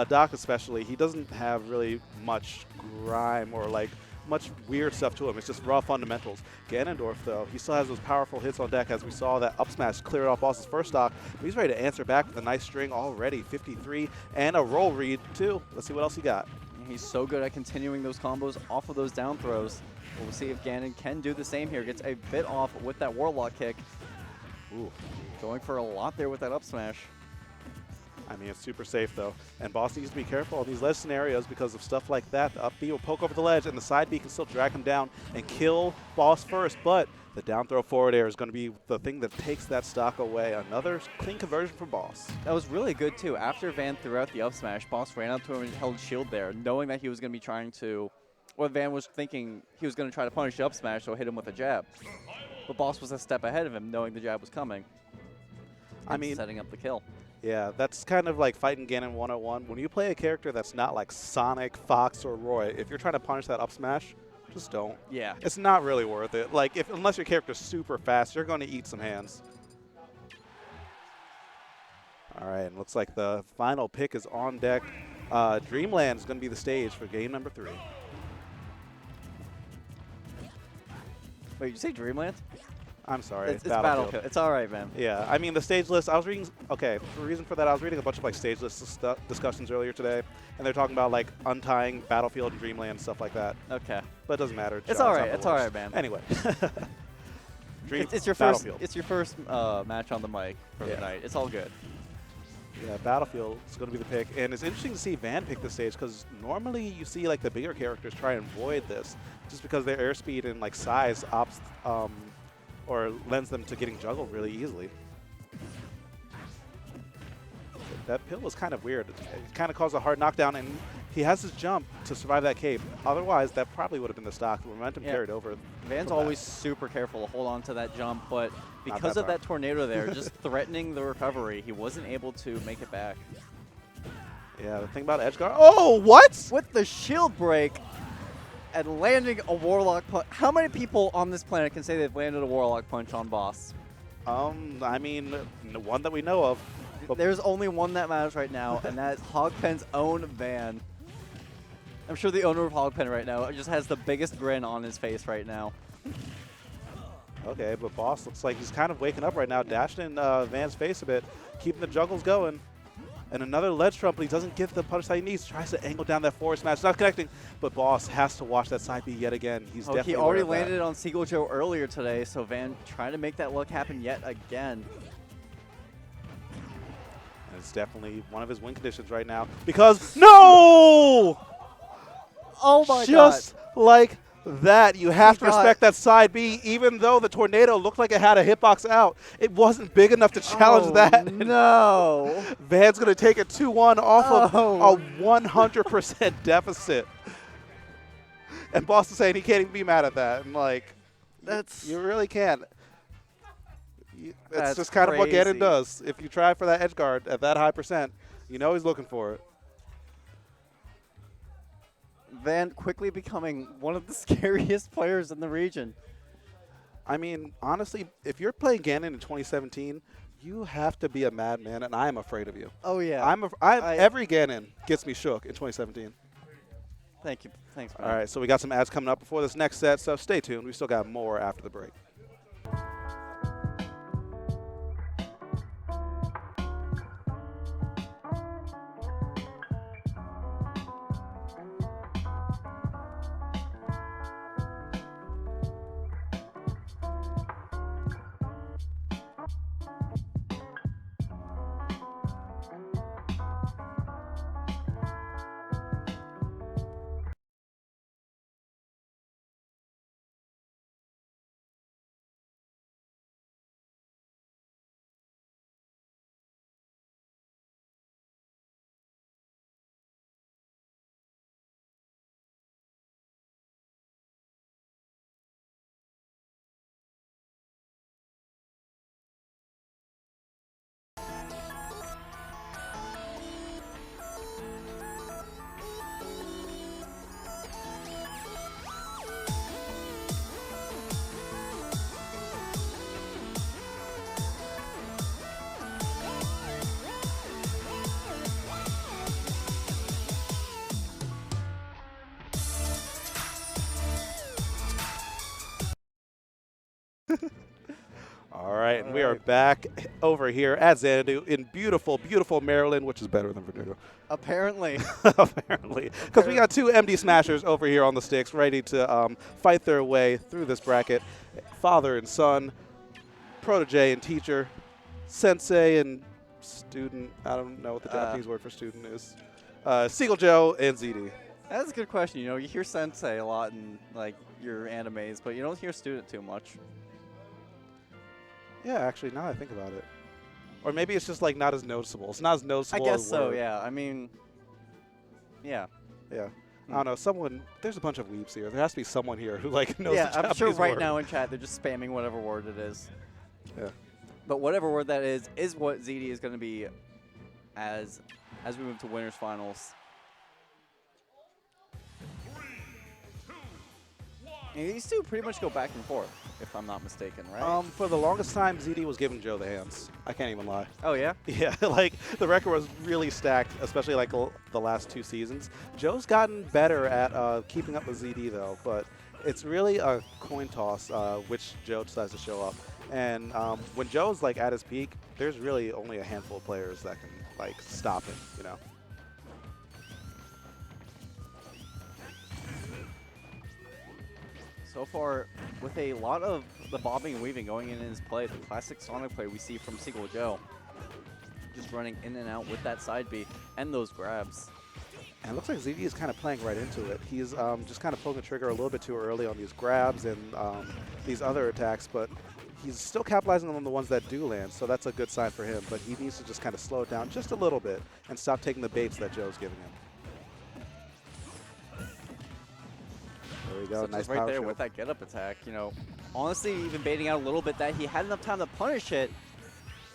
J: Doc especially, he doesn't have really much grime or like much weird stuff to him. It's just raw fundamentals. Ganondorf, though, he still has those powerful hits on deck, as we saw that up smash clear off Boss's first stock. But he's ready to answer back with a nice string already, 53, and a roll read, too. Let's see what else he got.
H: He's so good at continuing those combos off of those down throws. We'll see if Ganon can do the same here. Gets a bit off with that Warlock kick. Ooh, going for a lot there with that up smash.
J: I mean, it's super safe, though. And Boss needs to be careful in these ledge scenarios because of stuff like that. The up B will poke over the ledge, and the side B can still drag him down and kill Boss first. But the down throw forward air is going to be the thing that takes that stock away. Another clean conversion from Boss.
H: That was really good, too. After Van threw out the up smash, Boss ran up to him and held shield there, knowing that he was going to be trying to, or Van was thinking he was going to try to punish the up smash, so hit him with a jab. But Boss was a step ahead of him, knowing the jab was coming.
J: I mean,
H: setting up the kill.
J: Yeah, that's kind of like fighting Ganon 101. When you play a character that's not like Sonic, Fox, or Roy, if you're trying to punish that up smash, just don't.
H: Yeah.
J: It's not really worth it. Like, unless your character's super fast, you're going to eat some hands. All right, and looks like the final pick is on deck. Dreamland is going to be the stage for game number 3.
H: Wait, did you say Dreamland?
J: I'm sorry.
H: It's Battlefield. It's all right, man.
J: Yeah, I mean, the stage list, I was reading, okay, the reason for that, I was reading a bunch of, like, stage list discussions earlier today, and they're talking about, like, untying Battlefield and Dreamland, stuff like that.
H: Okay.
J: But it doesn't matter.
H: It's all right. It's all right, man.
J: Anyway.
H: It's your first. It's your first match on the mic for the night. It's all good.
J: Yeah, Battlefield is going to be the pick, and it's interesting to see Van pick the stage because normally you see like the bigger characters try and avoid this, just because their airspeed and like size or lends them to getting juggled really easily. That pill was kind of weird. It kind of caused a hard knockdown, and he has his jump to survive that cape. Otherwise, that probably would have been the stock. The momentum carried over.
H: Van's always super careful to hold on to that jump, but because of that tornado there, just threatening the recovery, he wasn't able to make it back.
J: Yeah, the thing about Edgeguard. Oh, what?
H: With the shield break and landing a Warlock punch. How many people on this planet can say they've landed a Warlock punch on Boss?
J: I mean, one that we know of.
H: There's only one that matters right now, and that is Hogpen's own Van. I'm sure the owner of Hogpen right now just has the biggest grin on his face right now.
J: Okay, but Boss looks like he's kind of waking up right now, dashing in Van's face a bit, keeping the juggles going. And another ledge trump, but he doesn't get the punch that he needs. Tries to angle down that forward smash, not connecting. But Boss has to watch that side B yet again. He's definitely
H: he already
J: aware of
H: landed it on Seagull Joe earlier today, so Van trying to make that luck happen yet again.
J: And it's definitely one of his win conditions right now. Because, no!
H: Oh my god.
J: Just like that, you have to respect that side B, even though the tornado looked like it had a hitbox out. It wasn't big enough to challenge that.
H: No.
J: Van's going to take a 2-1 off of a 100% deficit. And Boss is saying he can't even be mad at that. And like, you really can't. That's just kind of what Ganon does. If you try for that edge guard at that high percent, you know he's looking for it.
H: Van quickly becoming one of the scariest players in the region.
J: I mean, honestly, if you're playing Ganon in 2017, you have to be a madman, and I am afraid of you.
H: Oh, yeah.
J: Every Ganon gets me shook in 2017.
H: Thank you. Thanks, man.
J: All right, so we got some ads coming up before this next set, so stay tuned. We still got more after the break. All right, and we are
C: Alright.
J: back over here at Xanadu in beautiful, beautiful Maryland, which is better than Virginia,
H: Apparently.
J: apparently. Because we got two MD Smashers over here on the sticks ready to fight their way through this bracket. Father and son, protege and teacher, sensei and student. I don't know what the Japanese word for student is. Seagull Joe and ZD.
H: That's a good question. You know, you hear sensei a lot in like your animes, but you don't hear student too much.
J: Yeah, actually, now I think about it. Or maybe it's just like not as noticeable. It's not as
H: I
J: noticeable
H: guess
J: as
H: so,
J: word.
H: yeah. I mean, yeah.
J: Yeah. I don't know. Someone, there's a bunch of weeps here. There has to be someone here who like knows
H: Yeah,
J: the
H: I'm sure
J: Japanese
H: right
J: word.
H: now in chat they're just spamming whatever word it is.
J: Yeah.
H: But whatever word that is what ZD is going to be as we move to winners finals. And these two pretty much go back and forth, if I'm not mistaken, right?
J: For the longest time, ZD was giving Joe the hands. I can't even lie.
H: Oh yeah.
J: Yeah, like the record was really stacked, especially like the last 2 seasons. Joe's gotten better at keeping up with ZD though, but it's really a coin toss which Joe decides to show up. And when Joe's like at his peak, there's really only a handful of players that can like stop him, you know.
H: So far, with a lot of the bobbing and weaving going in his play, the classic Sonic play we see from Seagull Joe, just running in and out with that side B and those grabs.
J: And it looks like ZD is kind of playing right into it. He's just kind of pulling the trigger a little bit too early on these grabs and these other attacks, but he's still capitalizing on the ones that do land, so that's a good sign for him. But he needs to just kind of slow it down just a little bit and stop taking the baits that Joe's giving him. There we go,
H: So
J: nice
H: just right
J: power
H: there
J: shield.
H: with that get-up attack, you know, honestly even baiting out a little bit that he had enough time to punish it,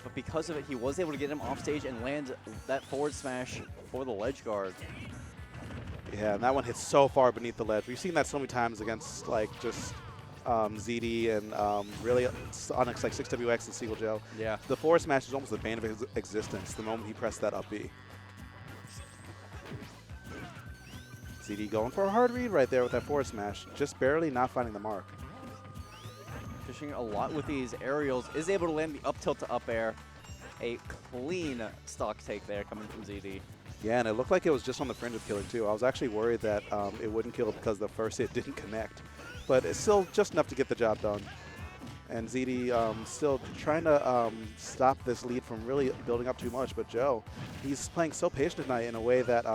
H: but because of it, he was able to get him off stage and land that forward smash for the ledge guard.
J: Yeah, and that one hits so far beneath the ledge. We've seen that so many times against like just ZD and really Onyx like 6WX and Seagull Joe.
H: Yeah.
J: The forward smash is almost the bane of his existence the moment he pressed that up B. ZD going for a hard read right there with that forward smash, just barely not finding the mark.
H: Fishing a lot with these aerials, is able to land the up tilt to up air. A clean stock take there coming from ZD.
J: Yeah, and it looked like it was just on the fringe of killing too. I was actually worried that it wouldn't kill because the first hit didn't connect, but it's still just enough to get the job done. And ZD still trying to stop this lead from really building up too much. But Joe, he's playing so patient tonight in a way that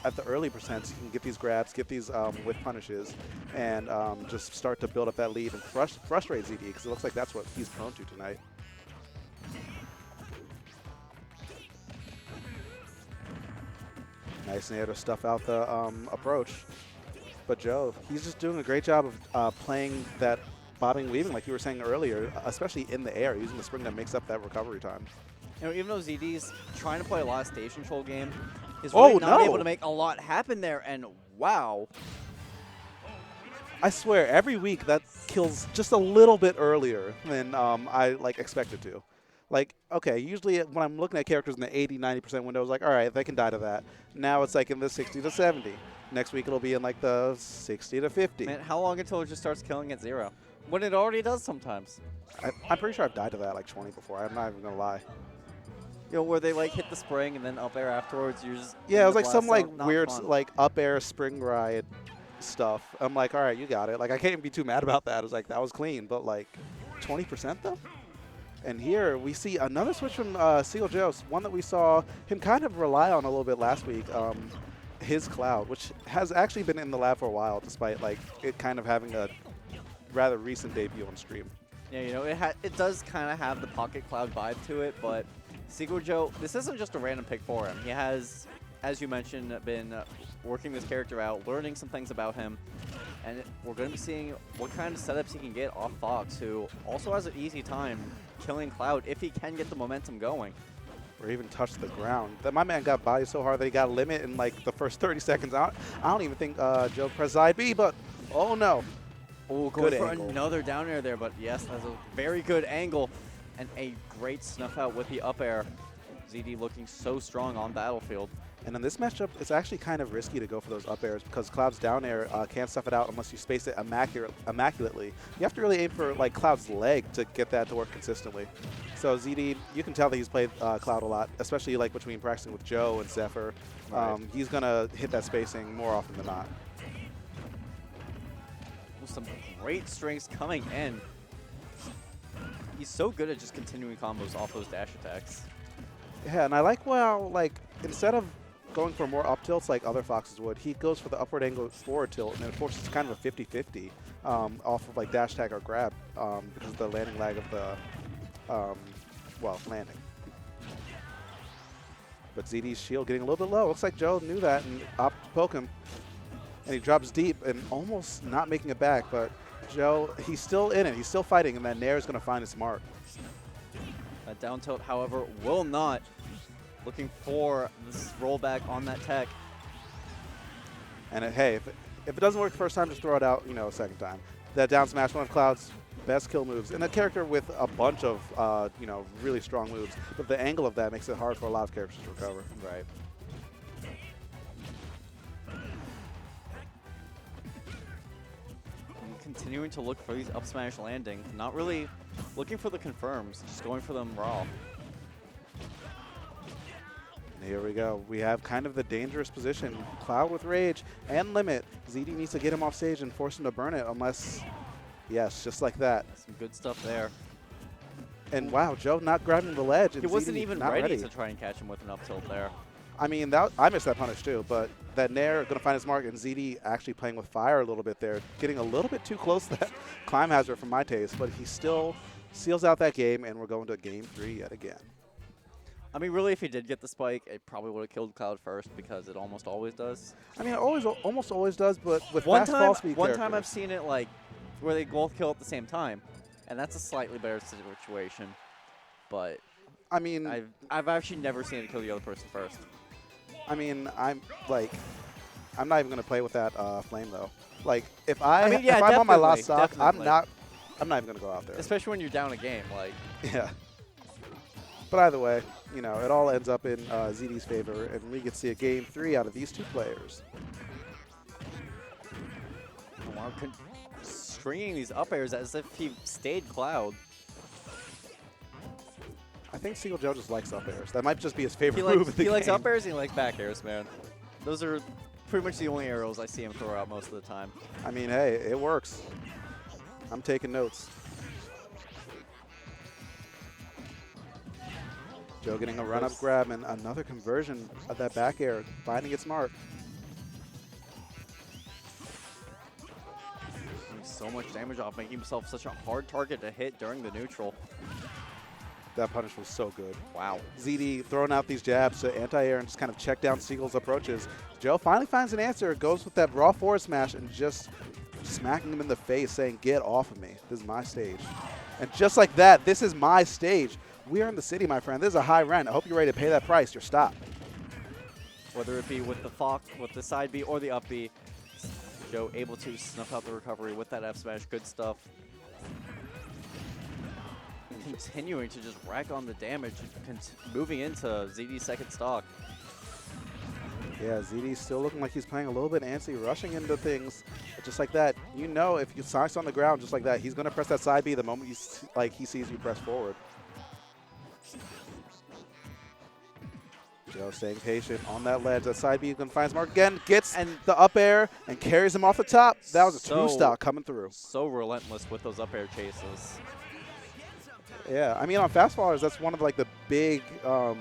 J: at the early percents, he can get these grabs, get these whiff punishes, and just start to build up that lead and frustrate ZD, because it looks like that's what he's prone to tonight. Nice and able to stuff out the approach. But Joe, he's just doing a great job of playing that bobbing weaving like you were saying earlier, especially in the air, using the spring that makes up that recovery time.
H: You know, even though ZD's trying to play a lot of stage control game, he's really not able to make a lot happen there, and wow.
J: I swear, every week that kills just a little bit earlier than I like expected to. Like, okay, usually when I'm looking at characters in the 80-90% window, I was like, all right, they can die to that. Now it's like in the 60 to 70. Next week it'll be in like the 60 to 50.
H: Man, how long until it just starts killing at 0? When it already does sometimes.
J: I'm pretty sure I've died to that like 20 before. I'm not even gonna lie.
H: You know, where they like hit the spring and then up air afterwards. You're just
J: Yeah, it was like some like
H: not
J: weird
H: fun.
J: like up air spring ride stuff. I'm like, all right, you got it. Like I can't even be too mad about that. It was like that was clean, but like 20% though. And here we see another switch from Seagull Joe, one that we saw him kind of rely on a little bit last week. His Cloud, which has actually been in the lab for a while, despite like it kind of having a rather recent debut on stream.
H: Yeah, you know, it does kind of have the Pocket Cloud vibe to it, but Seagull Joe, this isn't just a random pick for him. He has, as you mentioned, been working this character out, learning some things about him, and we're going to be seeing what kind of setups he can get off Fox, who also has an easy time killing Cloud if he can get the momentum going.
J: Or even touch the ground. That my man got bodied so hard that he got a limit in like the first 30 seconds. I don't even think Joe pressed side B, but oh no.
H: Oh,
J: Good
H: going for
J: angle.
H: another down air there, but yes, that's a very good angle and a great snuff out with the up air. ZD looking so strong on Battlefield.
J: And in this matchup, it's actually kind of risky to go for those up airs because Cloud's down air can't stuff it out unless you space it immaculately. You have to really aim for like Cloud's leg to get that to work consistently. So ZD, you can tell that he's played Cloud a lot, especially like between practicing with Joe and Zephyr.
H: Right.
J: He's gonna hit that spacing more often than not.
H: Some great strings coming in. He's so good at just continuing combos off those dash attacks.
J: Yeah, and I like how like instead of going for more up tilts like other Foxes would, he goes for the upward angle forward tilt, and it forces kind of a 50-50 off of like dash tag or grab because of the landing lag of the landing. But ZD's shield getting a little bit low. Looks like Joe knew that and opted to poke him. And he drops deep and almost not making it back, but Joe, he's still in it. He's still fighting, and that Nair is going to find his mark.
H: That down tilt, however, will not. Looking for this rollback on that tech.
J: And hey, if it doesn't work the first time, just throw it out, a second time. That down smash, one of Cloud's best kill moves, and a character with a bunch of, really strong moves. But the angle of that makes it hard for a lot of characters to recover.
H: Right. Continuing to look for these up smash landings, not really looking for the confirms, just going for them raw.
J: Here we go. We have kind of the dangerous position. Cloud with Rage and Limit. ZD needs to get him off stage and force him to burn it unless, yes, just like that.
H: Some good stuff there.
J: And wow, Joe not grabbing the ledge.
H: He
J: and
H: wasn't
J: ZD
H: even
J: not
H: ready to try and catch him with an up tilt there.
J: I mean, I missed that punish too, but that Nair going to find his mark, and ZD actually playing with fire a little bit there, getting a little bit too close to that climb hazard for my taste, but he still seals out that game, and we're going to game 3 yet again.
H: I mean, really, if he did get the spike, it probably would have killed Cloud first because it almost always does.
J: I mean, it almost always does, but with
H: One
J: fast fall speed
H: time I've
J: characters-
H: seen it like where they both kill at the same time, and that's a slightly better situation. But
J: I mean,
H: I've actually never seen it kill the other person first.
J: I mean, I'm not even gonna play with that flame though. Like, if I'm on my last stock, I'm not even gonna go out there.
H: Especially when you're down a game, like.
J: Yeah. But either way, it all ends up in ZD's favor, and we get to see a game 3 out of these two players.
H: Wow, stringing these up airs as if he stayed Cloud.
J: I think Seagull Joe just likes up airs. That might just be his favorite
H: He
J: move in the game.
H: likes up airs and he likes back airs, man. Those are pretty much the only arrows I see him throw out most of the time.
J: I mean, hey, it works. I'm taking notes. Joe getting a run-up grab and another conversion of that back air, finding its mark.
H: Doing so much damage off, making himself such a hard target to hit during the neutral.
J: That punish was so good.
H: Wow.
J: ZD throwing out these jabs to anti-air and just kind of check down Seagull's approaches. Joe finally finds an answer, goes with that raw forward smash and just smacking him in the face, saying, "Get off of me. This is my stage." And just like that, this is my stage. We are in the city, my friend. This is a high rent. I hope you're ready to pay that price. You're stopped.
H: Whether it be with the Fox, with the side B or the up B, Joe able to snuff out the recovery with that F smash. Good stuff. Continuing to just rack on the damage, moving into ZD's second stock.
J: Yeah, ZD's still looking like he's playing a little bit antsy, rushing into things. But just like that, if you socks on the ground just like that, he's going to press that side B the moment he sees you press forward. Joe staying patient on that ledge. That side B is going to find his mark again, gets the up air and carries him off the top. That was a two stock coming through.
H: So relentless with those up air chases.
J: Yeah, I mean, on fast fallers, that's one of the big, I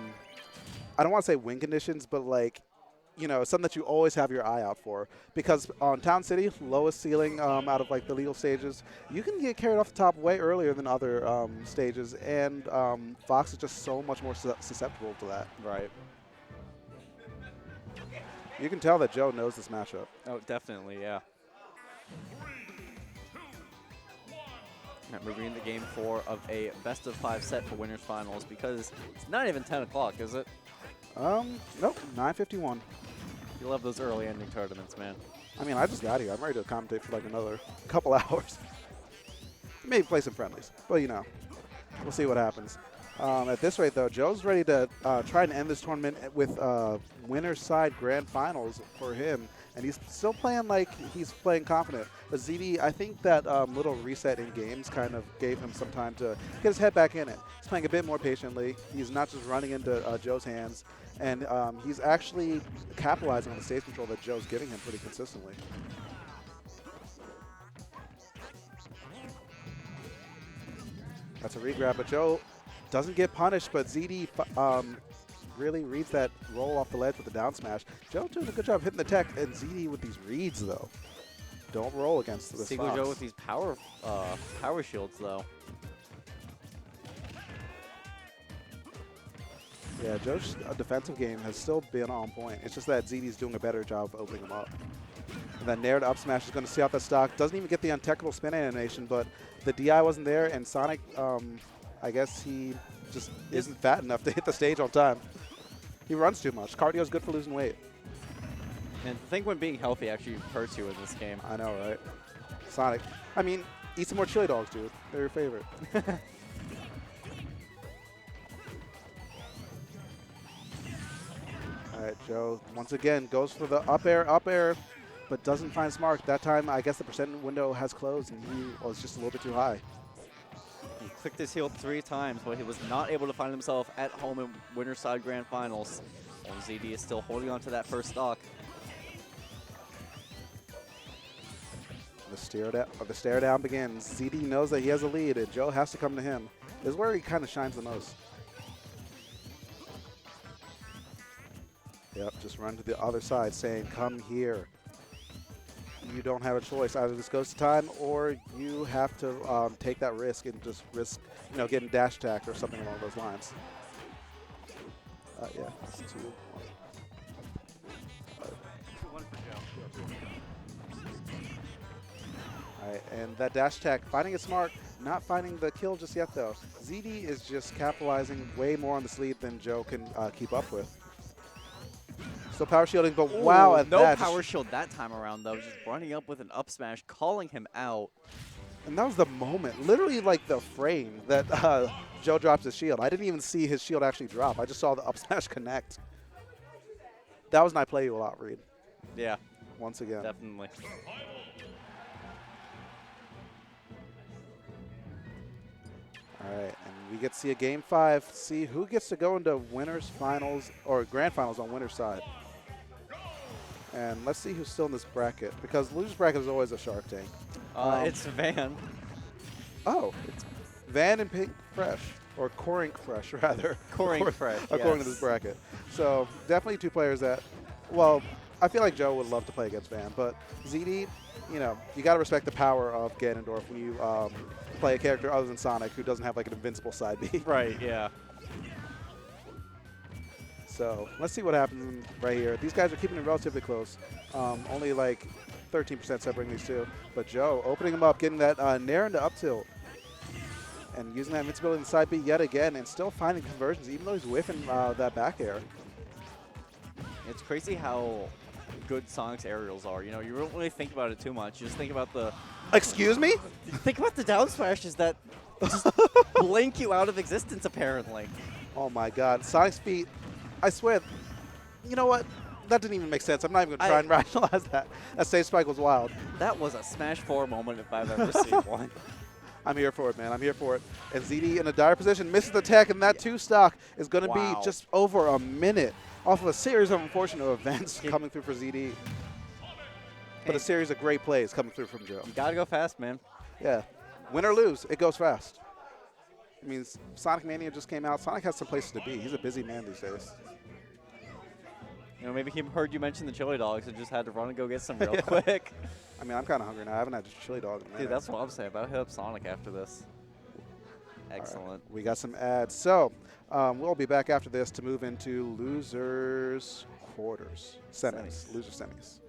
J: don't want to say win conditions, but something that you always have your eye out for. Because on Town City, lowest ceiling out of the legal stages, you can get carried off the top way earlier than other stages, and Fox is just so much more susceptible to that.
H: Right.
J: You can tell that Joe knows this matchup.
H: Oh, definitely, yeah. Moving into game 4 of a best-of-5 set for winners finals because it's not even 10 o'clock, is it?
J: Nope, 9:51.
H: You love those early ending tournaments, man.
J: I mean, I just got here. I'm ready to commentate for another couple hours. Maybe play some friendlies, but we'll see what happens. At this rate, though, Joe's ready to try and end this tournament with winner's side grand finals for him. And he's still playing like he's playing confident. But ZD, I think that little reset in games kind of gave him some time to get his head back in it. He's playing a bit more patiently. He's not just running into Joe's hands. And he's actually capitalizing on the stage control that Joe's giving him pretty consistently. That's a regrab, but Joe doesn't get punished, but ZD really reads that roll off the ledge with the down smash. Joe doing a good job hitting the tech, and ZD with these reads, though. Don't roll against this
H: Seagull
J: Fox.
H: Joe with these power shields, though.
J: Yeah, Joe's defensive game has still been on point. It's just that ZD's doing a better job of opening him up. And then Nair to up smash is going to see out that stock. Doesn't even get the untechnical spin animation, but the DI wasn't there, and Sonic, I guess he just isn't fat enough to hit the stage on time. He runs too much. Cardio's good for losing weight.
H: And think when being healthy actually hurts you in this game.
J: I know, right? Sonic. I mean, eat some more chili dogs, dude. They're your favorite. All right, Joe once again goes for the up air, but doesn't find Smart. That time, I guess the percent window has closed, and he was just a little bit too high.
H: He clicked his heel 3 times, but he was not able to find himself at home in winner's side grand finals. And ZD is still holding on to that first stock.
J: The stare down begins. ZD knows that he has a lead, and Joe has to come to him. This is where he kind of shines the most. Yep, just run to the other side saying, come here. You don't have a choice. Either this goes to time or you have to take that risk and just risk, getting dash attacked or something along those lines. Yeah, it's 2-1. All right, and that dash attack, finding it smart, not finding the kill just yet though. ZD is just capitalizing way more on the sleeve than Joe can keep up with. Still power shielding, but wow, at
H: no
J: that.
H: power shield that time around, though. Just running up with an up smash, calling him out.
J: And that was the moment, literally like the frame that Joe drops his shield. I didn't even see his shield actually drop. I just saw the up smash connect. That was an I play you a lot read.
H: Yeah,
J: Once again.
H: definitely.
J: All right, and we get to see a game 5, see who gets to go into winners finals or grand finals on winner's side. And let's see who's still in this bracket, because loser's bracket is always a Shark Tank.
H: It's Van.
J: Oh, it's Van and Pink Fresh, or Corink Fresh, rather.
H: Corink Fresh,
J: According to
H: yes.
J: this bracket. So definitely 2 players that, well, I feel like Joe would love to play against Van, but ZD, you got to respect the power of Ganondorf when you play a character other than Sonic who doesn't have like an invincible side B.
H: Right, yeah.
J: So let's see what happens right here. These guys are keeping it relatively close. Only like 13% separating these two. But Joe opening them up, getting that Nair into up tilt. And using that invincibility in the side B yet again, and still finding conversions, even though he's whiffing that back air.
H: It's crazy how good Sonic's aerials are. You don't really think about it too much. You just think about the
J: Excuse me?
H: think about the down smashes that just blink you out of existence, apparently.
J: Oh my God, Sonic's feet. I swear, you know what? That didn't even make sense. I'm not even going to try and rationalize that. That stage spike was wild.
H: That was a Smash 4 moment if I've ever seen one.
J: I'm here for it, man. I'm here for it. And ZD in a dire position, misses the tech, and that 2 stock is going to be just over a minute off of a series of unfortunate events coming through for ZD. But a series of great plays coming through from Joe.
H: You gotta go fast, man.
J: Yeah. Win or lose, it goes fast. I mean, Sonic Mania just came out. Sonic has some places to be. He's a busy man these days.
H: Maybe he heard you mention the chili dogs and just had to run and go get some real quick.
J: I mean, I'm kind of hungry now. I haven't had a chili dog in a minute.
H: Dude, that's what I'm saying. I'll hit up Sonic after this. Excellent.
J: Right. We got some ads. So we'll be back after this to move into losers quarters. Semis. Loser semis.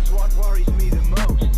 I: That's what worries me the most.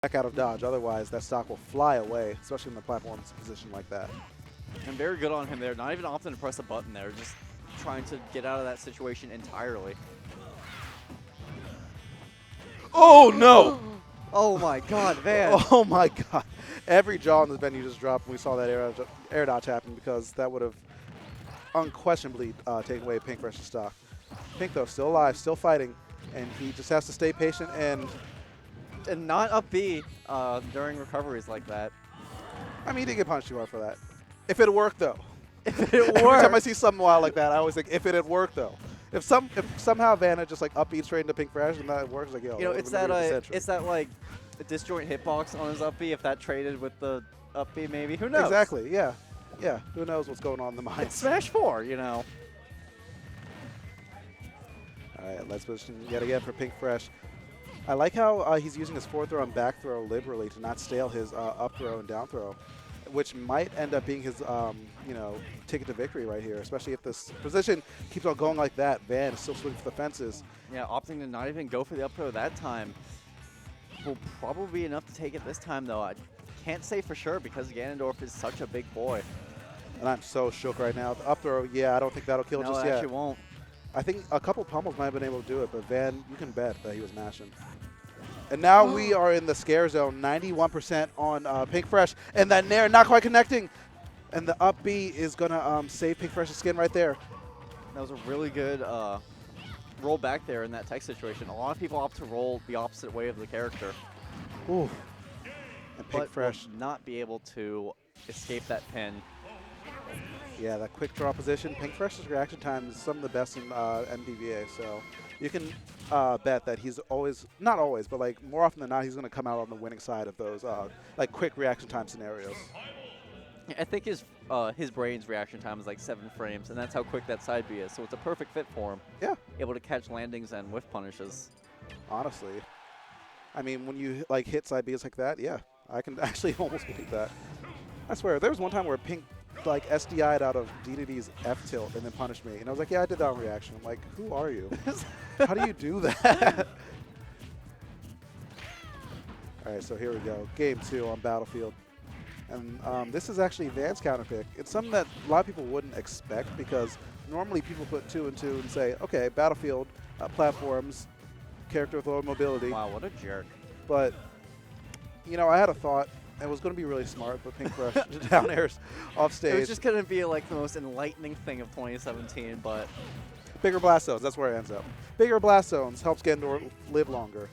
J: Back out of dodge. Otherwise, that stock will fly away, especially in the platform's position like that.
H: And very good on him there. Not even opting to press a button there. Just trying to get out of that situation entirely.
J: Oh, no!
H: Oh my god, Van.
J: Oh, my God. Every jaw in this venue just dropped when we saw that air dodge happen because that would have unquestionably taken away Pink Fresh's stock. Pink, though, still alive, still fighting, and he just has to stay patient and
H: not up B during recoveries like that.
J: I mean, he did get punished too hard for that. If it worked, though.
H: If it
J: Every
H: worked.
J: time I see something wild like that, I always think, if it had worked, though. If somehow Vanna just like up B straight into Pink Fresh and that works, like, yo,
H: You know,
J: that
H: it's
J: would've been the
H: that
J: century.
H: it's that like the disjoint hitbox on his up B. If that traded with the up B, maybe who knows?
J: Exactly. Yeah. Yeah. Who knows what's going on in the mind?
H: It's Smash 4, you know.
J: All right, let's position yet again for Pink Fresh. I like how he's using his forward throw and back throw liberally to not stale his up throw and down throw, which might end up being his, you know, ticket to victory right here, especially if this position keeps on going like that. Van is still swinging for the fences.
H: Yeah, opting to not even go for the up throw that time will probably be enough to take it this time, though. I can't say for sure because Ganondorf is such a big boy.
J: And I'm so shook right now. The up throw, yeah, I don't think that'll kill
H: No,
J: just
H: it
J: yet.
H: actually won't.
J: I think a couple pummels might have been able to do it, but Van, you can bet that he was mashing. And now we are in the scare zone, 91% on Pink Fresh. And that Nair not quite connecting. And the up B is going to save Pink Fresh's skin right there.
H: That was a really good roll back there in that tech situation. A lot of people opt to roll the opposite way of the character.
J: Ooh. And Pink
H: But
J: Fresh,
H: will not be able to escape that pin.
J: yeah, that quick draw position. Pink Fresh's reaction time is some of the best in MDVA. So you can bet that he's always, not always, but like more often than not, he's going to come out on the winning side of those like quick reaction time scenarios.
H: I think his brain's reaction time is like 7 frames, and that's how quick that side B is. So it's a perfect fit for him.
J: Yeah.
H: Able to catch landings and whiff punishes.
J: Honestly. I mean, when you like hit side Bs like that, yeah, I can actually almost believe that. I swear, there was one time where Pink like SDI'd out of DDD's F tilt and then punished me. And I was like, yeah, I did that on reaction. I'm like, who are you? How do you do that? All right, so here we go. Game 2 on Battlefield. And this is actually Van's counter pick. It's something that a lot of people wouldn't expect because normally people put 2 and 2 and say, okay, Battlefield, platforms, character with low mobility.
H: Wow, what a jerk.
J: But, you know, I had a thought. It was going to be really smart, but Pink Fresh down airs off stage.
H: It was just going to be like the most enlightening thing of 2017, but
J: Bigger blast zones, that's where it ends up. Bigger blast zones helps Ganondorf live longer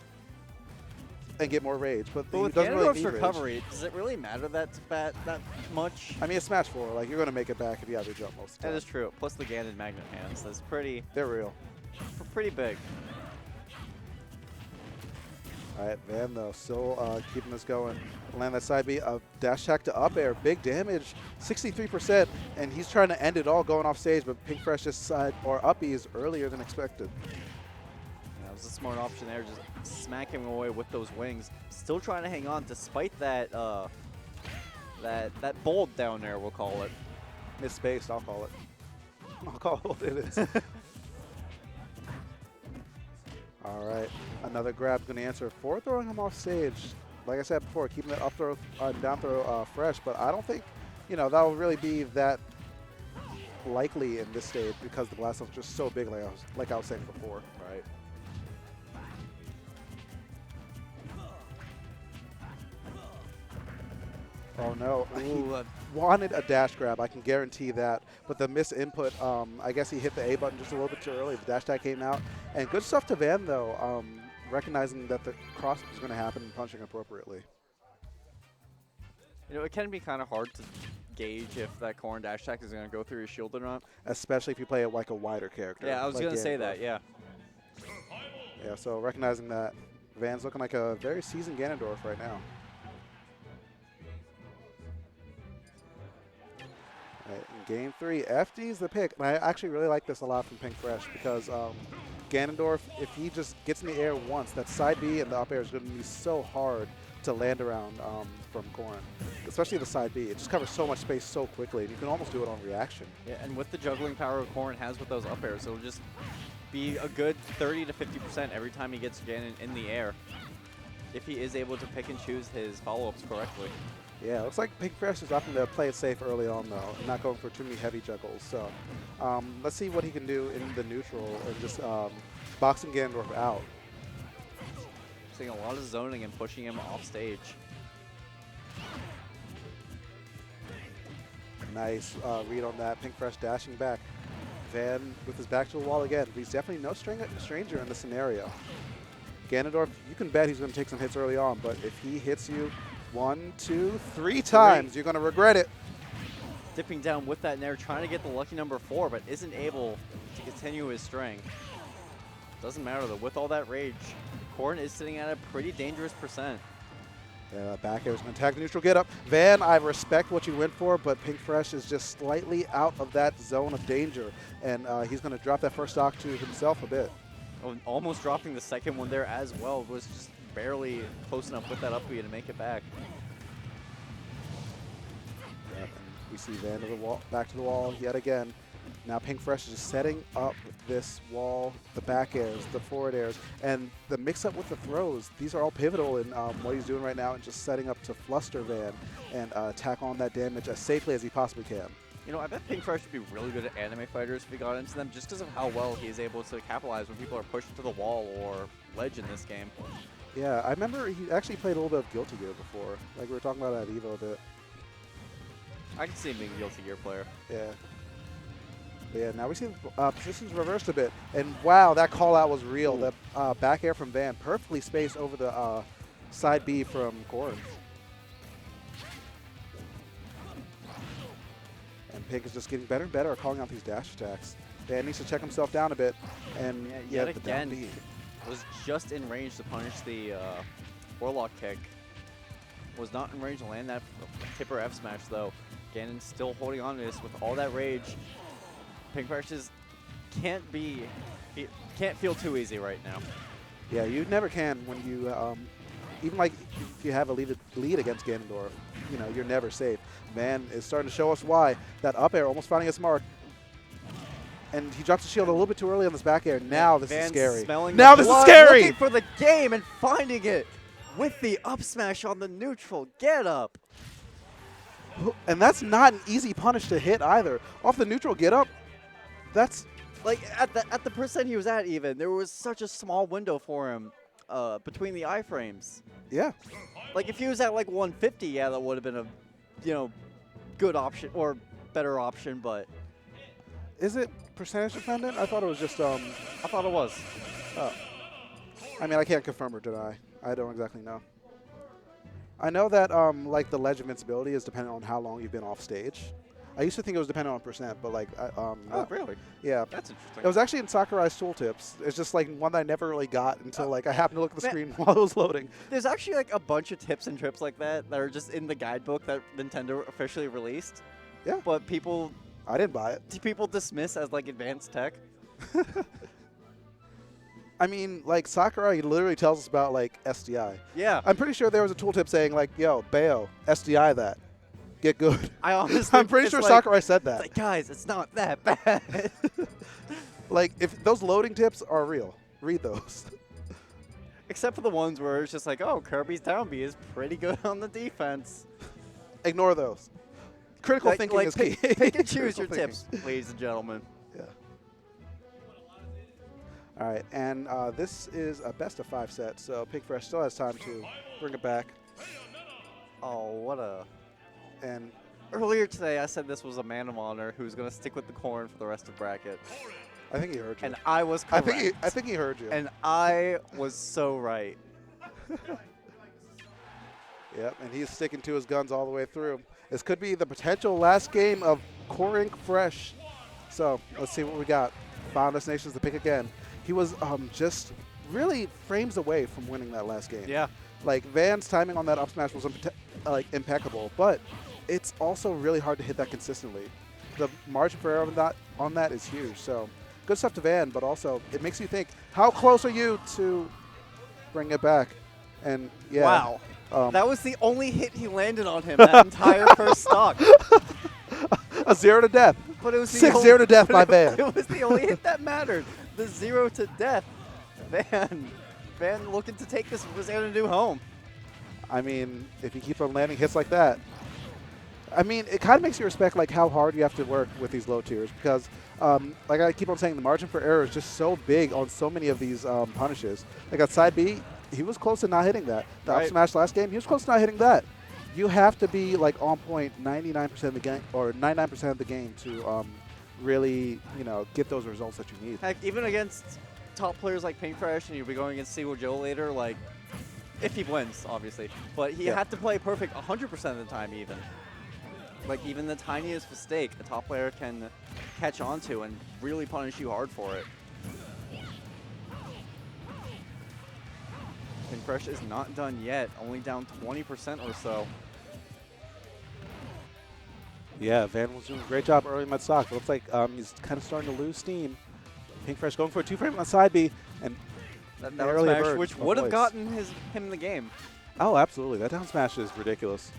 J: and get more rage, but he
H: with
J: doesn't really
H: Ganondorf's
J: need rage.
H: recovery, does it really matter that much?
J: I mean, it's Smash 4. Like, you're going to make it back if you have your jump most of the time.
H: That is true. Plus the Ganon magnet hands. That's
J: They're real.
H: pretty big.
J: All right, Van, though, still keeping this going. Land that side B. Dash attack to up air. Big damage, 63%. And he's trying to end it all going off stage, but Pink Fresh just side or up B is earlier than expected.
H: That was a smart option there, just smacking him away with those wings. Still trying to hang on despite that that bold down there, we'll call it.
J: Misspaced, I'll call it. I'll call it what it is. All right, another grab going to answer for throwing him off stage. Like I said before, keeping that up throw, down throw fresh, but I don't think, you know, that will really be that likely in this stage because the blast is just so big, like I was saying before.
H: Right.
J: Oh no,
H: Ooh,
J: he wanted a dash grab, I can guarantee that. But the miss input, I guess he hit the A button just a little bit too early. The dash tag came out. And good stuff to Van though, recognizing that the cross is going to happen and punching appropriately.
H: You know, it can be kind of hard to gauge if that corn dash attack is going to go through your shield or not.
J: Especially if you play it like a wider character.
H: Yeah, I was
J: like
H: going to say
J: Ganondorf.
H: that, yeah.
J: Yeah, so recognizing that, Van's looking like a very seasoned Ganondorf right now. Right, in game 3, FD's the pick. And I actually really like this a lot from Pink Fresh because Ganondorf, if he just gets in the air once, that side B and the up air is going to be so hard to land around from Corrin. Especially the side B. It just covers so much space so quickly, and you can almost do it on reaction.
H: Yeah, and with the juggling power Corrin has with those up airs, it'll just be a good 30 to 50% every time he gets Ganon in the air, if he is able to pick and choose his follow-ups correctly.
J: Yeah, it looks like Pink Fresh is opting to play it safe early on, though, and not going for too many heavy juggles. So let's see what he can do in the neutral and just boxing Ganondorf out.
H: Seeing a lot of zoning and pushing him off stage.
J: Nice read on that. Pink Fresh dashing back. Van with his back to the wall again. He's definitely no stranger in this scenario. Ganondorf, you can bet he's going to take some hits early on, but if he hits you 1, 2, 3 times, you're going to regret it.
H: Dipping down with that nair, trying to get the lucky number 4, but isn't able to continue his string. Doesn't matter though, with all that rage, Corrin is sitting at a pretty dangerous percent.
J: Yeah, back air is going to attack the neutral get up. Van, I respect what you went for, but Pink Fresh is just slightly out of that zone of danger, and he's going to drop that first stock to himself a bit.
H: Oh, almost dropping the second one there as well. Was just barely close enough with that up B to make it back.
J: Yep, and we see Van to the wall, back to the wall yet again. Now Pink Fresh is just setting up this wall, the back airs, the forward airs, and the mix-up with the throws. These are all pivotal in what he's doing right now and just setting up to fluster Van and tack on that damage as safely as he possibly can.
H: You know, I bet Pink Fresh would be really good at anime fighters if he got into them, just because of how well he's able to capitalize when people are pushed to the wall or ledge in this game.
J: Yeah, I remember he actually played a little bit of Guilty Gear before. Like we were talking about at EVO a bit.
H: I can see him being a Guilty Gear player.
J: Yeah. But yeah, now we see positions reversed a bit. And wow, that call out was real. Ooh. The back air from Van perfectly spaced over the side B from Corrin. And Pink is just getting better and better at calling out these dash attacks. Van needs to check himself down a bit. And
H: yeah,
J: the down
H: again,
J: B.
H: was just in range to punish the Warlock kick. Was not in range to land that tipper F smash though. Ganon still holding on to this with all that rage. Pink Fresh just can't feel too easy right now.
J: Yeah, you never can when you, even like if you have a lead against Ganondorf, you know, you're never safe. Van is starting to show us why. That up air almost finding its mark. And he drops the shield a little bit too early on this back air. Now this is scary. Now this is scary!
H: Looking for the game and finding it with the up smash on the neutral get up.
J: And that's not an easy punish to hit either. Off the neutral get up, that's
H: Like at the percent he was at, even there was such a small window for him between the iframes.
J: yeah.
H: Like if he was at like 150, yeah, that would have been a, good option or better option. But
J: Is it percentage dependent? I thought it was just
H: I thought it was.
J: I mean, I can't confirm or deny. I don't exactly know. I know that like the ledge of invincibility is dependent on how long you've been off stage. I used to think it was dependent on percent, but like
H: Oh, really?
J: yeah.
H: That's interesting.
J: It was actually in Sakurai's tooltips. It's just like one that I never really got until like I happened to look at the screen while it was loading.
H: There's actually like a bunch of tips and trips like that are just in the guidebook that Nintendo officially released.
J: Yeah.
H: But people
J: I didn't buy it.
H: dismiss as like advanced tech.
J: I mean, like Sakurai literally tells us about like SDI.
H: Yeah.
J: I'm pretty sure there was a tooltip saying like, "Yo, Bayo, SDI that, get good."
H: I honestly.
J: I'm pretty
H: it's
J: sure
H: like,
J: Sakurai said
H: It's
J: that.
H: like, guys, it's not that bad.
J: Like, if those loading tips are real, read those.
H: Except for the ones where it's just like, oh, Kirby's down B is pretty good on the defense.
J: Ignore those. Critical
H: Like,
J: thinking is key.
H: pick and choose your
J: Critical
H: tips,
J: thinking.
H: ladies and gentlemen.
J: Yeah. All right, and this is a best of 5 set, so Pink Fresh still has time to bring it back.
H: Oh, what a.
J: And
H: Earlier today, I said this was a man of honor who's going to stick with the corn for the rest of bracket.
J: I think he heard you.
H: And I was correct.
J: I think he heard you.
H: And I was so right.
J: Yep, and he's sticking to his guns all the way through. This could be the potential last game of Core Inc. Fresh. So let's see what we got. Final Destination's the pick again. He was just really frames away from winning that last game.
H: Yeah.
J: Like Van's timing on that up smash was like impeccable, but it's also really hard to hit that consistently. The margin for error on that is huge. So good stuff to Van, but also it makes you think, how close are you to bring it back? And yeah.
H: Wow. That was the only hit he landed on him that entire first stock.
J: A 0 to death.
H: But it was the
J: 6-0 to death by Van.
H: It was the only hit that mattered. The 0 to death. Van looking to take this Xanadu home.
J: I mean, if you keep on landing hits like that, I mean, it kind of makes you respect like how hard you have to work with these low tiers because, like I keep on saying, the margin for error is just so big on so many of these punishes. Like at side B, he was close to not hitting that. The up smash last game, he was close to not hitting that. You have to be like on point 99% of the game or 99% of the game to really, get those results that you need.
H: Heck, even against top players like Pink Fresh, and you'll be going against Seagull Joe later, like, if he wins, obviously. But he had to play perfect 100% of the time, even. Like, even the tiniest mistake, a top player can catch on to and really punish you hard for it. Pink Fresh is not done yet, only down 20% or so.
J: Yeah, Van was doing a great job early in that stock, but looks like he's kind of starting to lose steam. Pink Fresh going for a 2-frame on side B, and
H: That
J: narrowly
H: smash,
J: averted
H: which
J: both
H: would have
J: ways.
H: gotten him the game.
J: Oh, absolutely. That down smash is ridiculous.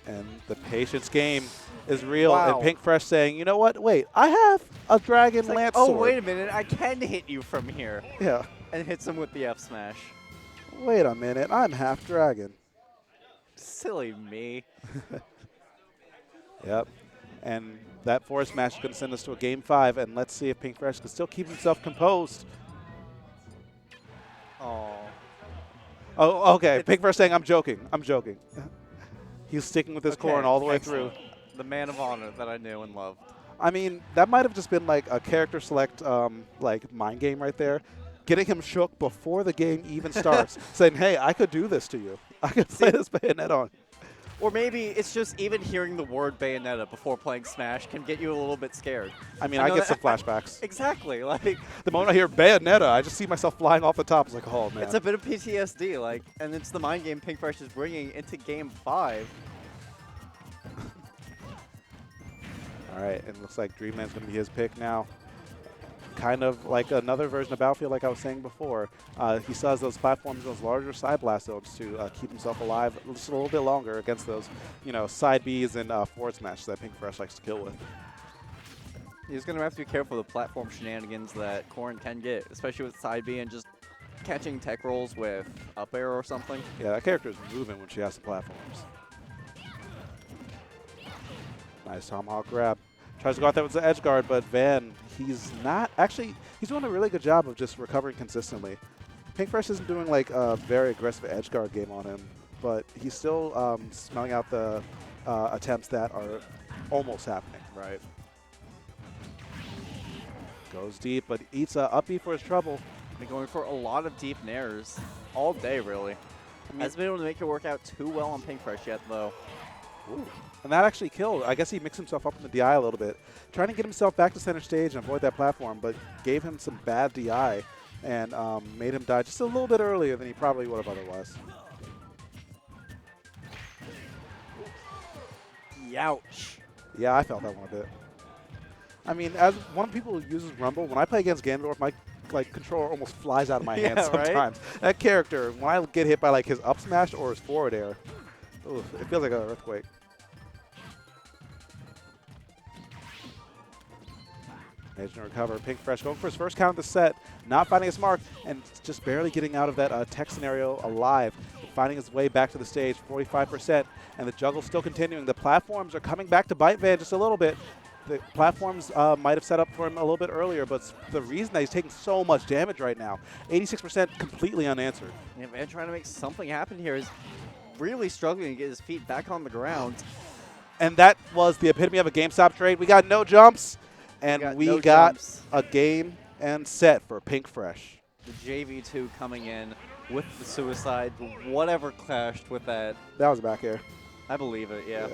J: And the patience game is real.
H: Wow.
J: And Pink Fresh saying, you know what? Wait, I have a Dragon
H: It's like,
J: Lance
H: oh,
J: sword.
H: wait a minute, I can hit you from here.
J: Yeah.
H: And hits him with the F smash.
J: Wait a minute. I'm half dragon.
H: Silly me.
J: Yep. And that forward smash is going to send us to a game 5. And let's see if Pink Fresh can still keep himself composed.
H: Oh.
J: Oh, okay. Pink Fresh saying, I'm joking. I'm joking. He's sticking with his corn all the way
H: excellent.
J: through.
H: The man of honor that I knew and loved.
J: I mean, that might have just been like a character select like mind game right there. Getting him shook before the game even starts. Saying, hey, I could do this to you. I could play this Bayonetta on.
H: Or maybe it's just even hearing the word Bayonetta before playing Smash can get you a little bit scared.
J: I mean, I
H: know
J: get some
H: that-
J: flashbacks.
H: Exactly. Like,
J: The moment I hear Bayonetta, I just see myself flying off the top. It's like, oh, man.
H: it's a bit of PTSD. Like, and it's the mind game Pink Fresh is bringing into Game 5.
J: All right, and it looks like Dreamland's going to be his pick now. Kind of like another version of Battlefield, like I was saying before. He still has those platforms, those larger side blast zones to keep himself alive just a little bit longer against those, side Bs and forward smash that Pink Fresh likes to kill with.
H: He's going to have to be careful with the platform shenanigans that Corrin can get, especially with side B and just catching tech rolls with up air or something.
J: Yeah, that character is moving when she has the platforms. Nice tomahawk grab. Tries to go out there with the edge guard, but Van, he's not actually. He's doing a really good job of just recovering consistently. Pink Fresh isn't doing like a very aggressive edge guard game on him, but he's still smelling out the attempts that are almost happening.
H: Right.
J: Goes deep, but eats a up B for his trouble.
H: Been going for a lot of deep nairs all day, really. Hasn't been able to make it work out too well on Pink Fresh yet, though.
J: Ooh. And that actually killed. I guess he mixed himself up in the DI a little bit, trying to get himself back to center stage and avoid that platform, but gave him some bad DI and made him die just a little bit earlier than he probably would have otherwise.
H: Youch.
J: Yeah, I felt that one a bit. I mean, as one of the people who uses Rumble, when I play against Ganondorf, my controller almost flies out of my
H: Yeah,
J: hands
H: right?
J: sometimes. That character, when I get hit by like his up smash or his forward air, ooh, it feels like an earthquake. Managing to recover. Pink Fresh going for his first count of the set, not finding his mark, and just barely getting out of that tech scenario alive. Finding his way back to the stage, 45%, and the juggle's still continuing. The platforms are coming back to bite Van just a little bit. The platforms might have set up for him a little bit earlier, but the reason that he's taking so much damage right now, 86% completely unanswered.
H: Yeah, Van trying to make something happen here is really struggling to get his feet back on the ground.
J: And that was the epitome of a GameStop trade. We got no jumps, and we got a game and set for Pink Fresh.
H: The JV2 coming in with the suicide, whatever clashed with that.
J: That was a back air.
H: I believe it, yeah.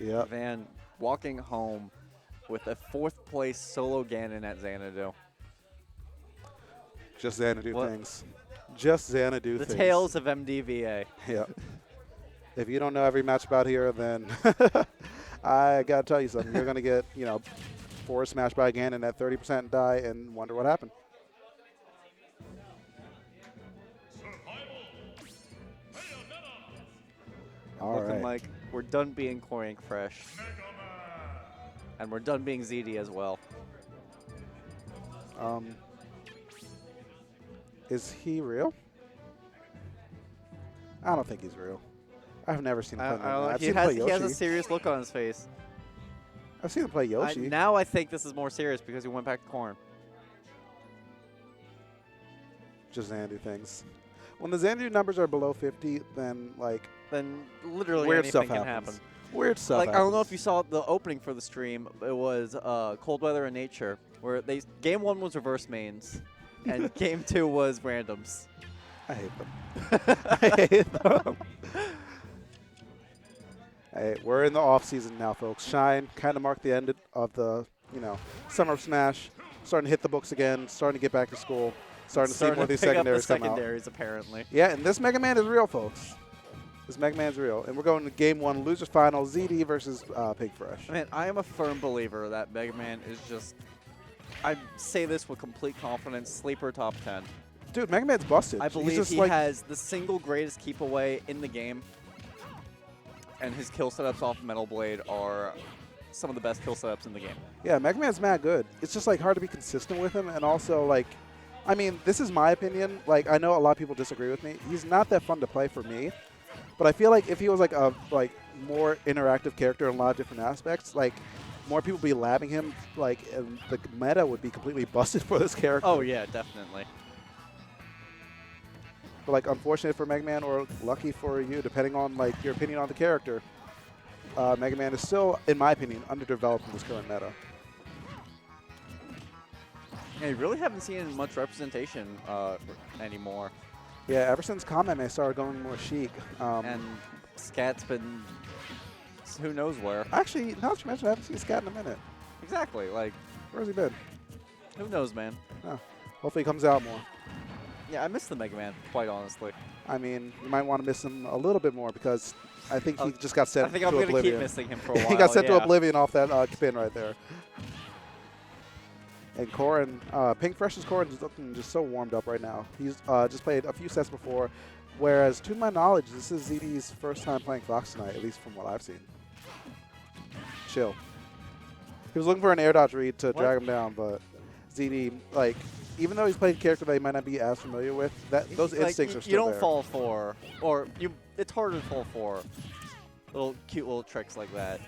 J: Yep.
H: Van walking home with a 4th place solo Ganon at Xanadu.
J: Just Xanadu things. Just Xanadu things.
H: The tales of MDVA.
J: Yep. If you don't know every matchup out here, then I got to tell you something. You're going to get, forward smash by Ganon at 30% die and wonder what happened.
H: Looking like we're done being Pink Fresh. And we're done being ZD as well.
J: Is he real? I don't think he's real. I've never seen him play. I've seen him play Yoshi.
H: He has a serious look on his face.
J: I've seen him play Yoshi.
H: Now I think this is more serious because he went back to Corn.
J: Just Xanadu things. When the Xanadu numbers are below 50, then
H: literally
J: weird
H: anything
J: stuff
H: can
J: happens.
H: happen.
J: Weird stuff.
H: I don't know if you saw the opening for the stream. It was Cold Weather and Nature, where game 1 was reverse mains, and game 2 was randoms.
J: I hate them. I hate them. Hey, we're in the off season now, folks. Shine kind of marked the end of the summer of Smash. Starting to hit the books again. Starting to get back to school. Starting to see more of these secondaries come out.
H: Apparently.
J: Yeah, and this Mega Man is real, folks. This Mega Man's real. And we're going to game 1, losers final, ZD versus Pink Fresh.
H: Man, I am a firm believer that Mega Man is just, I say this with complete confidence, sleeper top 10.
J: Dude, Mega Man's busted.
H: I believe he has the single greatest keep away in the game. And his kill setups off Metal Blade are some of the best kill setups in the game.
J: Yeah, Mega Man's mad good. It's just hard to be consistent with him, and also I mean, this is my opinion. I know a lot of people disagree with me. He's not that fun to play for me, but I feel like if he was a more interactive character in a lot of different aspects, more people would be labbing him, and the meta would be completely busted for this character.
H: Oh yeah, definitely.
J: But unfortunate for Mega Man, or lucky for you, depending on your opinion on the character, Mega Man is still, in my opinion, underdeveloped in this current meta.
H: Yeah, you really haven't seen much representation anymore.
J: Yeah, ever since Kameme started going more chic.
H: And Scat's been who knows where.
J: Actually, now that you mention it, I haven't seen Scat in a minute.
H: Exactly.
J: Where's he been?
H: Who knows, man?
J: Oh, hopefully he comes out more.
H: Yeah, I miss the Mega Man, quite honestly.
J: I mean, you might want to miss him a little bit more because I think he just got sent to Oblivion.
H: I think I'm going to keep missing him for a while.
J: He got sent to Oblivion off that spin right there. And Corrin, Pink Fresh's Corrin is looking just so warmed up right now. He's just played a few sets before, whereas to my knowledge, this is ZD's first time playing Fox tonight, at least from what I've seen. Chill. He was looking for an air dodge read to drag him down, but ZD, like, even though he's played a character that he might not be as familiar with, those
H: Like,
J: instincts are still
H: you don't
J: there.
H: fall for, or it's harder to fall for cute little tricks like that.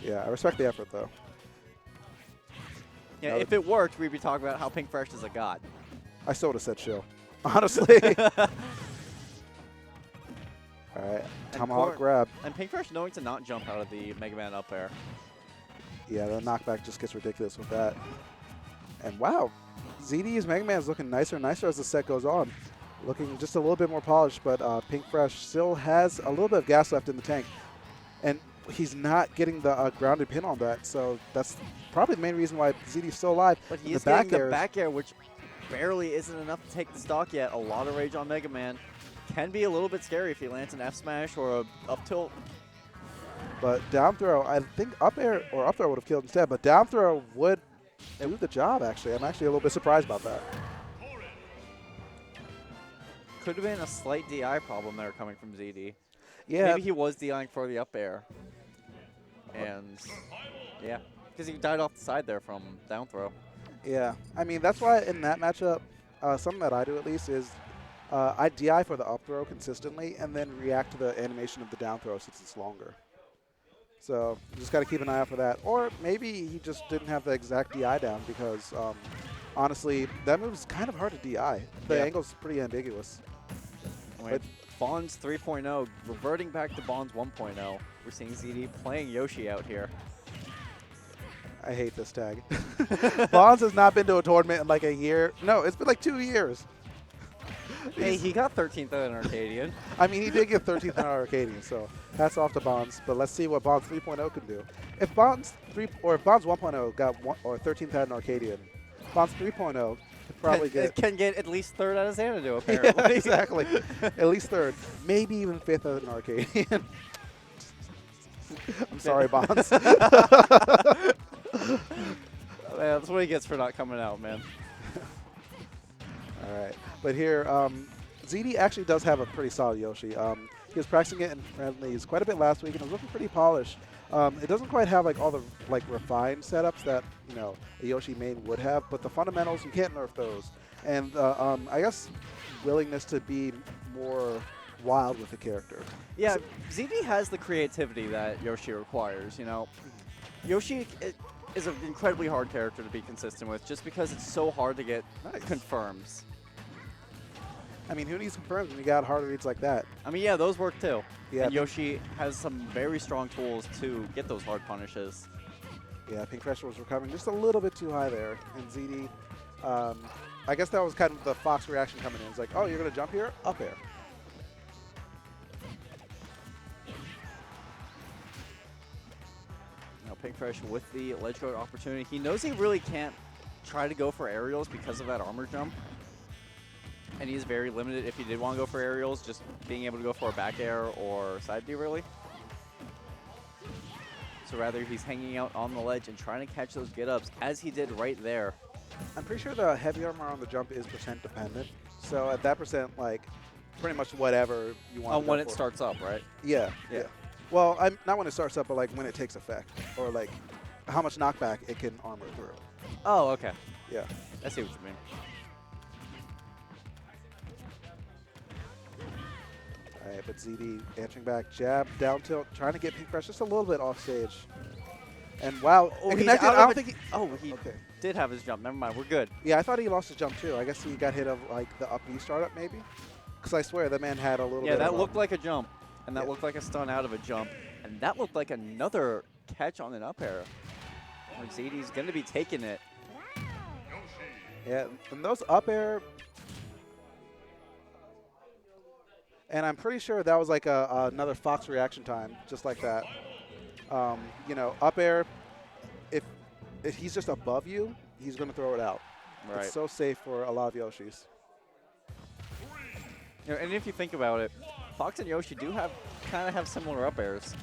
J: Yeah, I respect the effort, though.
H: Yeah,
J: That
H: if it worked, we'd be talking about how Pink Fresh is a god.
J: I still would have said chill. Honestly. All right, tomahawk grab.
H: And Pink Fresh knowing to not jump out of the Mega Man up air.
J: Yeah, the knockback just gets ridiculous with that. And wow, ZD's Mega Man is looking nicer and nicer as the set goes on. Looking just a little bit more polished, but Pink Fresh still has a little bit of gas left in the tank. And he's not getting the grounded pin on that, so that's probably the main reason why ZD's still alive.
H: But he
J: The
H: is getting
J: back
H: the
J: airs-
H: back air, which barely isn't enough to take the stock yet. A lot of rage on Mega Man. Can be a little bit scary if he lands an F smash or a up tilt.
J: But down throw, I think up air or up throw would have killed instead, but down throw would do the job, actually. I'm actually a little bit surprised about that.
H: Could have been a slight DI problem there coming from ZD.
J: Yeah.
H: Maybe he was DIing for the up air. And yeah, because he died off the side there from down throw.
J: Yeah, I mean, that's why in that matchup, something that I do at least is I DI for the up throw consistently and then react to the animation of the down throw since it's longer. So you just got to keep an eye out for that. Or maybe he just didn't have the exact DI down because, honestly, that move's kind of hard to DI. The
H: Yeah.
J: angle's pretty ambiguous.
H: With Bonds 3.0 reverting back to Bonds 1.0, we're seeing ZD playing Yoshi out here.
J: I hate this tag. Bonds has not been to a tournament in like a year. No, it's been like 2 years.
H: Hey, he got 13th at an Arcadian.
J: I mean, he did get 13th in our Arcadian, so hats off to Bonds. But let's see what Bonds 3.0 can do. If Bonds 1.0 got 13th at an Arcadian, Bonds 3.0 could probably get
H: can get at least third out of Xanadu,
J: yeah,
H: apparently.
J: exactly, at least third, maybe even fifth at an Arcadian. I'm sorry, Bonds.
H: Man, that's what he gets for not coming out, man.
J: All right, but here, ZD actually does have a pretty solid Yoshi. He was practicing it in friendlies quite a bit last week, and it was looking pretty polished. It doesn't quite have like all the like refined setups that a Yoshi main would have, but the fundamentals you can't nerf those, and I guess willingness to be more wild with the character.
H: Yeah, ZD has the creativity that Yoshi requires, Yoshi is an incredibly hard character to be consistent with just because it's so hard to get confirms.
J: I mean, who needs confirms when you got hard reads like that?
H: I mean, yeah, those work too.
J: Yeah,
H: And Yoshi has some very strong tools to get those hard punishes.
J: Yeah, Pink Fresh was recovering just a little bit too high there, and ZD, I guess that was kind of the Fox reaction coming in. It's like, oh, you're gonna jump here, up air.
H: Now Pink Fresh with the ledge guard opportunity. He knows he really can't try to go for aerials because of that armor jump. And he is very limited if he did want to go for aerials, just being able to go for a back air or side D really. So rather he's hanging out on the ledge and trying to catch those get-ups as he did right there.
J: I'm pretty sure the heavy armor on the jump is percent dependent. So at that percent, like, pretty much whatever you want.
H: On
J: to go
H: when it
J: for.
H: starts up, right?
J: Yeah, yeah. Well, not when it starts up, but like when it takes effect, or like how much knockback it can armor through.
H: Oh, okay.
J: Yeah.
H: I see what you mean.
J: All right, but ZD answering back, jab, down tilt, trying to get Pink Fresh just a little bit off stage. And wow,
H: Oh,
J: it
H: he's
J: connected.
H: out
J: I
H: of
J: don't
H: it.
J: think he.
H: Oh, he
J: Okay.
H: did have his jump. Never mind. We're good.
J: Yeah, I thought he lost his jump too. I guess he got hit of like the up B startup maybe. Because I swear that man had a little
H: Yeah,
J: bit
H: that
J: of
H: looked like a jump. And that
J: Yeah.
H: looked like a stun out of a jump. And that looked like another catch on an up air. ZD's going to be taking it.
J: Yeah, and those up air. And I'm pretty sure that was like another Fox reaction time, just like that. Up air, if he's just above you, he's going to throw it out.
H: Right.
J: It's so safe for a lot of Yoshis.
H: And if you think about it, Fox and Yoshi do kind of have similar up airs.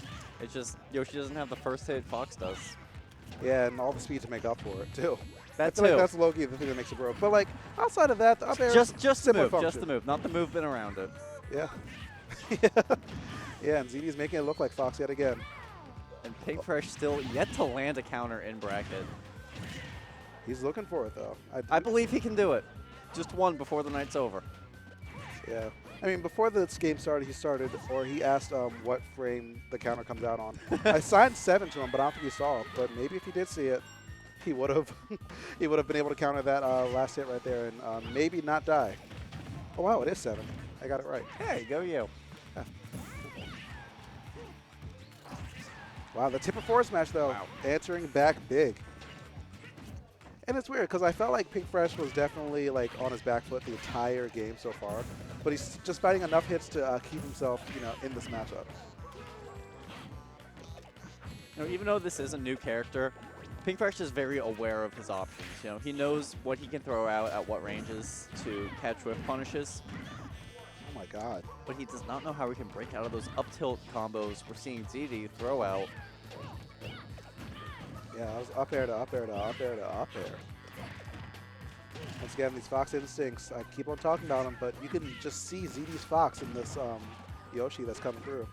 H: It's just Yoshi doesn't have the first hit Fox does.
J: Yeah, and all the speed to make up for it, too.
H: That
J: I feel like
H: too.
J: that's low-key the thing that makes it broke. But, like, outside of that, the up air
H: Just the
J: similar
H: move,
J: function.
H: just the move, not the movement around it.
J: Yeah. Yeah, and ZD's making it look like Fox yet again.
H: And Pink Fresh still yet to land a counter in bracket.
J: He's looking for it, though.
H: I believe he can do it. Just one before the night's over.
J: Yeah. I mean, before this game started, he asked what frame the counter comes out on. I signed 7 to him, but I don't think he saw it. But maybe if he did see it, he would have he would have been able to counter that last hit right there and maybe not die. Oh, wow, it is 7. I got it right.
H: Hey, go you.
J: Yeah. Wow, the tip of forward smash, though, answering back big. And it's weird because I felt like Pink Fresh was definitely like on his back foot the entire game so far, but he's just fighting enough hits to keep himself, in this matchup.
H: Even though this is a new character, Pink Fresh is very aware of his options. He knows what he can throw out at what ranges to catch whiff punishes,
J: Oh my God.
H: but he does not know how he can break out of those up tilt combos we're seeing ZD throw out.
J: Yeah, I was up air to up air to up air to up air. Once again, these Fox instincts, I keep on talking about them, but you can just see ZD's Fox in this Yoshi that's coming through.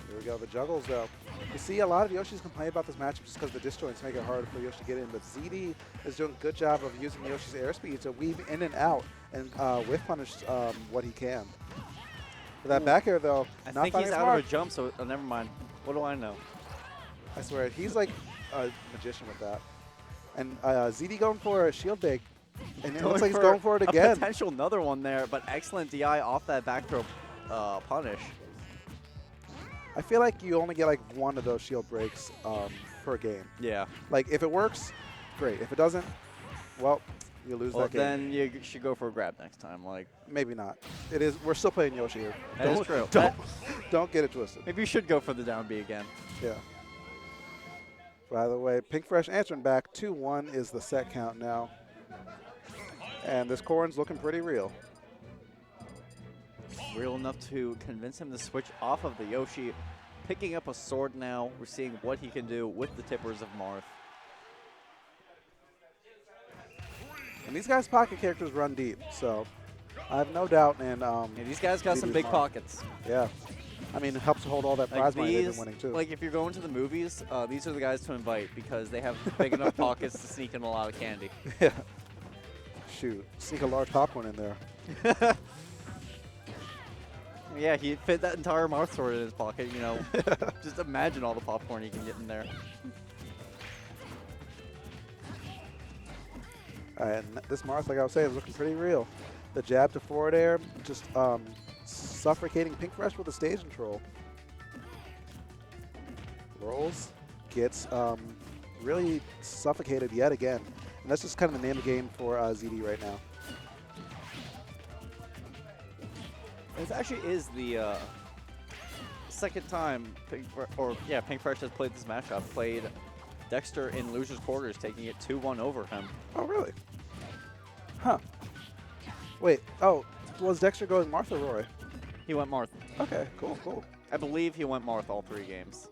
J: Here we go, the juggles though. You see a lot of Yoshis complain about this matchup just because the disjoints make it hard for Yoshi to get in, but ZD is doing a good job of using Yoshi's airspeed to weave in and out and whiff punish what he can. For that back air though,
H: I
J: not
H: think
J: finding
H: he's
J: his
H: out
J: mark.
H: of a jump, so never mind. What do I know?
J: I swear, he's like a magician with that. And ZD going for a shield big, and it looks like he's going for it
H: A
J: again.
H: potential another one there, but excellent DI off that back throw punish.
J: I feel like you only get like one of those shield breaks per game.
H: Yeah.
J: Like if it works, great. If it doesn't, well, you lose
H: Well,
J: that game.
H: then you should go for a grab next time. Like,
J: Maybe not. It is. We're still playing Yoshi here.
H: that is true.
J: Don't get it twisted.
H: Maybe you should go for the down B again.
J: Yeah. By the way, Pink Fresh answering back. 2-1 is the set count now. And this Corrin's looking pretty real.
H: Real enough to convince him to switch off of the Yoshi. Picking up a sword now. We're seeing what he can do with the tippers of Marth.
J: And these guys' pocket characters run deep, so I have no doubt in.
H: Yeah, these guys got some
J: ZD's
H: big
J: Marth.
H: pockets.
J: Yeah. I mean, it helps to hold all that prize money they've been winning, too.
H: Like if you're going to the movies, these are the guys to invite because they have big enough pockets to sneak in a lot of candy.
J: Yeah. Shoot. Sneak a large popcorn in there.
H: Yeah, he fit that entire Marth sword in his pocket, Just imagine all the popcorn he can get in there.
J: All right, and this Marth, like I was saying, is looking pretty real. The jab to forward air, just suffocating Pink Fresh with a stage control. Rolls, gets really suffocated yet again. And that's just kind of the name of the game for ZD right now.
H: This actually is the second time Pink Fresh has played this matchup. Played Dexter in loser's quarters, taking it 2-1 over him.
J: Oh, really? Huh. Wait, was Dexter going Martha Roy?
H: He went Marth.
J: Okay, cool, cool.
H: I believe he went Marth all 3 games.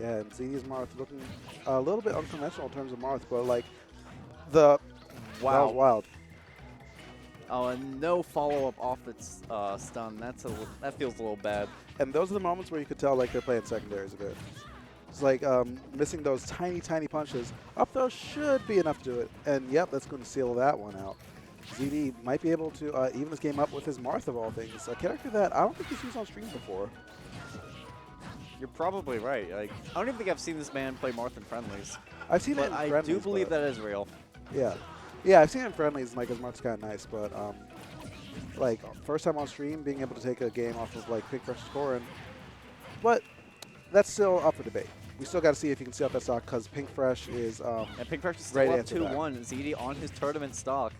J: Yeah, and ZD's Marth looking a little bit unconventional in terms of Marth, but like the that was wild.
H: Oh, and no follow-up off its stun. That feels a little bad.
J: And those are the moments where you could tell like they're playing secondaries a bit. It's like missing those tiny, tiny punches. Up throw should be enough to do it. And yep, that's going to seal that one out. ZD might be able to even this game up with his Marth of all things. A character that I don't think he's used on stream before.
H: You're probably right. Like, I don't even think I've seen this man play Marth in friendlies.
J: I've seen it
H: But
J: in
H: I
J: friendlies,
H: do believe
J: but-
H: that is real.
J: Yeah. Yeah, I've seen it in friendlies, like, his Marth's kind of nice, but, like, first time on stream, being able to take a game off of, like, Pink Fresh scoring. But that's still up for debate. We still got to see if he can see out that stock, because Pink Fresh is,
H: And Pink Fresh is
J: ready
H: still
J: to
H: up
J: answer back.
H: 2-1. ZD on his tournament stock.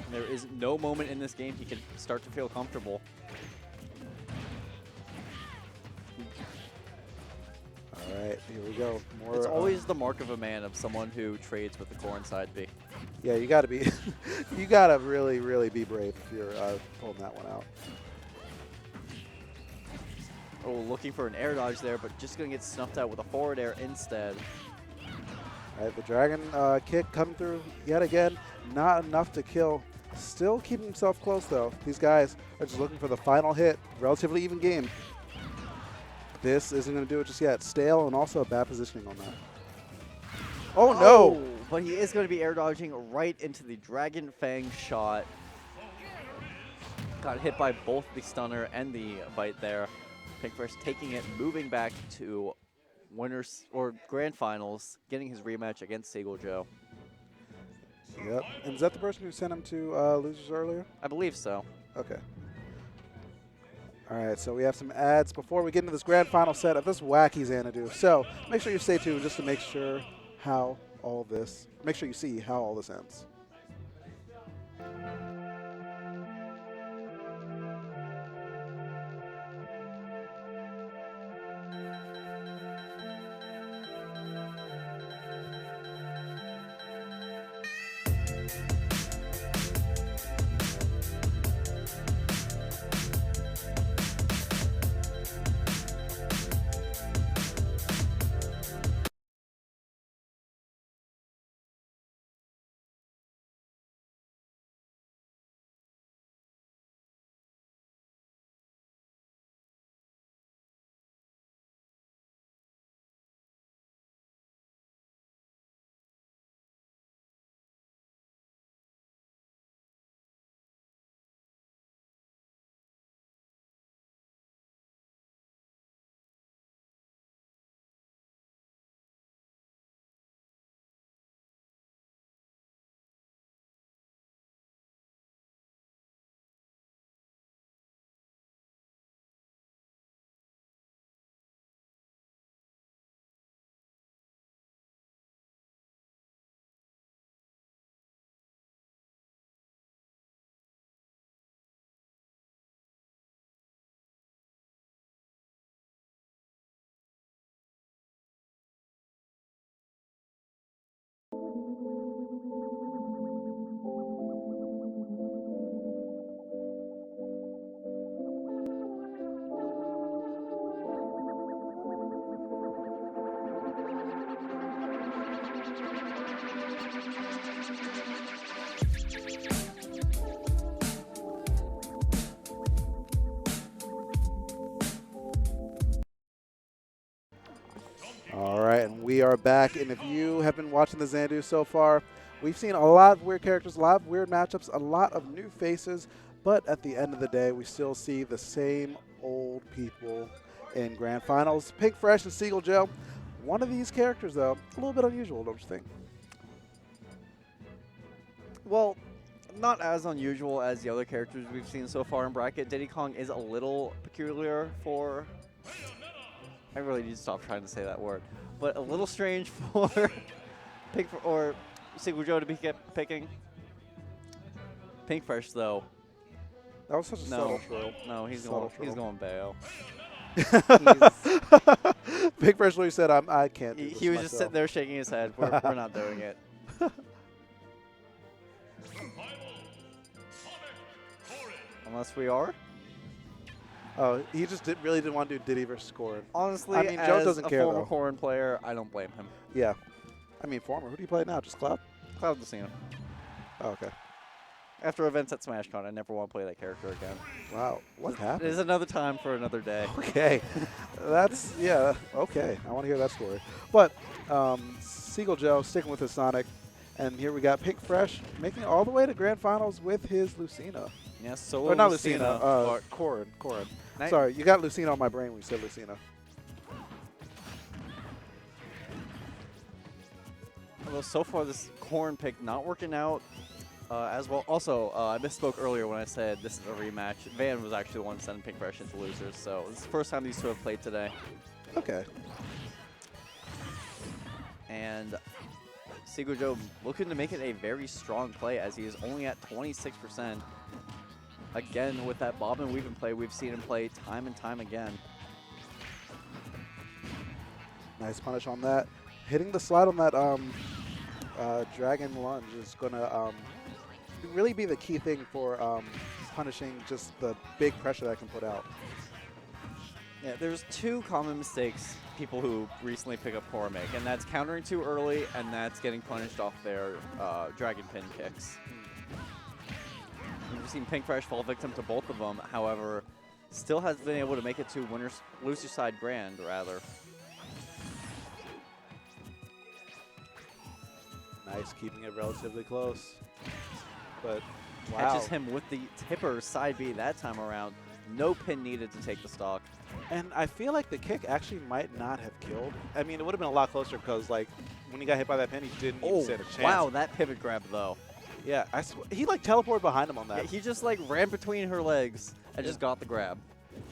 H: And there is no moment in this game he can start to feel comfortable.
J: All right, here we go. More,
H: It's always the mark of a man of someone who trades with the core inside B.
J: yeah, you got to be, you got to really, really be brave if you're pulling that one out.
H: Oh, looking for an air dodge there, but just going to get snuffed out with a forward air instead.
J: All right, the dragon kick coming through yet again. Not enough to kill. Still keeping himself close, though. These guys are just looking for the final hit. Relatively even game. This isn't going to do it just yet. Stale and also a bad positioning on that. Oh, no!
H: But he is going to be air dodging right into the Dragon Fang shot. Got hit by both the stunner and the bite there. Pinkfresh taking it, moving back to winners or grand finals, getting his rematch against Seagull Joe.
J: Yep. And is that the person who sent him to losers earlier?
H: I believe so.
J: Okay. All right, so we have some ads before we get into this grand final set of this wacky Xanadu. So make sure you stay tuned just to make sure how all this, make sure you see how all this ends. All right, and we are back. And if you have been watching the Xanadu so far, we've seen a lot of weird characters, a lot of weird matchups, a lot of new faces. But at the end of the day, we still see the same old people in grand finals. Pinkfresh and Seagull Joe. One of these characters, though, a little bit unusual, don't you think?
H: Well, not as unusual as the other characters we've seen so far in bracket. Diddy Kong is a little peculiar for... I really need to stop trying to say that word. But a little strange for Seagull Joe to be picking. Pinkfresh, though.
J: That was such a subtle troll.
H: No, he's
J: Subtle
H: going
J: troll.
H: Bayo.
J: Pinkfresh literally said, I can't do this
H: He was just
J: myself."
H: sitting there shaking his head. We're not doing it. Unless we are.
J: Oh, he just really didn't want to do Diddy versus Corrin.
H: Honestly,
J: I mean, Joe
H: as
J: doesn't
H: a
J: care,
H: former
J: though.
H: Corrin player, I don't blame him.
J: Yeah. I mean, former. Who do you play now? Just Cloud?
H: Cloud Lucina.
J: Oh, okay.
H: After events at SmashCon, I never want to play that character again.
J: Wow. What
H: It
J: happened?
H: is another time for another day.
J: Okay. That's, yeah, okay. I want to hear that story. But Seagull Joe sticking with his Sonic. And here we got Pinkfresh making it all the way to grand finals with his Lucina.
H: Yes, solo
J: Or not
H: Lucina.
J: Lucina, Corrin.
H: Nice.
J: Sorry, you got Lucina on my brain when you said Lucina.
H: Although so far this Corrin pick not working out as well. Also, I misspoke earlier when I said this is a rematch. Van was actually the one sending Pinkfresh into losers, so this is the first time these two have played today.
J: Okay.
H: And Seagull Joe looking to make it a very strong play as he is only at 26%. Again, with that bob and weave and play, we've seen him play time and time again.
J: Nice punish on that. Hitting the slide on that dragon lunge is going to really be the key thing for punishing just the big pressure that can put out.
H: Yeah, there's two common mistakes people who recently pick up Corrin make, and that's countering too early, and that's getting punished off their dragon pin kicks. we've seen Pink Fresh fall victim to both of them. However, still has been able to make it to winners, loser side grand, rather.
J: Nice, keeping it relatively close. But wow.
H: Catches him with the tipper side B that time around. No pin needed to take the stock.
J: And I feel like the kick actually might not have killed. I mean, it would have been a lot closer because, like, when he got hit by that pin, he didn't even stand a chance.
H: Wow, that pivot grab, though.
J: Yeah, he, like, teleported behind him on that.
H: Yeah, he just, like, ran between her legs and just got the grab.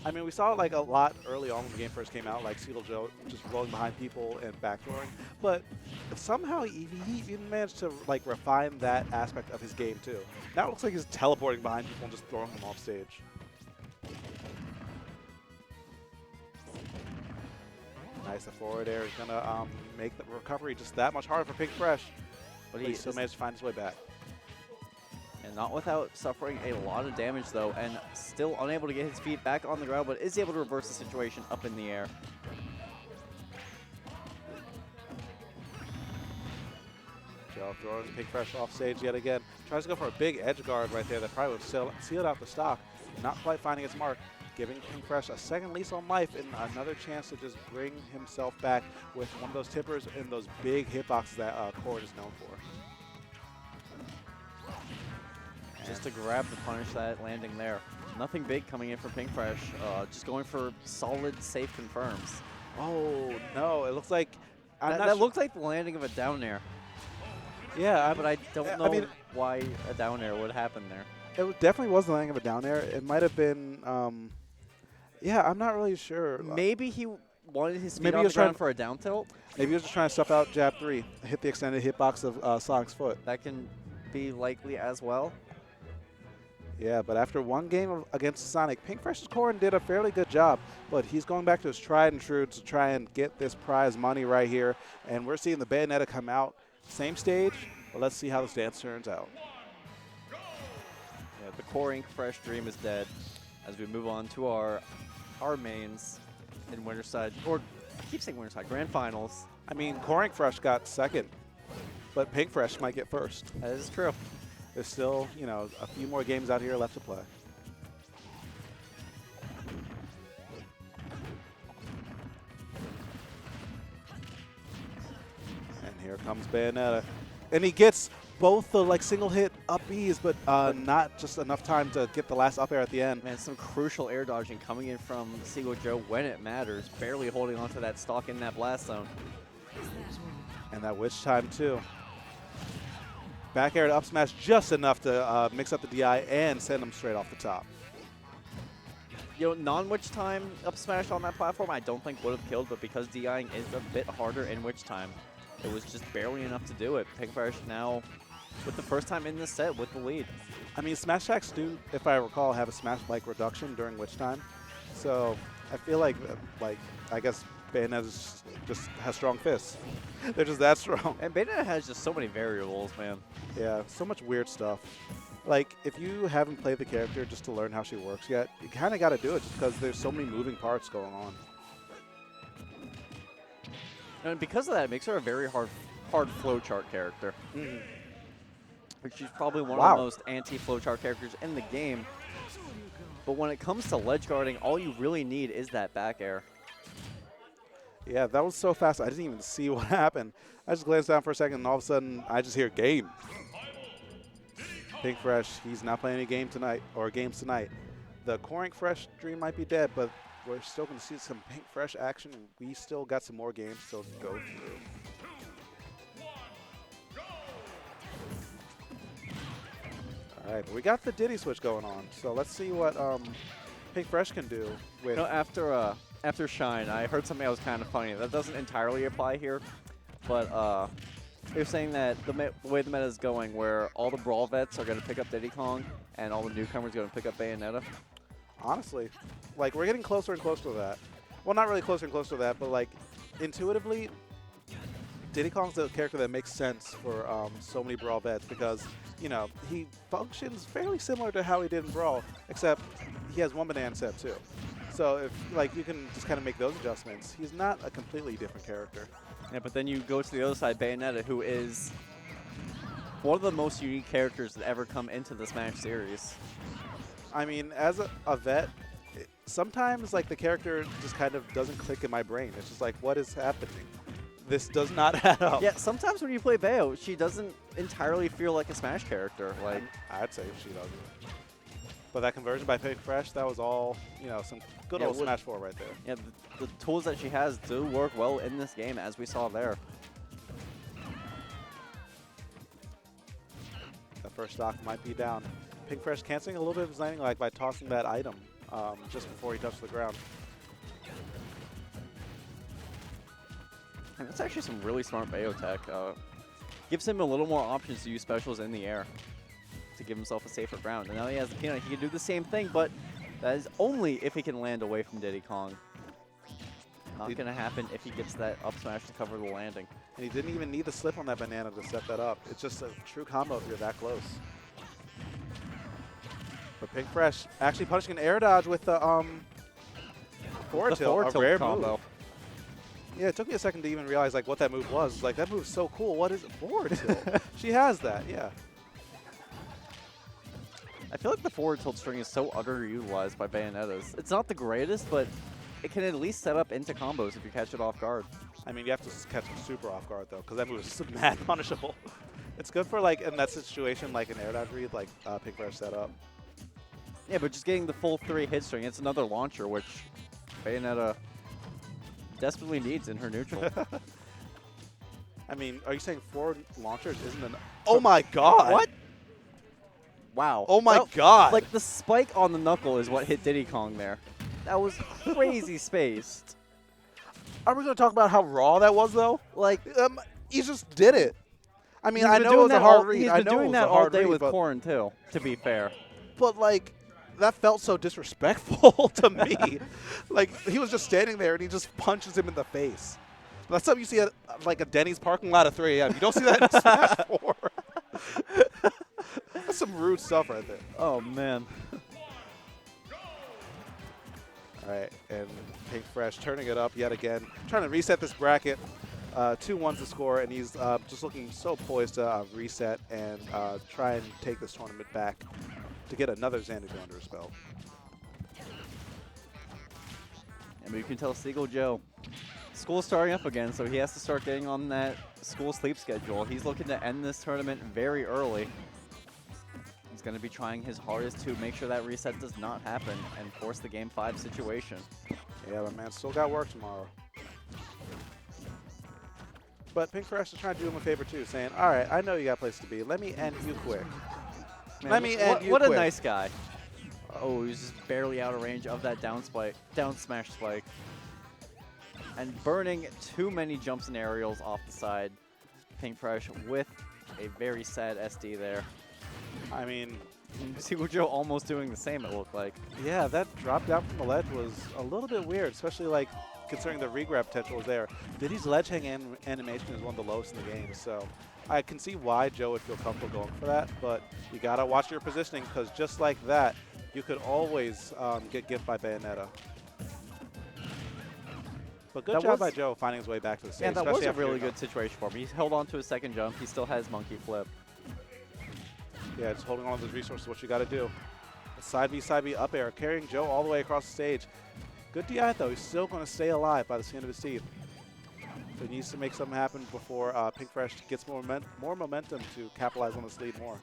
J: I mean, we saw it, like, a lot early on when the game first came out, like Seagull Joe just rolling behind people and backdooring. But somehow he even managed to, like, refine that aspect of his game, too. Now it looks like he's teleporting behind people and just throwing them off stage. Nice, the forward air is going to make the recovery just that much harder for Pink Fresh. But he still managed to find his way back.
H: And not without suffering a lot of damage, though, and still unable to get his feet back on the ground, but is able to reverse the situation up in the air.
J: Joe throwing Pink Fresh off stage yet again. Tries to go for a big edge guard right there that probably would sealed out the stock. Not quite finding its mark. Giving Pink Fresh a second lease on life and another chance to just bring himself back with one of those tippers and those big hitboxes that Cord is known for.
H: Just to grab the punish that landing there. Nothing big coming in for Pink Fresh. Just going for solid, safe confirms.
J: Oh, no. It looks like...
H: That looked like the landing of a down air.
J: Yeah,
H: but I don't know why a down air would happen there.
J: It definitely was the landing of a down air. It might have been... yeah, I'm not really sure.
H: Maybe he wanted his speed on the ground for a down tilt?
J: Maybe he was just trying to stuff out jab 3. Hit the extended hitbox of Sonic's foot.
H: That can be likely as well.
J: Yeah, but after one game against Sonic, Pink Fresh's Corrin did a fairly good job, but he's going back to his tried and true to try and get this prize money right here. And we're seeing the Bayonetta come out, same stage, but let's see how this dance turns out.
H: Yeah, the Corrin Fresh dream is dead as we move on to our mains in Winterside, or I keep saying Winterside, Grand Finals.
J: I mean, Corrin Fresh got second, but Pink Fresh might get first.
H: That is true.
J: There's still, you know, a few more games out here left to play. And here comes Bayonetta. And he gets both the, like, single hit up Bs, but not just enough time to get the last up air at the end.
H: Man, some crucial air dodging coming in from Seagull Joe when it matters. Barely holding onto that stock in that blast zone.
J: And that witch time, too. Back air to up smash just enough to mix up the DI and send him straight off the top.
H: You know, non-witch time up smash on that platform I don't think would have killed, but because DIing is a bit harder in witch time, it was just barely enough to do it. Pink Fresh now with the first time in this set with the lead.
J: I mean, Smash Attacks do, if I recall, have a smash-like reduction during witch time. So I feel like I guess Bayonetta just has strong fists. They're just that strong.
H: And Bayonetta has just so many variables, man.
J: Yeah, so much weird stuff. Like, if you haven't played the character just to learn how she works yet, you kind of got to do it just because there's so many moving parts going on.
H: And because of that, it makes her a very hard flowchart character.
J: Mm-hmm.
H: She's probably one of the most anti-flowchart characters in the game. But when it comes to ledge guarding, all you really need is that back air.
J: Yeah, that was so fast, I didn't even see what happened. I just glanced down for a second, and all of a sudden, I just hear game. Pink Fresh, he's not playing any games tonight. The Corrin Fresh dream might be dead, but we're still going to see some Pink Fresh action, and we still got some more games still to go through. All right, but we got the Diddy switch going on, so let's see what Pink Fresh can do with...
H: You know, after Shine, I heard something that was kind of funny. That doesn't entirely apply here, but they're saying that the way the meta is going, where all the Brawl vets are going to pick up Diddy Kong, and all the newcomers are going to pick up Bayonetta.
J: Honestly, like, we're getting closer and closer to that. Well, not really closer and closer to that, but, like, intuitively, Diddy Kong's the character that makes sense for so many Brawl vets because, you know, he functions fairly similar to how he did in Brawl, except he has one banana set too. So if, like, you can just kind of make those adjustments. He's not a completely different character.
H: Yeah, but then you go to the other side, Bayonetta, who is one of the most unique characters that ever come into the Smash series.
J: I mean, as a vet, sometimes like the character just kind of doesn't click in my brain. It's just like, what is happening? This does not add up.
H: Yeah, sometimes when you play Bayo, she doesn't entirely feel like a Smash character. Like,
J: I'd say she doesn't. But that conversion by Pink Fresh, that was all, you know, some good
H: Yeah,
J: old
H: what-
J: Smash 4 right there.
H: yeah, the tools that she has do work well in this game, as we saw there.
J: The first stock might be down. Pink Fresh canceling a little bit of his landing like by tossing that item just before he touched the ground.
H: And that's actually some really smart Bayo tech. Gives him a little more options to use specials in the air to give himself a safer ground. And now he has the peanut. He can do the same thing, but that is only if he can land away from Diddy Kong. Not going to happen if he gets that up smash to cover the landing.
J: And he didn't even need the slip on that banana to set that up. It's just a true combo if you're that close. But Pink Fresh actually punishing an air dodge with the forward tilt, a rare
H: combo.
J: move. Yeah, it took me a second to even realize like what that move was. Like, that move's so cool. What is it? Forward tilt. She has that, yeah.
H: I feel like the forward tilt string is so underutilized by Bayonetta's. It's not the greatest, but it can at least set up into combos if you catch it off guard.
J: I mean, you have to catch him super off guard, though, because that move is mad punishable. It's good for, like, in that situation, like an air dodge read, like Pink Fresh set up.
H: Yeah, but just getting the full 3 hit string, it's another launcher, which Bayonetta desperately needs in her neutral.
J: I mean, are you saying 4 launchers isn't enough? Oh, my God.
H: What? Wow.
J: Oh, my
H: Well,
J: God.
H: Like, the spike on the knuckle is what hit Diddy Kong there. That was crazy spaced.
J: Are we going to talk about how raw that was, though?
H: Like,
J: He just did it. I mean,
H: he's
J: I
H: been
J: know it
H: doing
J: was a
H: that
J: hard
H: all-
J: read.
H: He's
J: I
H: been
J: know it
H: doing
J: was
H: that
J: a
H: all
J: hard
H: day
J: read,
H: with
J: but,
H: Corrin, too, to be fair.
J: But, like, that felt so disrespectful to me. Like, he was just standing there, and he just punches him in the face. That's something you see at, like, a Denny's parking lot at 3 a.m. You don't see that in Smash 4. That's some rude stuff right there.
H: Oh, man.
J: All right, and Pink Fresh turning it up yet again, trying to reset this bracket. 2-1's the score, and he's just looking so poised to reset and try and take this tournament back to get another Xanadu under his belt.
H: And you can tell Seagull Joe, school's starting up again, so he has to start getting on that school sleep schedule. He's looking to end this tournament very early. He's going to be trying his hardest to make sure that reset does not happen and force the Game 5 situation.
J: Yeah, but man, still got work tomorrow. But Pink Fresh is trying to do him a favor too, saying, all right, I know you got a place to be. Let me end you quick.
H: Man,
J: Let me end you
H: what
J: quick.
H: a nice guy. Oh, he's just barely out of range of that down smash spike. And burning too many jumps and aerials off the side. Pink Fresh with a very sad SD there.
J: I mean,
H: Seagull Joe almost doing the same, it looked like.
J: yeah, that drop down from the ledge was a little bit weird, especially like considering the regrab potential was there. Diddy's ledge hang animation is one of the lowest in the game, so I can see why Joe would feel comfortable going for that, but you gotta watch your positioning because just like that, you could always get gift by Bayonetta. But good
H: That
J: job
H: was-
J: by Joe finding his way back to the stage.
H: Yeah, that was
J: especially
H: a
J: after
H: really
J: getting
H: good situation for him. He held on to his second jump. He still has monkey flip.
J: Yeah, just holding on to those resources, what you got to do. A side B up air, carrying Joe all the way across the stage. Good DI, though. He's still going to stay alive by the skin of his teeth. So he needs to make something happen before Pink Fresh gets more momentum to capitalize on this lead more.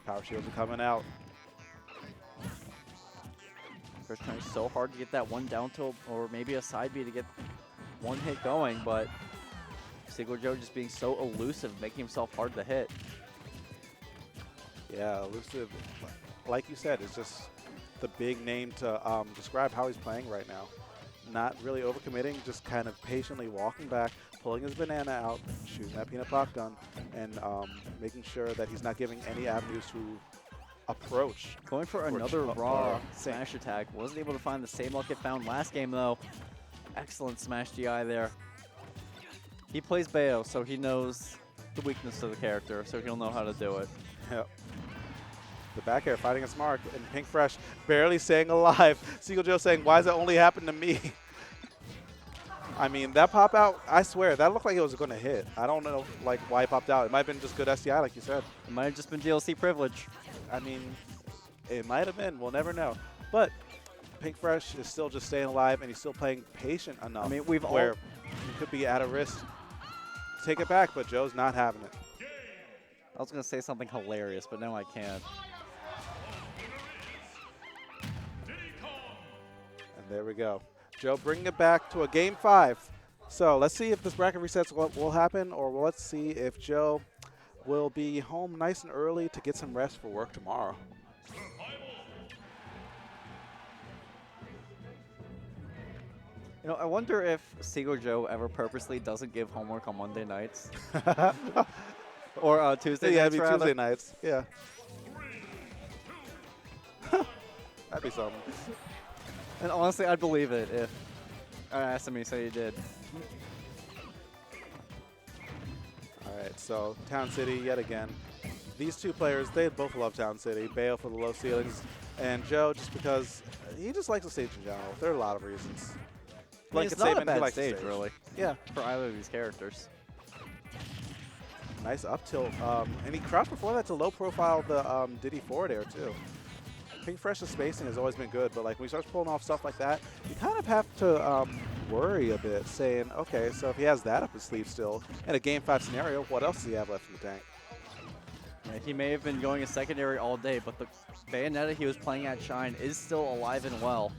J: Power shields are coming out.
H: Fresh trying so hard to get that one down tilt or maybe a side B to get one hit going, but Seagull Joe just being so elusive, making himself hard to hit.
J: Yeah, elusive, like you said, is just the big name to describe how he's playing right now. Not really overcommitting, just kind of patiently walking back, pulling his banana out, shooting that peanut pop gun, and making sure that he's not giving any avenues to approach.
H: Going for another raw smash attack. Wasn't able to find the same luck it found last game, though. Excellent smash DI there. He plays Bayo, so he knows the weakness of the character, so he'll know how to do it.
J: Yep. The back air fighting its mark, and Pink Fresh barely staying alive. Seagull Joe saying, why does it only happen to me? I mean, that pop out, I swear, that looked like it was going to hit. I don't know like why it popped out. It might have been just good SDI, like you said.
H: It might have just been DLC privilege.
J: I mean, it might have been. We'll never know. But Pink Fresh is still just staying alive, and he's still playing patient enough.
H: I mean, we've all
J: where he could be at a risk to take it back, but Joe's not having it.
H: I was going to say something hilarious, but now I can't.
J: And there we go. Joe bringing it back to a game 5. So let's see if this bracket resets will happen, or let's see if Joe will be home nice and early to get some rest for work tomorrow.
H: You know, I wonder if Seagull Joe ever purposely doesn't give homework on Monday nights. Or Tuesday
J: Yeah,
H: nights,
J: it'd be
H: rather.
J: Tuesday nights. Yeah. That'd be something.
H: And honestly, I'd believe it if I asked him, he said he did.
J: All right, so Town City yet again. These two players, they both love Town City. Bayo for the low ceilings, and Joe just because he just likes the stage in general. There are a lot of reasons.
H: I mean,
J: Like
H: it's not a
J: Saban, he
H: bad
J: likes the
H: stage, really,
J: Yeah,
H: for either of these characters.
J: nice up tilt. And he crouched before that to low profile the Diddy forward air too. Pink Fresh's spacing has always been good, but like when he starts pulling off stuff like that, you kind of have to worry a bit, saying, okay, so if he has that up his sleeve still in a Game 5 scenario, what else does he have left in the tank?
H: Yeah, he may have been going a secondary all day, but the Bayonetta he was playing at Shine is still alive and well.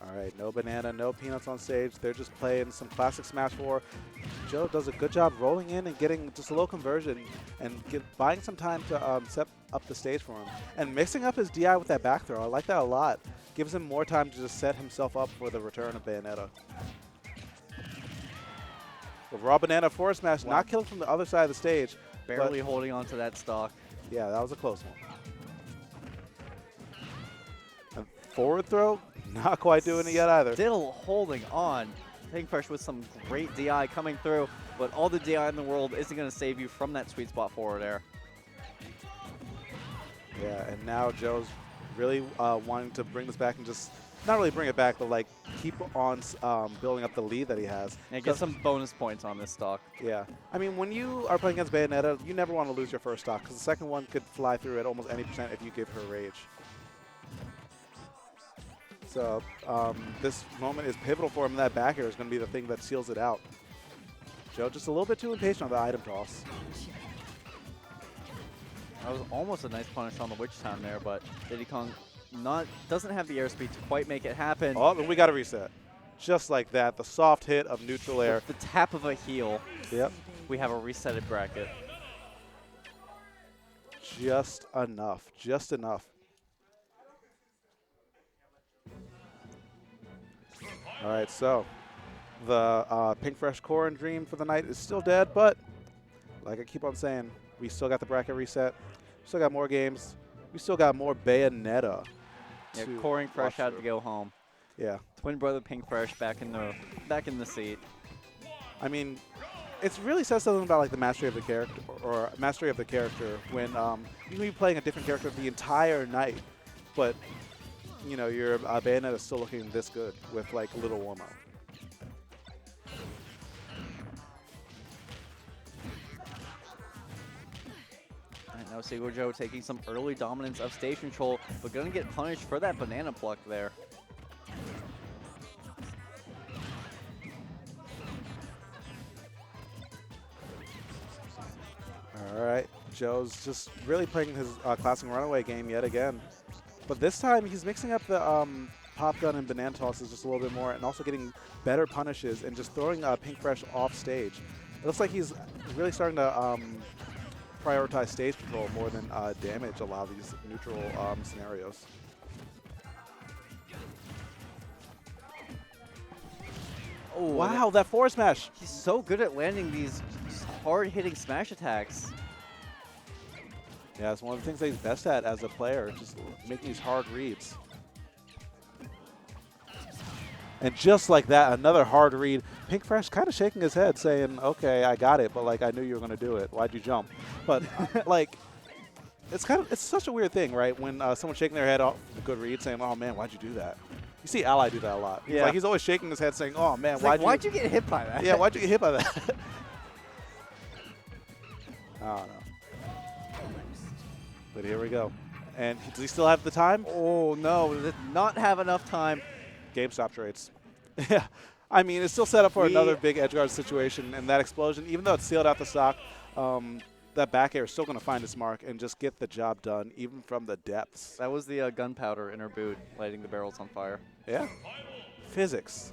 J: All right, no banana, no peanuts on stage. They're just playing some classic Smash 4. Joe does a good job rolling in and getting just a low conversion and buying some time to set up the stage for him. And mixing up his DI with that back throw, I like that a lot. Gives him more time to just set himself up for the return of Bayonetta. But raw banana forward smash, not killing from the other side of the stage.
H: Barely holding on to that stock.
J: Yeah, that was a close one. And forward throw, not quite doing it yet either.
H: Still holding on. Pink Fresh with some great DI coming through, but all the DI in the world isn't going to save you from that sweet spot forward air.
J: Yeah, and now Joe's really wanting to bring this back and just, not really bring it back, but like keep on building up the lead that he has.
H: And get some bonus points on this stock.
J: Yeah. I mean, when you are playing against Bayonetta, you never want to lose your first stock because the second one could fly through at almost any percent if you give her rage. So this moment is pivotal for him. That back air is going to be the thing that seals it out. Joe just a little bit too impatient on the item toss.
H: That was almost a nice punish on the Witch Time there, but Diddy Kong doesn't have the airspeed to quite make it happen.
J: Oh, and we got to reset. Just like that, the soft hit of neutral air.
H: The tap of a heel.
J: Yep.
H: We have a resetted bracket.
J: Just enough. Just enough. All right, so the Pink Fresh Core and Dream for the night is still dead, but like I keep on saying, we still got the bracket reset. We still got more games. We still got more Bayonetta.
H: Yeah,
J: to
H: Coring Fresh
J: watch
H: had
J: through.
H: to go home.
J: Yeah.
H: Twin brother Pink Fresh back in the seat.
J: I mean, it really says something about like the mastery of the character or mastery of the character when you can be playing a different character the entire night, but you know your Bayonetta is still looking this good with like a little warm up.
H: Right now, Seagull Joe taking some early dominance of stage control, but going to get punished for that banana pluck there.
J: All right, Joe's just really playing his classic runaway game yet again, but this time he's mixing up the pop gun and banana tosses just a little bit more, and also getting better punishes and just throwing Pink Fresh off stage. It looks like he's really starting to prioritize stage control more than damage a lot of these neutral scenarios.
H: Oh,
J: Wow, that forward smash!
H: He's so good at landing these hard-hitting smash attacks.
J: Yeah, it's one of the things that he's best at as a player, just making these hard reads. And just like that, another hard read. Pink Fresh kind of shaking his head, saying, "Okay, I got it, but like I knew you were going to do it. Why'd you jump?" But like, it's such a weird thing, right? When someone's shaking their head off a good read, saying, "Oh man, why'd you do that?" You see Ally do that a lot.
H: Yeah.
J: He's always shaking his head, saying, "Oh man,
H: It's like,
J: why'd
H: you get hit by that?
J: Yeah, why'd you get hit by that?" I don't know. But here we go. And does he still have the time?
H: Oh no, did not have enough time.
J: GameStop trades. Yeah. I mean, it's still set up for
H: We-
J: another big edgeguard situation, and that explosion, even though it's sealed out the stock, that back air is still going to find its mark and just get the job done, even from the depths.
H: That was the gunpowder in her boot, lighting the barrels on fire.
J: Yeah. Physics.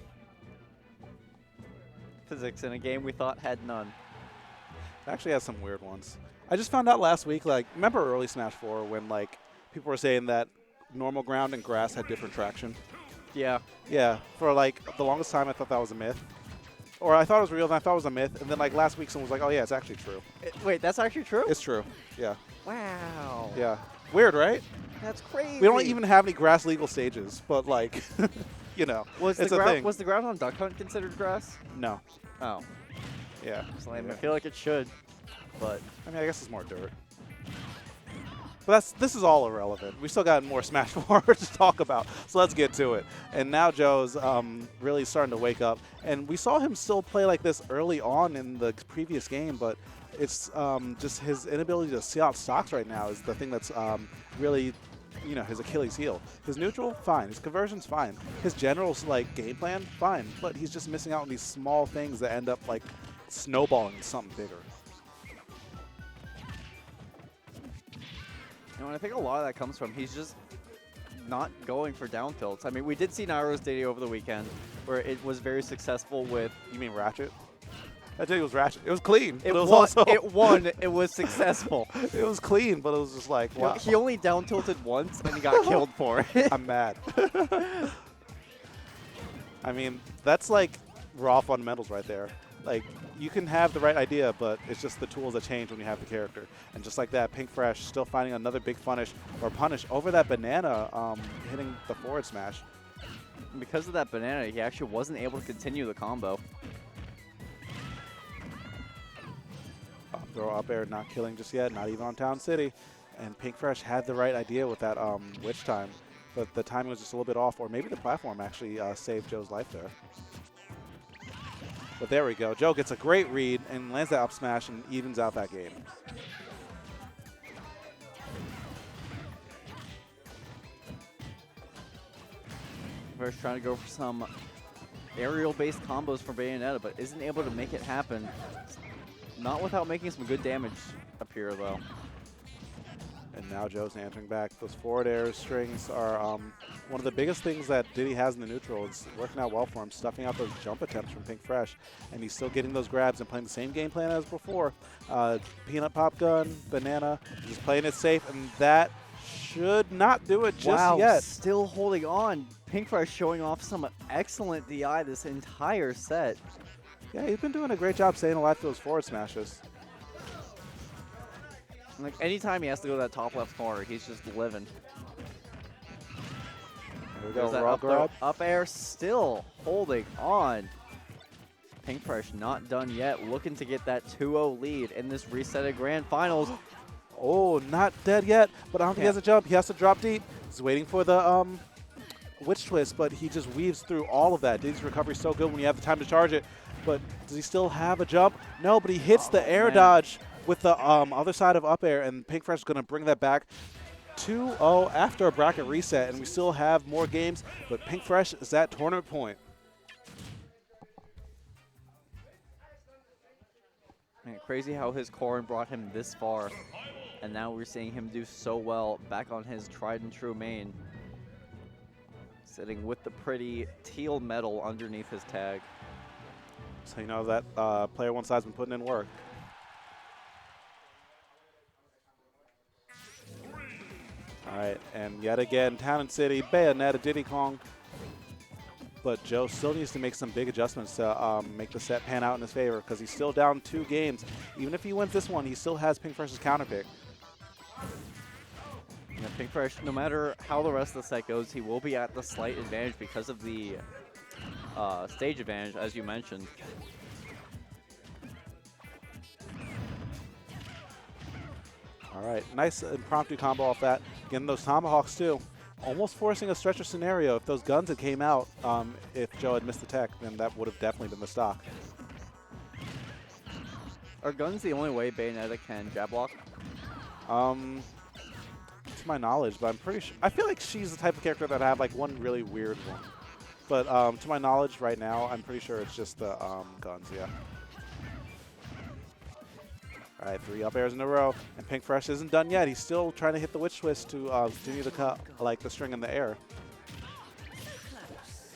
H: Physics in a game we thought had none.
J: Actually has some weird ones. I just found out last week, like, remember early Smash 4 when, like, people were saying that normal ground and grass had different traction?
H: Yeah.
J: Yeah. For, like, the longest time, I thought that was a myth. Or I thought it was real, and I thought it was a myth. And then, like, last week, someone was like, oh, yeah, it's actually true.
H: Wait, that's actually true?
J: It's true. Yeah.
H: Wow.
J: Yeah. Weird, right?
H: That's crazy.
J: We don't even have any grass legal stages, but, like, you know,
H: Was
J: it's
H: the
J: a
H: ground
J: thing.
H: was the ground on Duck Hunt considered grass?
J: No.
H: Oh.
J: Yeah.
H: It's lame. I feel like it should, but
J: I mean, I guess it's more dirt. But this is all irrelevant. We still got more Smash 4 to talk about, so let's get to it. And now Joe's really starting to wake up. And we saw him still play like this early on in the previous game, but it's just his inability to see out stocks right now is the thing that's really, you know, his Achilles heel. His neutral, fine. His conversion's fine. His general, like, game plan, fine. But he's just missing out on these small things that end up, like, snowballing into something bigger.
H: you know, and I think a lot of that comes from he's just not going for down tilts. I mean, we did see Nairo's Diddy over the weekend, where it was very successful with.
J: You mean Ratchet? I think it was Ratchet. It was clean.
H: It
J: but it was
H: won.
J: also
H: It won. It was successful.
J: It was clean, but it was just like, wow.
H: He only down tilted once, and he got killed for it.
J: I'm mad. I mean, that's like raw fundamentals right there. Like, you can have the right idea, but it's just the tools that change when you have the character. And just like that, Pink Fresh still finding another big punish over that banana, hitting the forward smash.
H: And because of that banana, he actually wasn't able to continue the combo.
J: Up throw up air, not killing just yet, not even on Town City. And Pink Fresh had the right idea with that witch time, but the timing was just a little bit off, or maybe the platform actually saved Joe's life there. But there we go. Joe gets a great read and lands that up smash and evens out that game.
H: First trying to go for some aerial-based combos for Bayonetta, but isn't able to make it happen. Not without making some good damage up here, though.
J: And now Joe's answering back. Those forward air strings are one of the biggest things that Diddy has in the neutral. It's working out well for him, stuffing out those jump attempts from Pink Fresh. And he's still getting those grabs and playing the same game plan as before. Peanut Pop Gun, Banana, just playing it safe. And that should not do it just yet.
H: Still holding on. Pink Fresh showing off some excellent DI this entire set.
J: Yeah, he's been doing a great job staying alive to those forward smashes.
H: Like, anytime he has to go to that top left corner, he's just living.
J: There we go,
H: There's that
J: raw
H: up,
J: grab.
H: up air still holding on. Pink Fresh not done yet, looking to get that 2-0 lead in this resetted grand finals.
J: Oh, not dead yet, but I don't think he has a jump. He has to drop deep. He's waiting for the witch twist, but he just weaves through all of that. Diddy's recovery is so good when you have the time to charge it. But does he still have a jump? No, but he hits the air dodge with the other side of up air, and Pink Fresh is going to bring that back 2-0 after a bracket reset, and we still have more games, but Pink Fresh is at tournament point.
H: Man, crazy how his Corrin brought him this far, and now we're seeing him do so well back on his tried and true main. Sitting with the pretty teal medal underneath his tag.
J: So you know that player one side's been putting in work. All right, and yet again, Town and City, Bayonetta, Diddy Kong. But Joe still needs to make some big adjustments to make the set pan out in his favor, because he's still down 2 games. Even if he wins this one, he still has Pink Fresh's counter pick.
H: Yeah, Pink Fresh, no matter how the rest of the set goes, he will be at the slight advantage because of the stage advantage, as you mentioned.
J: All right, nice impromptu combo off that. Getting those tomahawks too. Almost forcing a stretcher scenario. If those guns had came out, if Joe had missed the tech, then that would have definitely been the stock.
H: Are guns the only way Bayonetta can jab block?
J: To my knowledge, but I'm pretty sure. I feel like she's the type of character that I have like one really weird one. But to my knowledge right now, I'm pretty sure it's just the guns, yeah. All right, 3 up airs in a row, and Pink Fresh isn't done yet. He's still trying to hit the witch twist to continue to cut like the string in the air.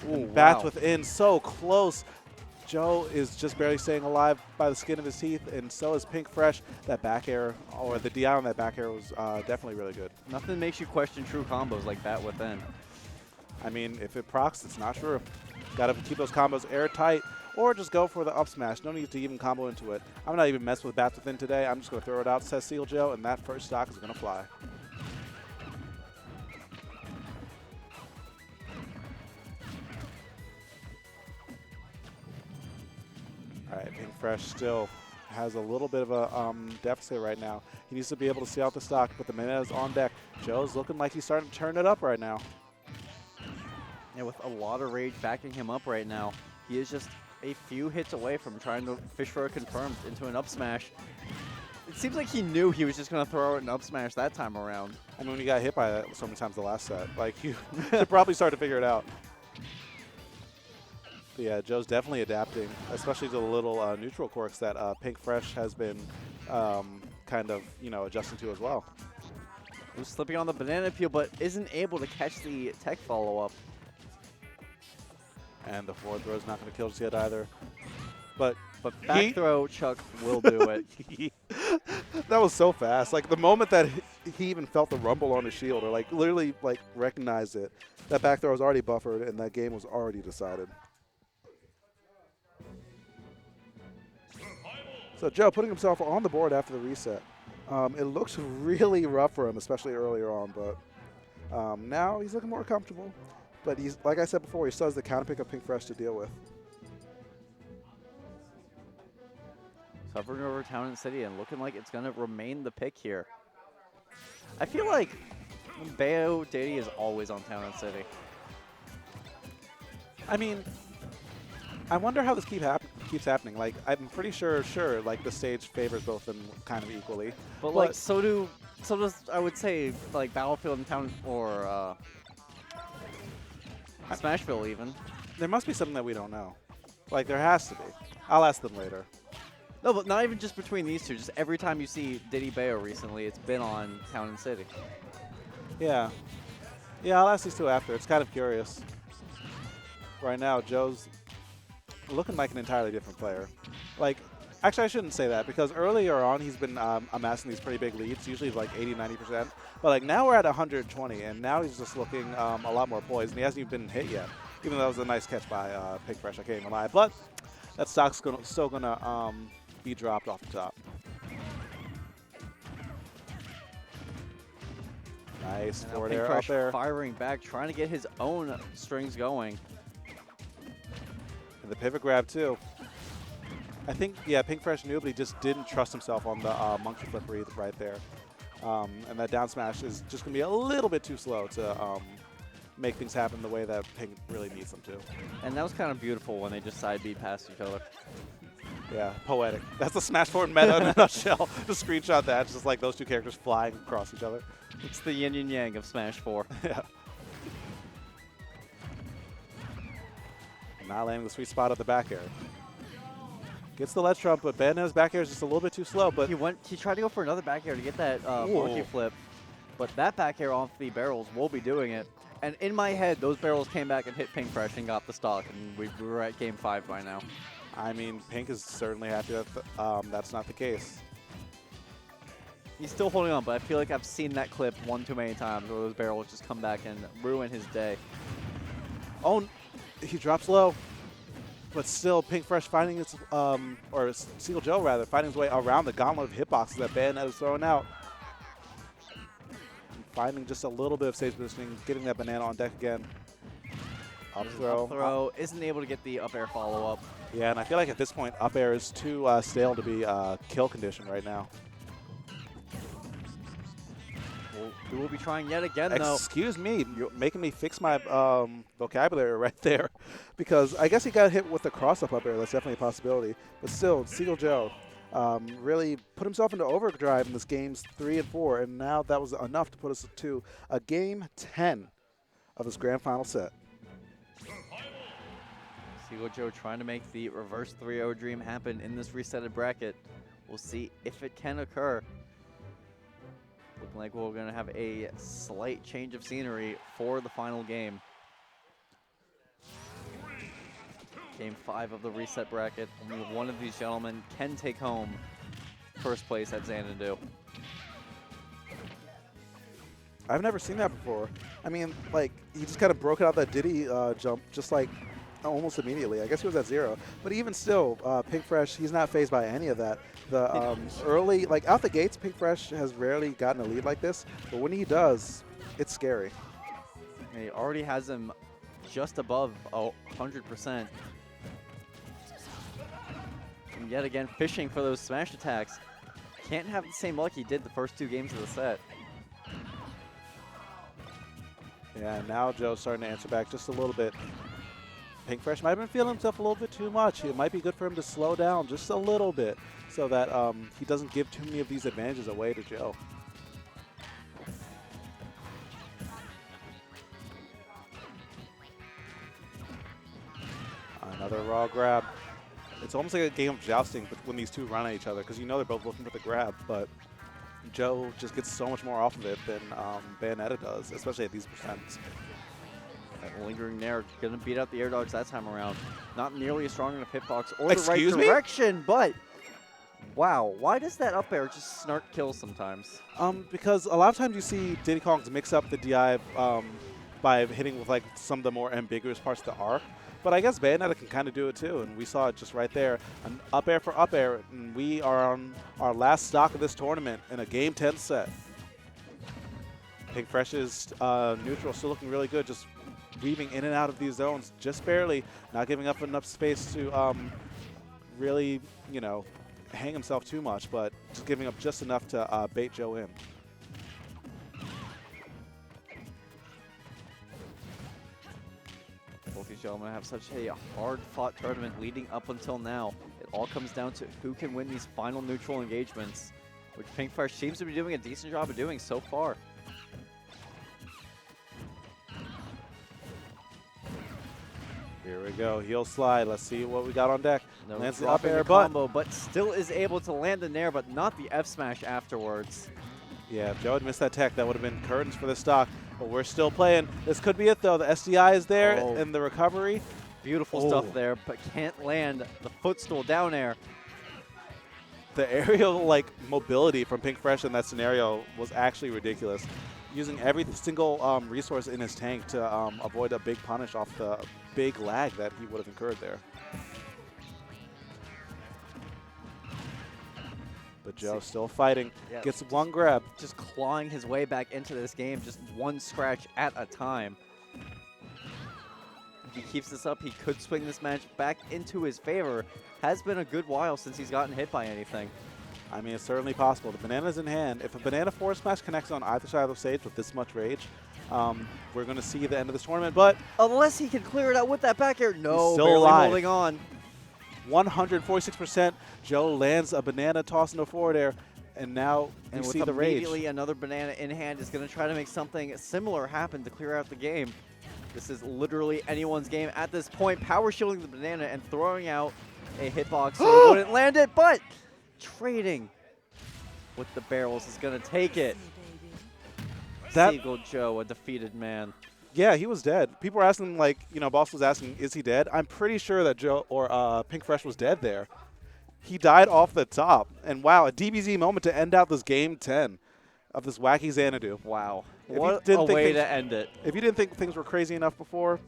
H: Ooh,
J: Bats
H: wow.
J: within, so close. Joe is just barely staying alive by the skin of his teeth, and so is Pink Fresh. That back air, or the DI on that back air was definitely really good.
H: Nothing makes you question true combos like Bat Within.
J: I mean, if it procs, it's not true. Got to keep those combos airtight, or just go for the up smash. No need to even combo into it. I'm not even messing with Bats Within today. I'm just going to throw it out, says Seal Joe, and that first stock is going to fly. All right, Pink Fresh still has a little bit of a deficit right now. He needs to be able to see out the stock, but the minute is on deck. Joe's looking like he's starting to turn it up right now.
H: Yeah, with a lot of rage backing him up right now, he is just a few hits away from trying to fish for a confirmed into an up smash. It seems like he knew he was just going to throw out an up smash that time around.
J: I mean, when you got hit by that so many times the last set, like you should probably start to figure it out. But yeah, Joe's definitely adapting, especially to the little neutral quirks that Pink Fresh has been kind of, adjusting to as well.
H: He was slipping on the banana peel, but isn't able to catch the tech follow-up.
J: And the forward throw is not going to kill just yet either. But
H: back throw, Chuck will do it.
J: That was so fast. Like the moment that he even felt the rumble on his shield, or like literally like recognized it, that back throw was already buffered and that game was already decided. So Joe putting himself on the board after the reset. It looks really rough for him, especially earlier on, but now he's looking more comfortable. But he's, like I said before, he still has the counter pick of Pink Fresh to deal with.
H: Hovering over Town and City and looking like it's going to remain the pick here. I feel like Bayo Diddy is always on Town and City.
J: I mean, I wonder how this keeps happening. Like, I'm pretty sure, like the stage favors both of them kind of equally.
H: But like, so does I would say like Battlefield and Town or Smashville even.
J: There must be something that we don't know. Like, there has to be. I'll ask them later.
H: No, but not even just between these two. Just every time you see Diddy Bayo recently, it's been on Town and City.
J: Yeah. Yeah, I'll ask these two after. It's kind of curious. Right now, Joe's looking like an entirely different player. Like, actually, I shouldn't say that, because earlier on, he's been amassing these pretty big leads, usually like 80, 90%. But like now we're at 120, and now he's just looking a lot more poised, and he hasn't even been hit yet. Even though that was a nice catch by Pink Fresh, I can't even lie. But that stock's still gonna be dropped off the top. Nice forward air up there.
H: Firing back, trying to get his own strings going.
J: And the pivot grab too. I think, yeah, Pink Fresh knew, but he just didn't trust himself on the monkey flip breathe right there. And that down smash is just going to be a little bit too slow to make things happen the way that Pink really needs them to.
H: And that was kind of beautiful when they just side beat past each other.
J: Yeah, poetic. That's the Smash 4 meta in a nutshell. Just screenshot that. It's just like those two characters flying across each other.
H: It's the yin and yang of Smash 4.
J: Yeah. Not landing the sweet spot at the back air. Gets the ledge trump, but Bayonetta's back air is just a little bit too slow. But
H: he tried to go for another back air to get that monkey flip, but that back air off the barrels will be doing it. And in my head, those barrels came back and hit Pink Fresh and got the stock, and we were at game 5 by now.
J: I mean, Pink is certainly happy that that's not the case.
H: He's still holding on, but I feel like I've seen that clip one too many times where those barrels just come back and ruin his day.
J: Oh, he drops low. But still, Pink Fresh finding its, or Seal Joe rather, finding his way around the gauntlet of hitboxes that Bayonetta is throwing out. And finding just a little bit of stage positioning, getting that banana on deck again. Up throw.
H: Up throw, isn't able to get the up air follow-up.
J: Yeah, and I feel like at this point, up air is too stale to be kill condition right now.
H: who will be trying yet again, though.
J: Excuse me, you're making me fix my vocabulary right there, because I guess he got hit with the cross-up up air. That's definitely a possibility. But still, Seagull Joe really put himself into overdrive in this games 3 and 4, and now that was enough to put us to a game 10 of this grand final set.
H: Seagull Joe trying to make the reverse 3-0 dream happen in this resetted bracket. We'll see if it can occur. Looking like we're going to have a slight change of scenery for the final game. Game 5 of the reset bracket. Only one of these gentlemen can take home first place at Xanadu.
J: I've never seen that before. I mean, like, he just kind of broke out that Diddy jump just like almost immediately. I guess he was at 0. But even still, Pink Fresh, he's not phased by any of that. The early, like out the gates, Pink Fresh has rarely gotten a lead like this. But when he does, it's scary.
H: And he already has him just above 100%. And yet again, fishing for those smash attacks. Can't have the same luck he did the first 2 games of the set.
J: Yeah, now Joe's starting to answer back just a little bit. Pink Fresh might have been feeling himself a little bit too much. It might be good for him to slow down just a little bit so that he doesn't give too many of these advantages away to Joe. Another raw grab. It's almost like a game of jousting when these two run at each other, because you know they're both looking for the grab, but Joe just gets so much more off of it than Bayonetta does, especially at these percents.
H: That lingering Nair going to beat out the air dodge that time around. Not nearly a strong enough hitbox or the
J: Excuse
H: right
J: me?
H: direction, but wow, why does that up air just snark kills sometimes?
J: Because a lot of times you see Diddy Kongs mix up the DI by hitting with like some of the more ambiguous parts of the arc. But I guess Bayonetta can kind of do it too, and we saw it just right there. An up air for up air, and we are on our last stock of this tournament in a game 10 set. Pink Fresh's neutral still looking really good, just weaving in and out of these zones just barely, not giving up enough space to really, you know, hang himself too much, but just giving up just enough to bait Joe in.
H: Both these gentlemen have such a hard-fought tournament leading up until now. It all comes down to who can win these final neutral engagements, which Pink Fresh seems to be doing a decent job of doing so far.
J: Here we go, heel slide. Let's see what we got on deck.
H: No
J: Lands the up
H: dropping
J: air,
H: the
J: but
H: combo, but still is able to land the Nair, but not the F smash afterwards.
J: yeah, if Joe had missed that tech, that would have been curtains for the stock. But we're still playing. This could be it, though. The SDI is there in the recovery.
H: Beautiful stuff there, but can't land the footstool down air.
J: The aerial mobility from Pink Fresh in that scenario was actually ridiculous. Using every single resource in his tank to avoid a big punish off the big lag that he would have incurred there. But Joe still fighting.
H: Yeah,
J: Gets one grab.
H: Just clawing his way back into this game, just one scratch at a time. If he keeps this up, he could swing this match back into his favor. Has been a good while since he's gotten hit by anything.
J: I mean, it's certainly possible. The banana's in hand. If a banana forward smash connects on either side of the stage with this much rage, we're going to see the end of this tournament. But
H: unless he can clear it out with that back air. No,
J: still
H: barely
J: alive.
H: holding on.
J: 146%. Joe lands a banana toss into forward air, and now you see the rage.
H: Immediately another banana in hand is going to try to make something similar happen to clear out the game. This is literally anyone's game at this point. Power shielding the banana and throwing out a hitbox so he wouldn't land it, but trading with the barrels is going to take it. Seagull Joe, a defeated man.
J: Yeah, he was dead. People were asking, Boss was asking, is he dead? I'm pretty sure that Joe or Pink Fresh was dead there. He died off the top. And wow, a DBZ moment to end out this game 10 of this wacky Xanadu.
H: Wow.
J: If
H: What a way to end it.
J: If you didn't think things were crazy enough before,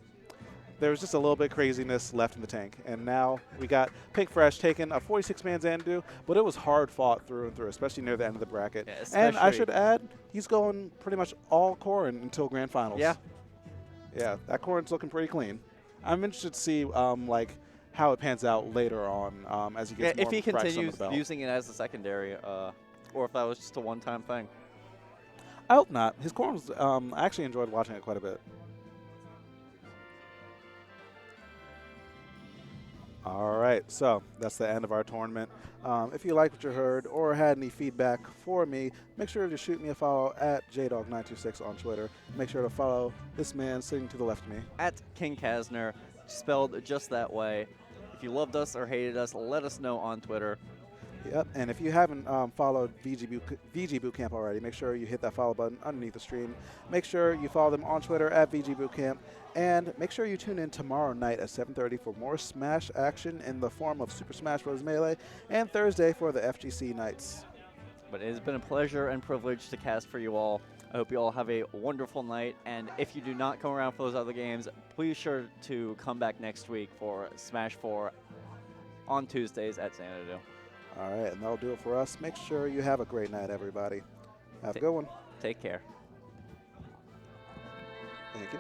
J: there was just a little bit of craziness left in the tank. And now we got Pink Fresh taking a 46-man Xanadu, but it was hard fought through and through, especially near the end of the bracket.
H: Yeah,
J: and I should add, he's going pretty much all Corrin until Grand Finals.
H: Yeah.
J: Yeah, that Corrin's looking pretty clean. I'm interested to see how it pans out later on as he gets more
H: if he
J: practice
H: continues
J: under the belt.
H: using it as a secondary, or if that was just a one-time thing.
J: I hope not. His corn was, I actually enjoyed watching it quite a bit. All right, so that's the end of our tournament. If you liked what you heard or had any feedback for me, make sure to shoot me a follow at JDog926 on Twitter. Make sure to follow this man sitting to the left of me.
H: At King Kasner, spelled just that way. If you loved us or hated us, let us know on Twitter.
J: Yep, and if you haven't followed VG Bootcamp already, make sure you hit that follow button underneath the stream. Make sure you follow them on Twitter at VG Bootcamp, and make sure you tune in tomorrow night at 7:30 for more Smash action in the form of Super Smash Bros. Melee, and Thursday for the FGC Nights.
H: But it has been a pleasure and privilege to cast for you all. I hope you all have a wonderful night, and if you do not come around for those other games, please sure to come back next week for Smash 4 on Tuesdays at Xanadu.
J: All right, and that'll do it for us. Make sure you have a great night, everybody. Have a good one.
H: Take care.
J: Thank you.